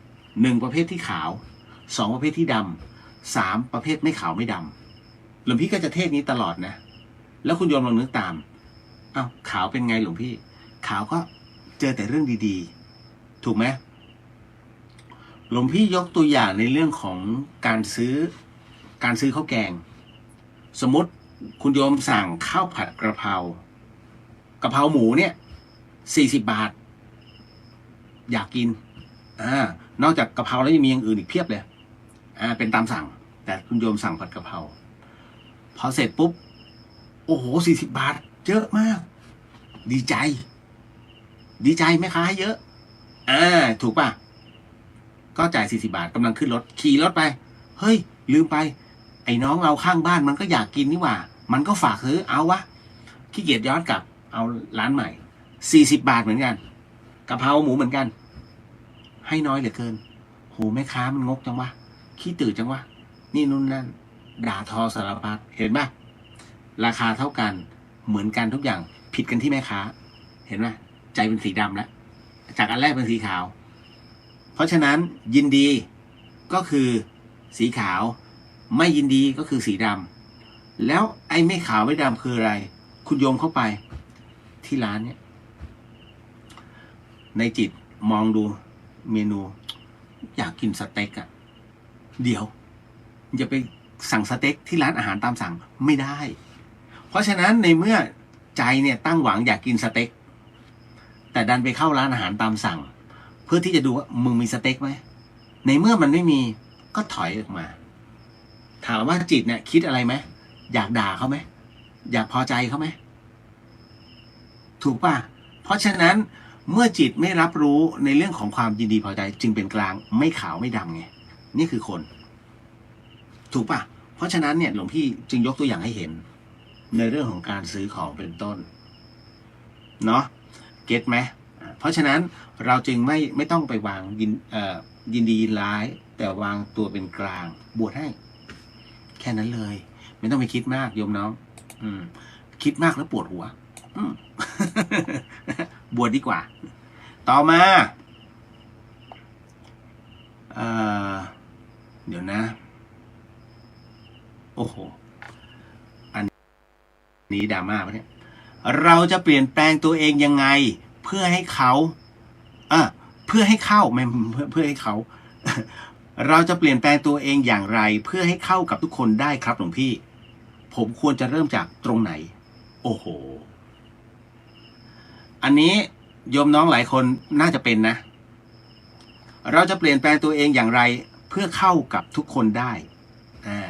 A: 1ประเภทที่ขาว2ประเภทที่ดำ3ประเภทไม่ขาวไม่ดำหลวงพี่ก็จะเทศนี้ตลอดนะแล้วคุณโยมลองนึกตามอ้าวขาวเป็นไงหลวงพี่ขาวก็เจอแต่เรื่องดีๆถูกไหมหลวงพี่ยกตัวอย่างในเรื่องของการซื้อข้าวแกงสมมติคุณโยมสั่งข้าวผัดกระเพรากะเพราหมูเนี่ย40 บาทอยากกินนอกจากกะเพราแล้วยังมีอย่างอื่นอีกเพียบเลยเป็นตามสั่งแต่คุณโยมสั่งผัดกะเพราพอเสร็จปุ๊บโอ้โห40 บาทเยอะมากดีใจไหมคะให้เยอะถูกป่ะก็จ่าย40 บาทกำลังขึ้นรถขี่รถไปเฮ้ยลืมไปไอ้น้องเราข้างบ้านมันก็อยากกินนี่หว่ามันก็ฝากซื้อเอาวะขี้เกียจย้อนกลับเอาร้านใหม่40 บาทเหมือนกันกะเพราหมูเหมือนกันให้น้อยเหลือเกินโหแม่ค้ามันงกจังวะขี้ตื่นจังวะนี่นู่นนั่นด่าทอสารพัดเห็นป่ะราคาเท่ากันเหมือนกันทุกอย่างผิดกันที่แม่ค้าเห็นไหมใจเป็นสีดำแล้วจากอันแรกเป็นสีขาวเพราะฉะนั้นยินดีก็คือสีขาวไม่ยินดีก็คือสีดำแล้วไอ้ไม่ขาวไม่ดำคืออะไรคุณโยมเข้าไปที่ร้านเนี่ยในจิตมองดูเมนูอยากกินสเต็กอะเดี๋ยวอย่าไปสั่งสเต็กที่ร้านอาหารตามสั่งไม่ได้เพราะฉะนั้นในเมื่อใจเนี่ยตั้งหวังอยากกินสเต็กแต่ดันไปเข้าร้านอาหารตามสั่งเพื่อที่จะดูว่ามึงมีสเต็กไหมในเมื่อมันไม่มีก็ถอยออกมาถามว่าจิตเนี่ยคิดอะไรไหมอยากด่าเขาไหมอยากพอใจเขาไหมถูกป่ะเพราะฉะนั้นเมื่อจิตไม่รับรู้ในเรื่องของความยินดีพอใจจึงเป็นกลางไม่ขาวไม่ดำไงนี่คือคนถูกป่ะเพราะฉะนั้นเนี่ยหลวงพี่จึงยกตัวอย่างให้เห็นในเรื่องของการซื้อของเป็นต้นเนาะเก็ตไหมเพราะฉะนั้นเราจึงไม่ต้องไปวางยินดีร้ายแต่วางตัวเป็นกลางบวชให้แค่นั้นเลยไม่ต้องไปคิดมากโยมน้องคิดมากแล้วปวดหัวบวชดีกว่าต่อมาเดี๋ยวนะโอ้โหอันนี้ดราม่าปะเนี่ยเราจะเปลี่ยนแปลงตัวเองยังไงเพื่อให้เขาเพื่อให้เข้าไม่เพื่อให้เขา เราจะเปลี่ยนแปลงตัวเองอย่างไรเพื่อให้เข้ากับทุกคนได้ครับหลวงพี่ผมควรจะเริ่มจากตรงไหนโอ้โหอันนี้โยมน้องหลายคนน่าจะเป็นนะเราจะเปลี่ยนแปลงตัวเองอย่างไรเพื่อเข้ากับทุกคนได้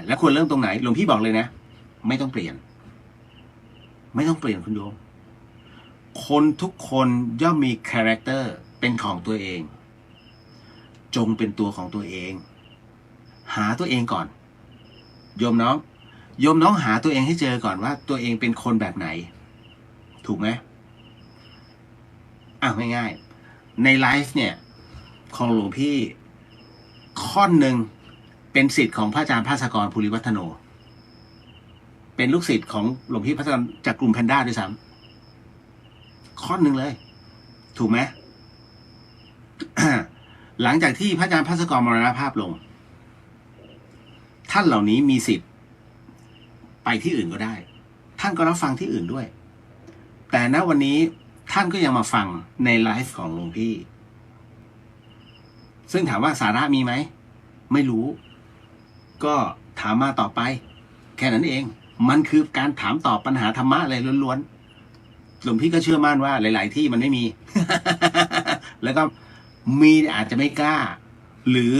A: แล้วควรเริ่มตรงไหนหลวงพี่บอกเลยนะไม่ต้องเปลี่ยนคุณโยมคนทุกคนย่อมมีคาแรคเตอร์เป็นของตัวเองจงเป็นตัวของตัวเองหาตัวเองก่อนโยมน้องหาตัวเองให้เจอก่อนว่าตัวเองเป็นคนแบบไหนถูกไหมง่ายๆในไลฟ์เนี่ยของหลวงพี่ข้อหนึ่งเป็นศิษย์ของพระอาจารย์ภาสกรภูริวัฒโนเป็นลูกศิษย์ของหลวงพี่ภาสกรจากกลุ่มแพนด้าด้วยซ้ำข้อหนึ่งเลยถูกไหม หลังจากที่พระอาจารย์ภาสกรมรณภาพลงท่านเหล่านี้มีสิทธิ์ไปที่อื่นก็ได้ท่านก็รับฟังที่อื่นด้วยแต่ณวันนี้ท่านก็ยังมาฟังในไลฟ์ของหลวงพี่ซึ่งถามว่าสาระมีไหมไม่รู้ก็ถามมาต่อไปแค่นั้นเองมันคือการถามตอบปัญหาธรรมะอะไรล้วนๆ หลวงพี่ก็เชื่อมั่นว่าหลายๆที่มันไม่มี แล้วก็มีอาจจะไม่กล้า หรือ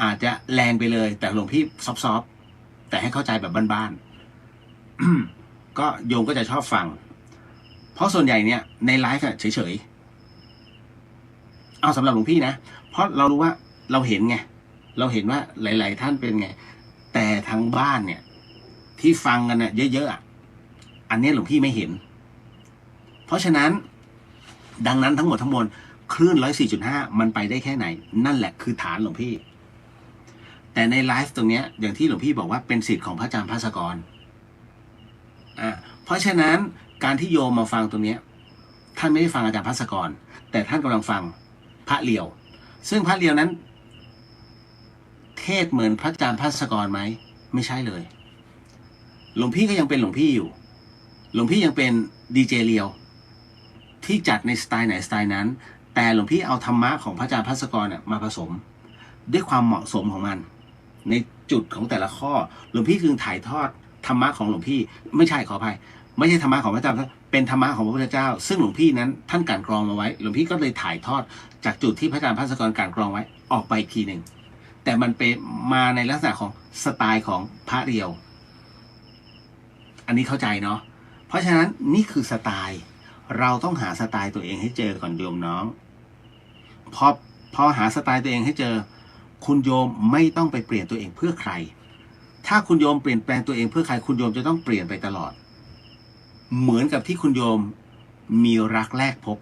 A: อาจจะแรงไปเลย แต่หลวงพี่ซอฟต์ๆแต่ให้เข้าใจแบบบ้านๆ ก็โยมก็จะชอบฟัง เพราะส่วนใหญ่เนี่ยในไลฟ์เฉยๆเอาสำหรับหลวงพี่นะเพราะเรารู้ว่าเราเห็นไงเราเห็นว่าหลายๆท่านเป็นไงแต่ทางบ้านเนี่ยที่ฟังกันเนี่ยเยอะๆอันนี้หลวงพี่ไม่เห็นเพราะฉะนั้นดังนั้นทั้งหมดทั้งมวลคลื่น 104.5 มันไปได้แค่ไหนนั่นแหละคือฐานหลวงพี่แต่ในไลฟ์ตรงเนี้ยอย่างที่หลวงพี่บอกว่าเป็นสิทธิ์ของพระอาจารย์ภาสกรเพราะฉะนั้นการที่โยมมาฟังตรงเนี้ยท่านไม่ได้ฟังอาจารย์ภาสกรแต่ท่านกำลังฟังพระเลียวซึ่งพระเลียวนั้นเทศเหมือนพระอาจารย์ภาสกรไหมไม่ใช่เลยหลวงพี่ก็ยังเป็นหลวงพี่อยู่หลวงพี่ยังเป็นดีเจเลียวที่จัดในสไตล์ไหนสไตล์นั้นแต่หลวงพี่เอาธรรมะของพระอาจารย์ภาสกรเนี่ยมาผสมด้วยความเหมาะสมของมันในจุดของแต่ละข้อหลวงพี่คือถ่ายทอดธรรมะของหลวงพี่ไม่ใช่ขออภัยไม่ใช่ธรรมะของพระอาจารย์เป็นธรรมะของพระพุทธเจ้าซึ่งหลวงพี่นั้นท่านกลั่นกรองมาไว้หลวงพี่ก็เลยถ่ายทอดจากจุดที่พระอาจารย์ภาสกรกลั่นกรองไว้ออกไปอีกทีหนึ่งแต่มันเป็นมาในลักษณะของสไตล์ของพระเรียวอันนี้เข้าใจเนาะเพราะฉะนั้นนี่คือสไตล์เราต้องหาสไตล์ตัวเองให้เจอก่อนโยมน้องพอหาสไตล์ตัวเองให้เจอคุณโยมไม่ต้องไปเปลี่ยนตัวเองเพื่อใครถ้าคุณโยมเปลี่ยนแปลงตัวเองเพื่อใครคุณโยมจะต้องเปลี่ยนไปตลอดเหมือนกับที่คุณโยมมีรักแรกพบ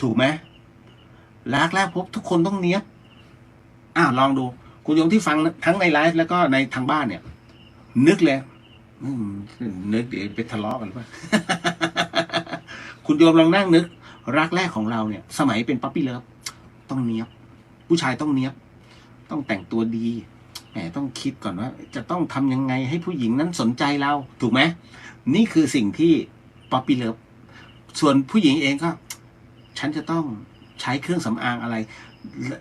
A: ถูกไหมรักแรกพบทุกคนต้องเนี้ยบลองดูคุณโยมที่ฟังทั้งในไลฟ์แล้วก็ในทางบ้านเนี่ยนึกเลยนึกเดี๋ยวไปทะเลาะกันป่ะ คุณโยมลองนั่งนึกรักแรกของเราเนี่ยสมัยเป็นปั๊ปปี้เลิฟต้องเนี้ยบผู้ชายต้องเนี้ยบต้องแต่งตัวดีแหมต้องคิดก่อนว่าจะต้องทำยังไงให้ผู้หญิงนั้นสนใจเราถูกไหมนี่คือสิ่งที่ปั๊ปปี้เลิฟส่วนผู้หญิงเองก็ฉันจะต้องใช้เครื่องสำอางอะไร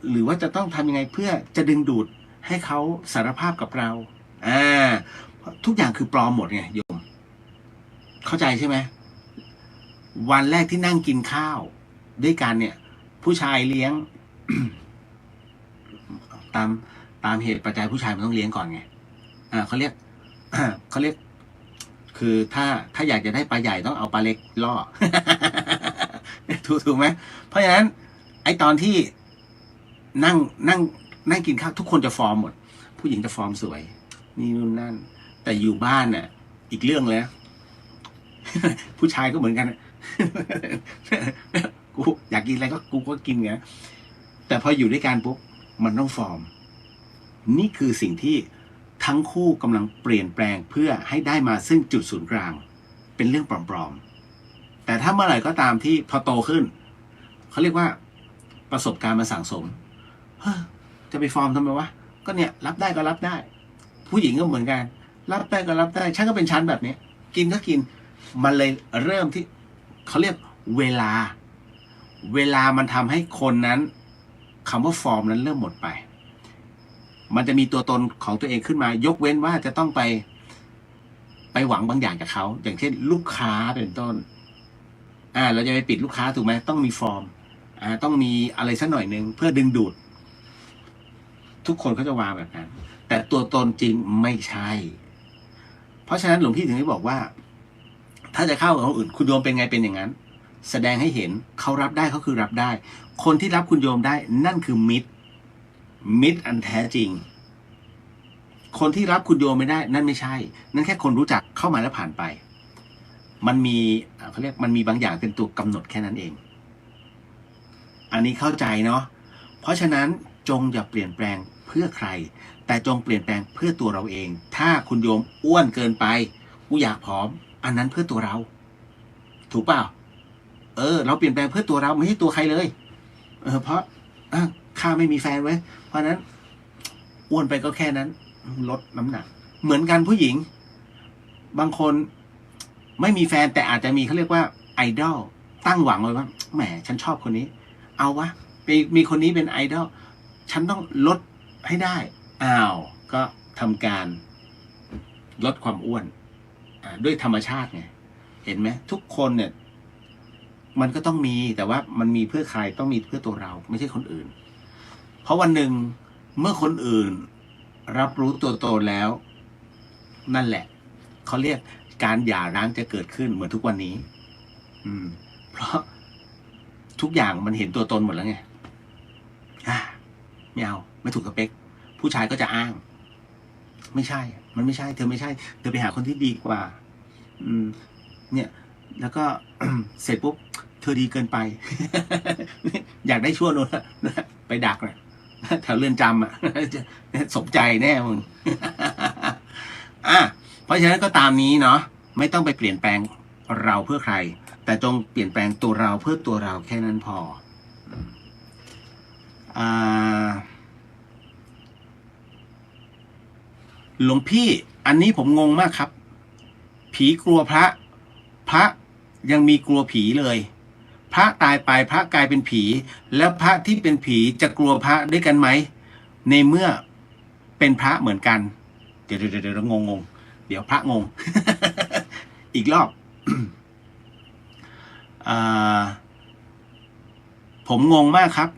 A: หรือว่าจะต้องทำยังไงเพื่อจะดึงดูดให้เขาสารภาพกับเราทุกอย่างคือปลอมหมดไงโยมเข้าใจใช่ไหมวันแรกที่นั่งกินข้าวด้วยกันเนี่ยผู้ชายเลี้ยง ตามเหตุปัจจัยผู้ชายมันต้องเลี้ยงก่อนไงเขาเรียก เขาเรียกคือถ้าอยากจะได้ปลาใหญ่ต้องเอาปลาเล็กล่อ ถูกไหมเพราะฉะนั้นไอตอนที่นั่งกินข้าวทุกคนจะฟอร์มหมดผู้หญิงจะฟอร์มสวยนี่นู่นนั่นแต่อยู่บ้านน่ะอีกเรื่องเลย ผู้ชายก็เหมือนกัน กูอยากกินอะไรก็กูก็กินไงแต่พออยู่ด้วยกันปุ๊บมันต้องฟอร์มนี่คือสิ่งที่ทั้งคู่กำลังเปลี่ยนแปลงเพื่อให้ได้มาซึ่งจุดศูนย์กลางเป็นเรื่องปลอมๆแต่ถ้าเมื่อไหร่ก็ตามที่พอโตขึ้นเขาเรียกว่าประสบการณ์มาสั่งสมจะไปฟอร์มทำไมวะก็เนี่ยรับได้ก็รับได้ผู้หญิงก็เหมือนกันรับได้ก็รับได้ฉันก็เป็นชั้นแบบนี้กินก็กินมันเลยเริ่มที่เขาเรียกเวลามันทำให้คนนั้นคำว่าฟอร์มนั้นเริ่มหมดไปมันจะมีตัวตนของตัวเองขึ้นมายกเว้นว่าจะต้องไปหวังบางอย่างจากเขาอย่างเช่นลูกค้าเป็นต้นเราจะไปปิดลูกค้าถูกไหมต้องมีฟอร์มต้องมีอะไรสักหน่อยหนึ่งเพื่อดึงดูดทุกคนเขาจะวางแบบนั้นแต่ตัวตนจริงไม่ใช่เพราะฉะนั้นหลวงพี่ถึงได้บอกว่าถ้าจะเข้ากับคนอื่นคุณโยมเป็นไงเป็นอย่างนั้นแสดงให้เห็นเขารับได้เขาคือรับได้คนที่รับคุณโยมได้นั่นคือมิตรอันแท้จริงคนที่รับคุณโยมไม่ได้นั่นไม่ใช่นั่นแค่คนรู้จักเข้ามาแล้วผ่านไปมันมีเขาเรียกมันมีบางอย่างเป็นตัวกำหนดแค่นั้นเองอันนี้เข้าใจเนาะเพราะฉะนั้นจงอย่าเปลี่ยนแปลงเพื่อใครแต่จงเปลี่ยนแปลงเพื่อตัวเราเองถ้าคุณโยมอ้วนเกินไปกูอยากผอมอันนั้นเพื่อตัวเราถูกเปล่าเราเปลี่ยนแปลงเพื่อตัวเราไม่ใช่ตัวใครเลยเพราะข้าไม่มีแฟนไว้เพราะนั้นอ้วนไปก็แค่นั้นลดน้ำหนักเหมือนกันผู้หญิงบางคนไม่มีแฟนแต่อาจจะมีเขาเรียกว่าไอดอลตั้งหวังไว้ว่าแหมฉันชอบคนนี้เอาวะมีคนนี้เป็นไอดอลฉันต้องลดให้ได้ก็ทำการลดความอ้วนด้วยธรรมชาติไง เห็นไหมทุกคนเนี่ยมันก็ต้องมีแต่ว่ามันมีเพื่อใครต้องมีเพื่อตัวเราไม่ใช่คนอื่นเพราะวันหนึ่งเมื่อคนอื่นรับรู้ตัวตนแล้วนั่นแหละเขาเรียกการหย่าร้างจะเกิดขึ้นเหมือนทุกวันนี้เพราะทุกอย่างมันเห็นตัวตนหมดแล้วไงไม่เอาไม่ถูกสเปคผู้ชายก็จะอ้างไม่ใช่มันไม่ใช่เธอไม่ใช่เธอไปหาคนที่ดีกว่าเนี่ยแล้วก็ เสร็จปุ๊บเธอดีเกินไป อยากได้ชั่วโน้นไปดักเลยแถวเรือนจำอ่ะ สมใจแน่มึง เพราะฉะนั้นก็ตามนี้เนาะไม่ต้องไปเปลี่ยนแปลงเราเพื่อใครแต่จงเปลี่ยนแปลงตัวเราเพื่อตัวเราแค่นั้นพอหลวงพี่อันนี้ผมงงมากครับผีกลัวพระยังมีกลัวผีเลยพระตายไปพระกลายเป็นผีแล้วพระที่เป็นผีจะกลัวพระด้วยกันไหมในเมื่อเป็นพระเหมือนกันเดี๋ยวงงเดี๋ยวพระงง อีกรอบ ผมงงมากครับ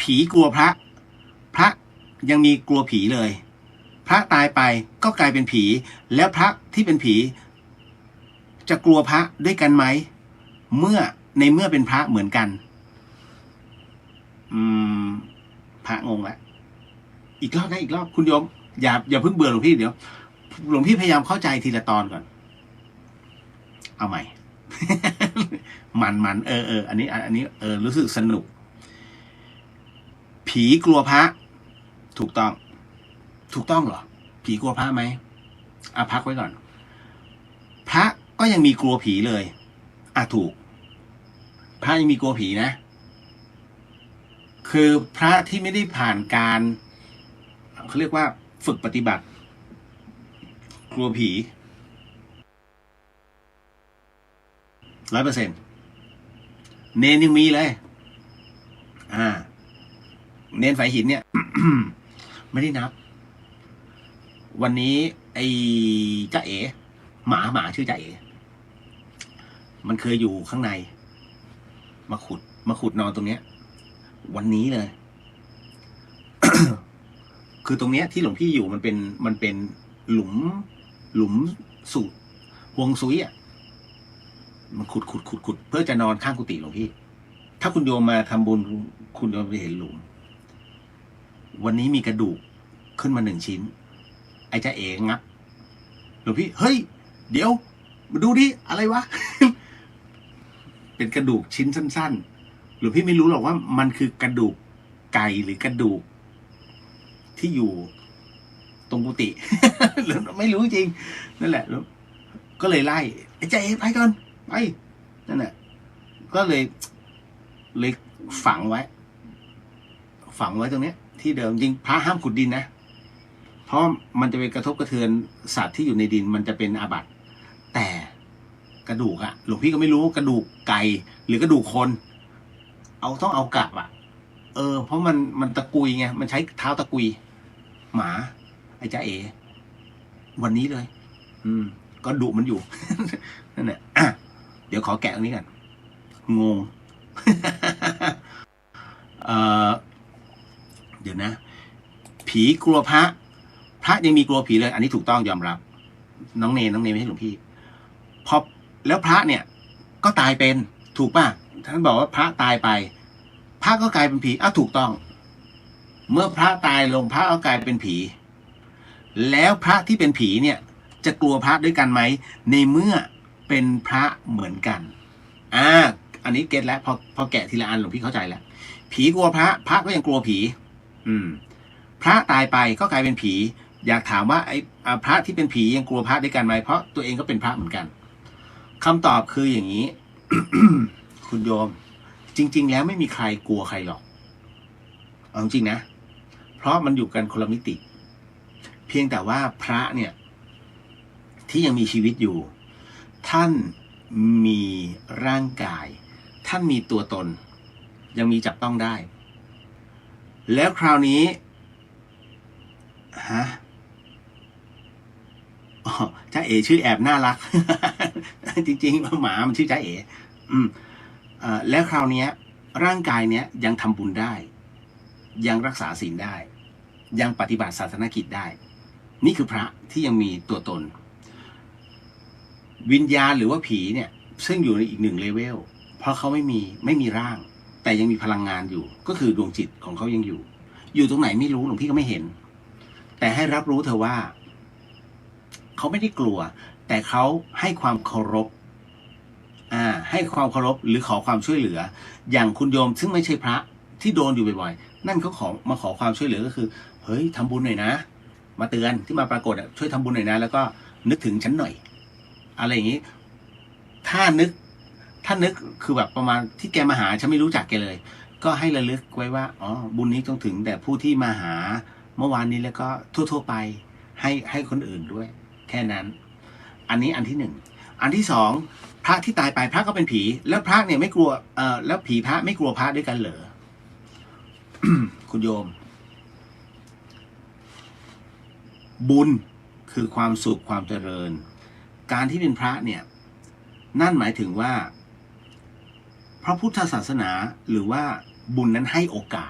A: ผีกลัวพระยังมีกลัวผีเลยพระตายไปก็กลายเป็นผีแล้วพระที่เป็นผีจะกลัวพระด้วยกันไหมในเมื่อเป็นพระเหมือนกันพระงงแล้วอีกรอบนะอีกรอบคุณโยมอย่าเพิ่งเบื่อหลวงพี่เดี๋ยวหลวงพี่พยายามเข้าใจทีละตอนก่อนเอาใหม่ มันอันนี้รู้สึกสนุกผีกลัวพระถูกต้องเหรอผีกลัวพระไหมพักไว้ก่อนพระก็ยังมีกลัวผีเลยถูกพระยังมีกลัวผีนะคือพระที่ไม่ได้ผ่านการเขาเรียกว่าฝึกปฏิบัติกลัวผี 100%เนนยังมีเลยเนนไฟหินเนี่ย ไม่ได้นับวันนี้ไอ้จ้าเอ๋หมาชื่อจ้าเอ๋มันเคยอยู่ข้างในมาขุดนอนตรงเนี้ยวันนี้เลย คือตรงเนี้ยที่หลวงพี่อยู่มันเป็นหลุมสูตรฮวงซุยอ่ะมันขุดเพื่อจะนอนข้างกุฏิหลวงพี่ถ้าคุณโยมมาทำบุญคุณโยมจะเห็นหลุมวันนี้มีกระดูกขึ้นมา1 ชิ้นไอ้จ้าเอ๋งับหลวงพี่เฮ้ยเดี๋ยวมาดูดิอะไรวะ เป็นกระดูกชิ้นสั้นๆหลวงพี่ไม่รู้หรอกว่ามันคือกระดูกไก่หรือกระดูกที่อยู่ตรงกุฏิ ไม่รู้จริงนั่นแหละก็เลยไล่ไอ้จ้าเอ๋ไปก่อนไปนั่นแหละก็เลยฝังไว้ตรงเนี้ยที่เดิมจริงพระห้ามขุดดินนะเพราะมันจะไปกระทบกระเทือนสัตว์ที่อยู่ในดินมันจะเป็นอาบัติแต่กระดูกหลวงพี่ก็ไม่รู้กระดูกไก่หรือกระดูกคนต้องเอากลับเพราะมันตะกุยไงมันใช้เท้าตะกุยหมาไอ้จ้าเอวันนี้เลยก็ดุมันอยู่ นั่นแหละเดี๋ยวขอแกะตรงนี้กันงง เดี๋ยวนะผีกลัวพระยังมีกลัวผีเลยอันนี้ถูกต้องยอมรับน้องเนไม่ใช่หลวงพี่พอแล้วพระเนี่ยก็ตายเป็นถูกป่ะท่านบอกว่าพระตายไปพระก็กลายเป็นผีถูกต้องเมื่อพระตายลงพระก็กลายเป็นผีแล้วพระที่เป็นผีเนี่ยจะกลัวพระด้วยกันไหมในเมื่อเป็นพระเหมือนกันอันนี้เก็ตแล้วพอแกะทีละอันหลวงพี่เข้าใจแล้วผีกลัวพระก็ยังกลัวผีพระตายไปก็กลายเป็นผีอยากถามว่าไอ้พระที่เป็นผียังกลัวพระด้วยกันไหมเพราะตัวเองก็เป็นพระเหมือนกันคำตอบคืออย่างนี้ คุณโยมจริงๆแล้วไม่มีใครกลัวใครหรอกเอาจริงนะเพราะมันอยู่กันคนละมิติเพียงแต่ว่าพระเนี่ยที่ยังมีชีวิตอยู่ท่านมีร่างกายท่านมีตัวตนยังมีจับต้องได้แล้วคราวนี้จ้าเอ๋ชื่อแอบน่ารัก จริงๆหมามันชื่อจ้าเอ๋อืมแล้วคราวนี้ร่างกายเนี้ยยังทำบุญได้ยังรักษาศีลได้ยังปฏิบัติศาสนกิจได้นี่คือพระที่ยังมีตัวตนวิญญาณหรือว่าผีเนี่ยซึ่งอยู่ในอีกหนึ่งเลเวลเพราะเขาไม่มีร่างแต่ยังมีพลังงานอยู่ก็คือดวงจิตของเขายังอยู่ตรงไหนไม่รู้หลวงพี่ก็ไม่เห็นแต่ให้รับรู้เธอว่าเขาไม่ได้กลัวแต่เขาให้ความเคารพให้ความเคารพหรือขอความช่วยเหลืออย่างคุณโยมซึ่งไม่ใช่พระที่โดนอยู่บ่อยๆนั่นเขามาขอความช่วยเหลือก็คือเฮ้ยทำบุญหน่อยนะมาเตือนที่มาปรากฏช่วยทำบุญหน่อยนะแล้วก็นึกถึงฉันหน่อยอะไรอย่างนี้ถ้านึกคือแบบประมาณที่แกมาหาฉันไม่รู้จักแกเลยก็ให้ระลึกไว้ว่าอ๋อบุญนี้ต้องถึงแต่ผู้ที่มาหาเมื่อวานนี้แล้วก็ทั่วไปให้คนอื่นด้วยแค่นั้นอันนี้อันที่หนึ่งอันที่สองพระที่ตายไปพระก็เป็นผีแล้วพระเนี่ยไม่กลัวแล้วผีพระไม่กลัวพระด้วยกันเหรอ คุณโยมบุญคือความสุขความเจริญการที่เป็นพระเนี่ยนั่นหมายถึงว่าพระพุทธศาสนาหรือว่าบุญนั้นให้โอกา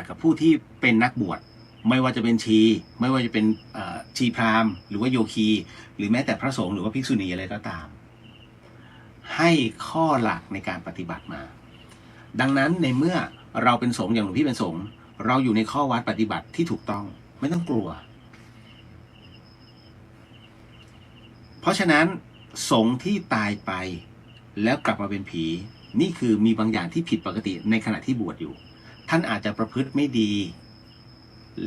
A: สกับผู้ที่เป็นนักบวชไม่ว่าจะเป็นชีไม่ว่าจะเป็นชีพราหมณ์หรือว่าโยคีหรือแม้แต่พระสงฆ์หรือว่าภิกษุณีอะไรก็ตามให้ข้อหลักในการปฏิบัติมาดังนั้นในเมื่อเราเป็นสงฆ์อย่างหลวงพี่เป็นสงฆ์เราอยู่ในข้อวัดปฏิบัติที่ถูกต้องไม่ต้องกลัวเพราะฉะนั้นสงฆ์ที่ตายไปแล้วกลับมาเป็นผีนี่คือมีบางอย่างที่ผิดปกติในขณะที่บวชอยู่ท่านอาจจะประพฤติไม่ดี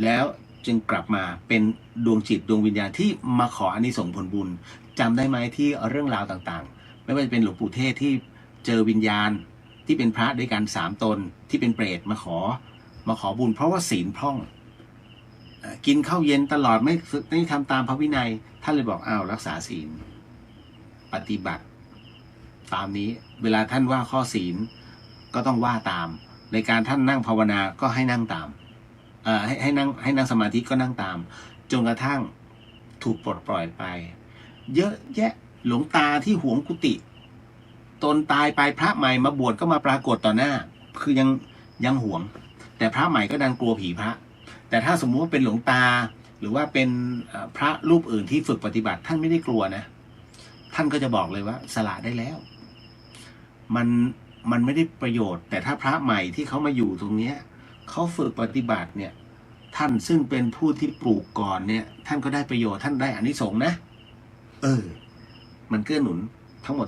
A: แล้วจึงกลับมาเป็นดวงจิตดวงวิญญาณที่มาขออานิสงส์ผลบุญจำได้ไหมที่เรื่องราวต่างๆไม่ว่าจะเป็นหลวงปู่เทศที่เจอวิญญาณที่เป็นพระด้วยกัน3 ตนที่เป็นเปรตมาขอบุญเพราะว่าศีลพร่องกินข้าวเย็นตลอดไม่ทำตามพระวินัยท่านเลยบอกอ้าวรักษาศีลปฏิบัติตามนี้เวลาท่านว่าข้อศีลก็ต้องว่าตามในการท่านนั่งภาวนาก็ให้นั่งตามให้นั่งสมาธิก็นั่งตามจนกระทั่งถูกปลดปล่อยไปเยอะแยะหลวงตาที่หวงกุฏิตนตายไปพระใหม่มาบวชก็มาปรากฏต่อหน้าคือยังหวงแต่พระใหม่ก็ดันกลัวผีพระแต่ถ้าสมมุติว่าเป็นหลวงตาหรือว่าเป็นพระรูปอื่นที่ฝึกปฏิบัติท่านไม่ได้กลัวนะท่านก็จะบอกเลยว่าสละได้แล้วมันไม่ได้ประโยชน์แต่ถ้าพระใหม่ที่เขามาอยู่ตรงเนี้ยเขาฝึกปฏิบัติเนี่ยท่านซึ่งเป็นผู้ที่ปลูกก่อนเนี่ยท่านก็ได้ประโยชน์ท่านได้อานิสงส์นะมันเกื้อหนุนทั้งหมด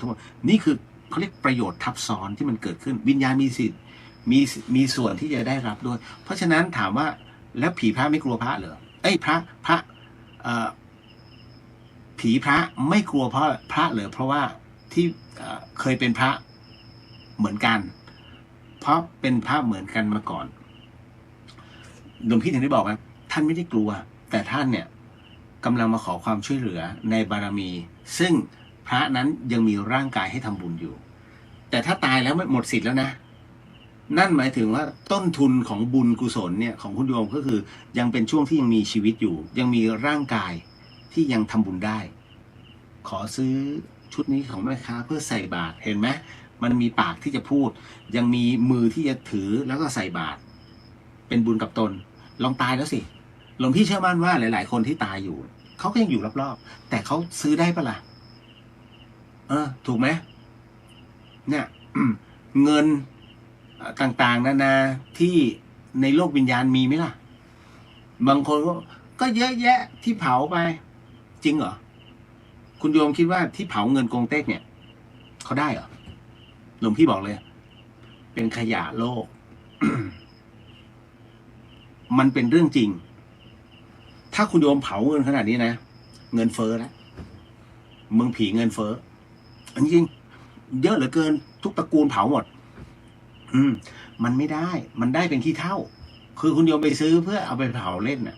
A: นี่คือเขาเรียกประโยชน์ทับซ้อนที่มันเกิดขึ้นวิญญาณมีสิทธิ์มีส่วนที่จะได้รับด้วยเพราะฉะนั้นถามว่าแล้วผีพระไม่กลัวพระเหรอพระผีพระไม่กลัวเพราะพระเหรอเพราะว่าที่เคยเป็นพระเหมือนกันเพราะเป็นพระเหมือนกันมาก่อนหลวงพี่ถึงได้บอกว่าท่านไม่ได้กลัวแต่ท่านเนี่ยกำลังมาขอความช่วยเหลือในบารมีซึ่งพระนั้นยังมีร่างกายให้ทำบุญอยู่แต่ถ้าตายแล้วหมดสิทธิ์แล้วนะนั่นหมายถึงว่าต้นทุนของบุญกุศลเนี่ยของคุณโยมก็คือยังเป็นช่วงที่ยังมีชีวิตอยู่ยังมีร่างกายที่ยังทำบุญได้ขอซื้อชุดนี้ของแม่ค้าเพื่อใส่บาตรเห็นไหมมันมีปากที่จะพูดยังมีมือที่จะถือแล้วก็ใส่บาตรเป็นบุญกับตนลองตายแล้วสิหลวงพี่เชื่อมั่นว่าหลายๆคนที่ตายอยู่เขาก็ยังอยู่รอบๆแต่เขาซื้อได้ปะล่ะถูกไหมเนี่ยเงินต่างๆนานาที่ในโลกวิญญาณมีไหมล่ะบางคนก็เยอะแยะที่เผาไปจริงเหรอคุณโยมคิดว่าที่เผาเงินกงเต็กเนี่ยเขาได้เหรอหลวงพี่บอกเลยเป็นขยะโลก มันเป็นเรื่องจริงถ้าคุณโยมเผาเงินขนาดนี้นะเงินเฟ้อแล้วเมืองผีเงินเฟ้อจริงเยอะเหลือเกินทุกตระกูลเผาหมดมันไม่ได้มันได้เป็นขี้เถ้าคือคุณโยมไปซื้อเพื่อเอาไปเผาเล่นน่ะ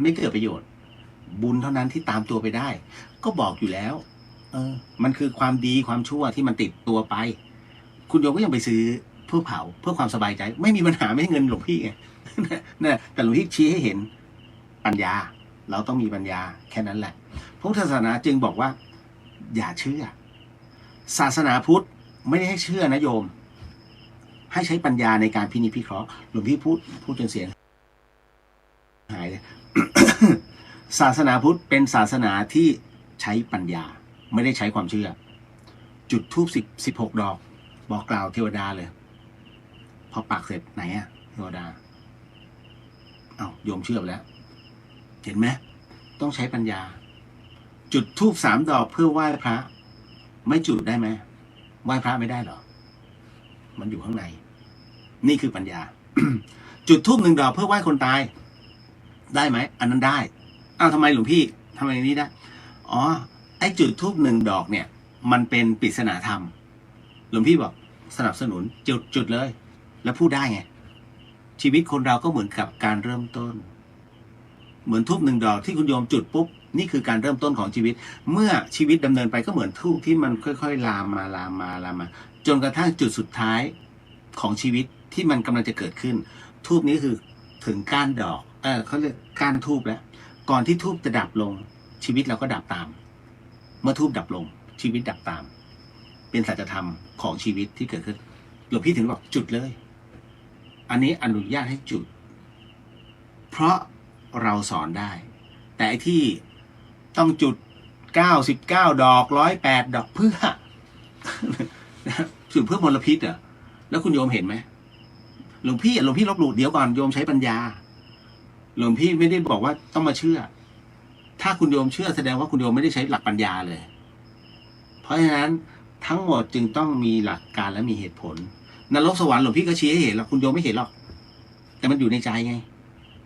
A: ไม่เกิดประโยชน์บุญเท่านั้นที่ตามตัวไปได้ก็บอกอยู่แล้วมันคือความดีความชั่วที่มันติดตัวไปคุณโยมก็ยังไปซื้อเพื่อเผาเพื่อความสบายใจไม่มีปัญหาไม่ให้เงินหลวงพี่ไง นะแต่หลวงพี่ชี้ให้เห็นปัญญาเราต้องมีปัญญาแค่นั้นแหละ พระพุทธศาสนาจึงบอกว่า อย่าเชื่อ ศาสนาพุทธไม่ได้ให้เชื่อนะโยม ให้ใช้ปัญญาในการพินิจพิเคราะห์หลวงพี่พูดจนเสียงหายเลย ศาสนาพุทธเป็นศาสนาที่ใช้ปัญญาไม่ได้ใช้ความเชื่อ จุดธูป16 ดอกบอกกล่าวเทวดาเลยพอปักเสร็จไหนอะเทวดาโยมเชื่อไปแล้วเห็นไหมต้องใช้ปัญญา จุดธูป3 ดอกเพื่อไหว้พระไม่จุดได้ไหมไหว้พระไม่ได้หรอมันอยู่ข้างในนี่คือปัญญา จุดธูป1 ดอกเพื่อไหว้คนตายได้ไหมอันนั้นได้ทำไมหลวงพี่ทำไมนี้ได้ไอ้จุดธูป1 ดอกเนี่ยมันเป็นปริศนาธรรมหลวงพี่บอกสนับสนุนจุดเลยแล้วพูดได้ไงชีวิตคนเราก็เหมือนกับการเริ่มต้นเหมือนธูป1 ดอกที่คุณโยมจุดปุ๊บนี่คือการเริ่มต้นของชีวิตเมื่อชีวิตดำเนินไปก็เหมือนธูปที่มันค่อยๆลามมาจนกระทั่งจุดสุดท้ายของชีวิตที่มันกำลังจะเกิดขึ้นธูปนี้คือถึงก้านดอกเขาเรียกก้านธูปแล้วก่อนที่ธูปจะดับลงชีวิตเราก็ดับตามเมื่อธูปดับลงชีวิตดับตามเป็นสัจธรรมของชีวิตที่เกิดขึ้นหลวงพี่ถึงบอกจุดเลยอันนี้อนุญาตให้จุดเพราะเราสอนได้แต่ไอ้ที่ต้องจุด99 ดอก108 ดอกเพื่อ จุดเพื่อมลพิษแล้วคุณโยมเห็นไหมหลวงพี่ลบหลู่เดี๋ยวก่อนโยมใช้ปัญญาหลวงพี่ไม่ได้บอกว่าต้องมาเชื่อถ้าคุณโยมเชื่อแสดงว่าคุณโยมไม่ได้ใช้หลักปัญญาเลยเพราะฉะนั้นทั้งหมดจึงต้องมีหลักการและมีเหตุผลนรกสวรรค์หลวงพี่ก็ชี้ให้เห็นแล้วคุณโยมไม่เห็นหรอกแต่มันอยู่ในใจไง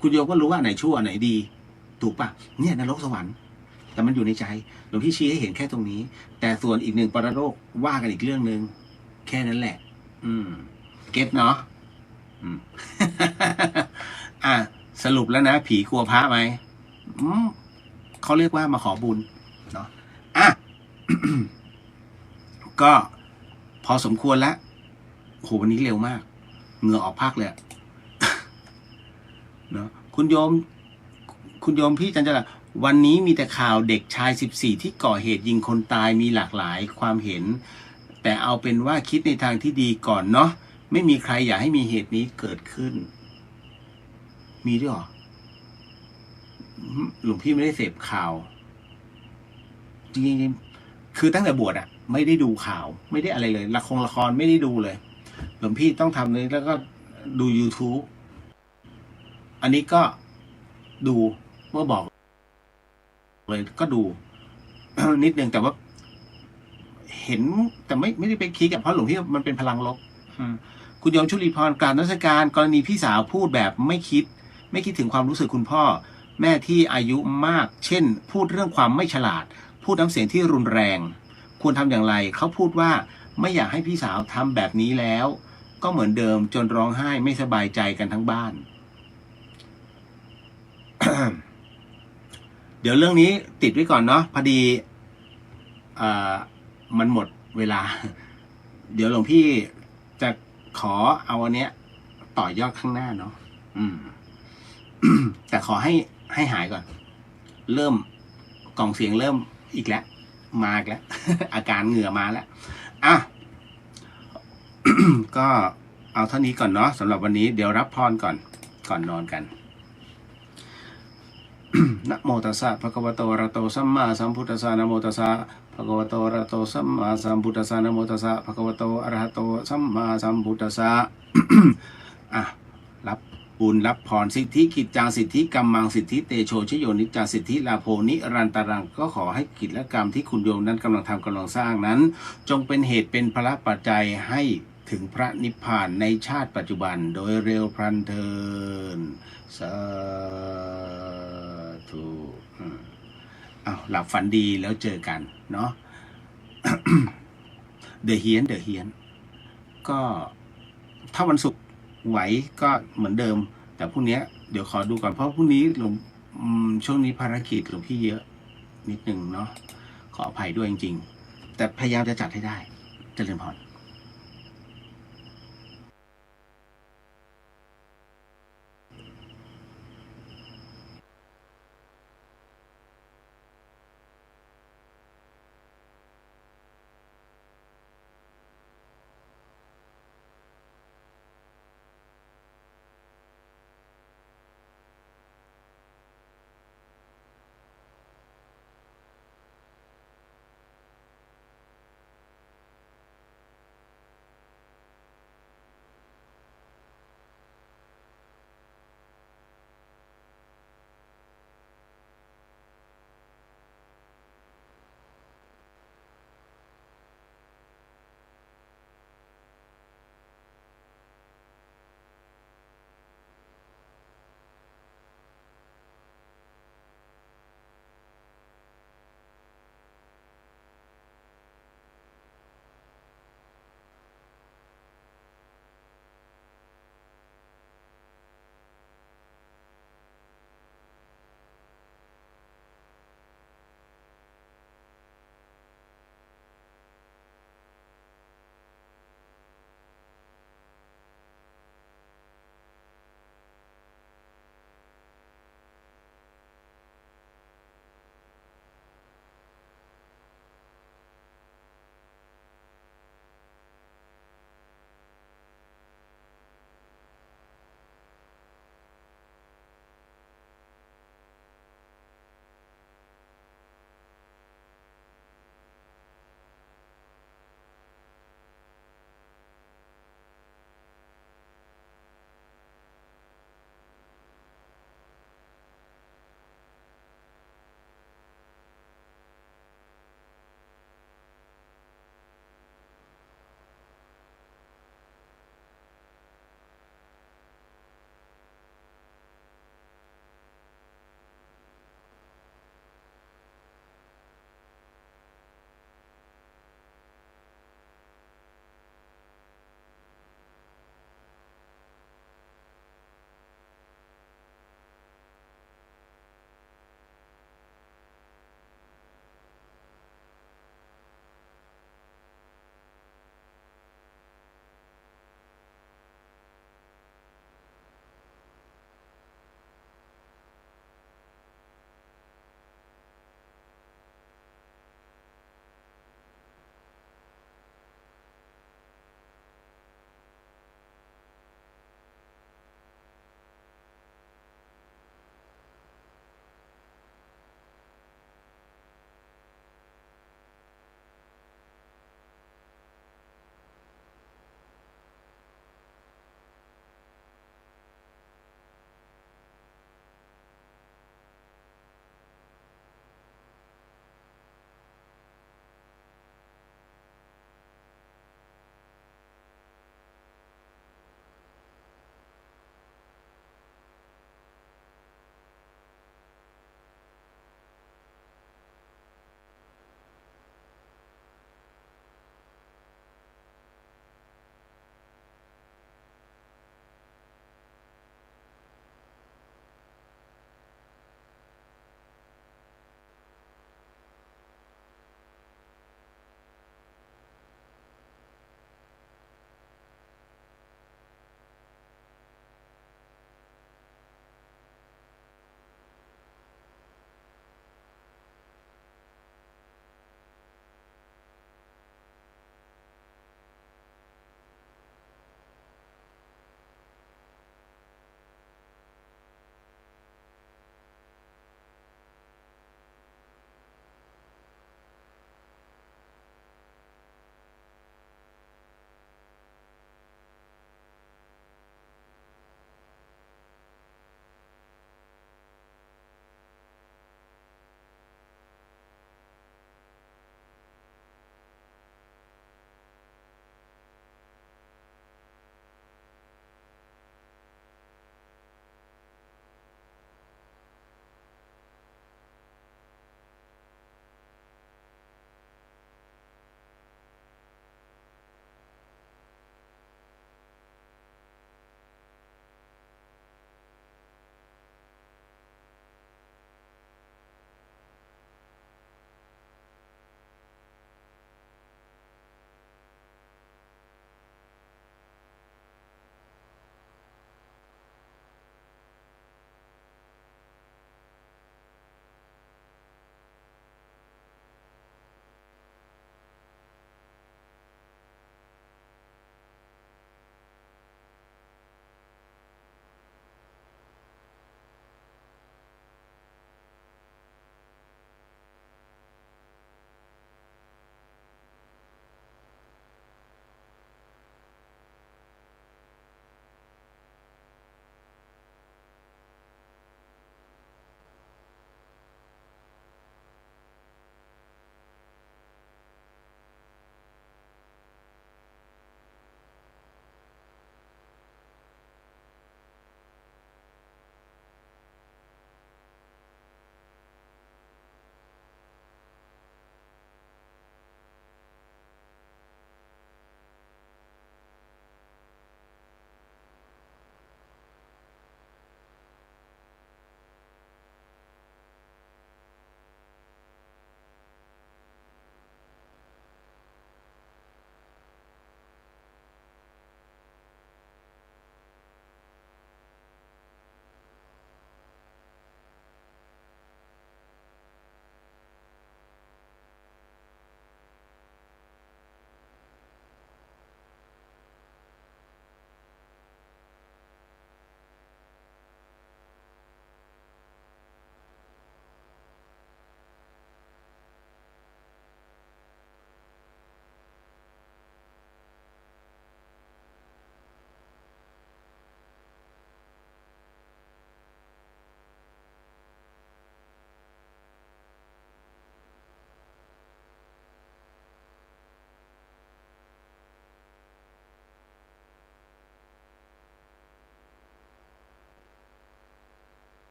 A: คุณโยมก็รู้ว่าไหนชั่วไหนดีถูกปะเนี่ยนรกสวรรค์แต่มันอยู่ในใจหลวงพี่ชี้ให้เห็นแค่ตรงนี้แต่ส่วนอีก1 ปรโลกว่ากันอีกเรื่องนึงแค่นั้นแหละเก็ตเนาะ สรุปแล้วนะผีกลัวพระไหมเขาเรียกว่ามาขอบุญเนาะก็พอสมควรแล้วโหวันนี้เร็วมากเหงื่อออกพากเลยเนาะคุณโยมพี่จันจระวันนี้มีแต่ข่าวเด็กชาย14ที่ก่อเหตุยิงคนตายมีหลากหลายความเห็นแต่เอาเป็นว่าคิดในทางที่ดีก่อนเนาะไม่มีใครอยากให้มีเหตุนี้เกิดขึ้นมีด้วยหรอหลวงพี่ไม่ได้เสพข่าวจริงๆคือตั้งแต่บวชไม่ได้ดูข่าวไม่ได้อะไรเลยละครไม่ได้ดูเลยหลวงพี่ต้องทำเลยแล้วก็ดู YouTube อันนี้ก็ดูเมื่อบอกเลยก็ดู นิดนึงแต่ว่าเห็นแต่ไม่ได้ไปคลิกเพราะหลวงพี่มันเป็นพลังลบคุณโยมชุลีพรกราบนมัสการกรณีพี่สาวพูดแบบไม่คิดถึงความรู้สึกคุณพ่อแม่ที่อายุมากเช่นพูดเรื่องความไม่ฉลาดพูดน้ำเสียงที่รุนแรงควรทำอย่างไรเขาพูดว่าไม่อยากให้พี่สาวทำแบบนี้แล้วก็เหมือนเดิมจนร้องไห้ไม่สบายใจกันทั้งบ้าน เดี๋ยวเรื่องนี้ติดไว้ก่อนเนาะพอดีมันหมดเวลา เดี๋ยวหลวงพี่จะขอเอาอันเนี้ยต่อยอดข้างหน้าเนาะแต่ขอให้หายก่อนเริ่มกล่องเสียงเริ่มอีกแล้วมาอีกแล้ว อาการเหงื่อมาแล้วก็เอาเท่านี้ก่อนเนาะสำหรับวันนี้เดี๋ยวรับพรก่อนนอนกัน นะโมตัสสะภะคะวะโตอะระหะโตสัมมาสัมพุทธัสสะนะโมตัสสะภะคะวะโตอะระหะโตสัมมาสัมพุทธัสสะนะโมตัสสะภะคะวะโตอะระหะโตสัมมาสัมพุทธัสสะ รับบุญรับพรสิทธิกิจจาสิทธิกัมมังสิทธิเตโชชโยนิจจาสิทธิลาโภนิรันตรังก็ขอให้กิจและกรรมที่คุณโยมนั้นกำลังทำกำลังสร้างนั้นจงเป็นเหตุเป็นพละปัจจัยให้ถึงพระนิพพานในชาติปัจจุบันโดยเร็วพลันเทินสาธุหลับฝันดีแล้วเจอกันเนาะ เดอะเฮียนก็ถ้าวันศุกร์ไหวก็เหมือนเดิมแต่พรุ่งนี้เดี๋ยวขอดูก่อนเพราะพรุ่งนี้ช่วงนี้ภารกิจหลวงพี่เยอะนิดนึงเนาะขออภัยด้วยจริงๆแต่พยายามจะจัดให้ได้เจริญพร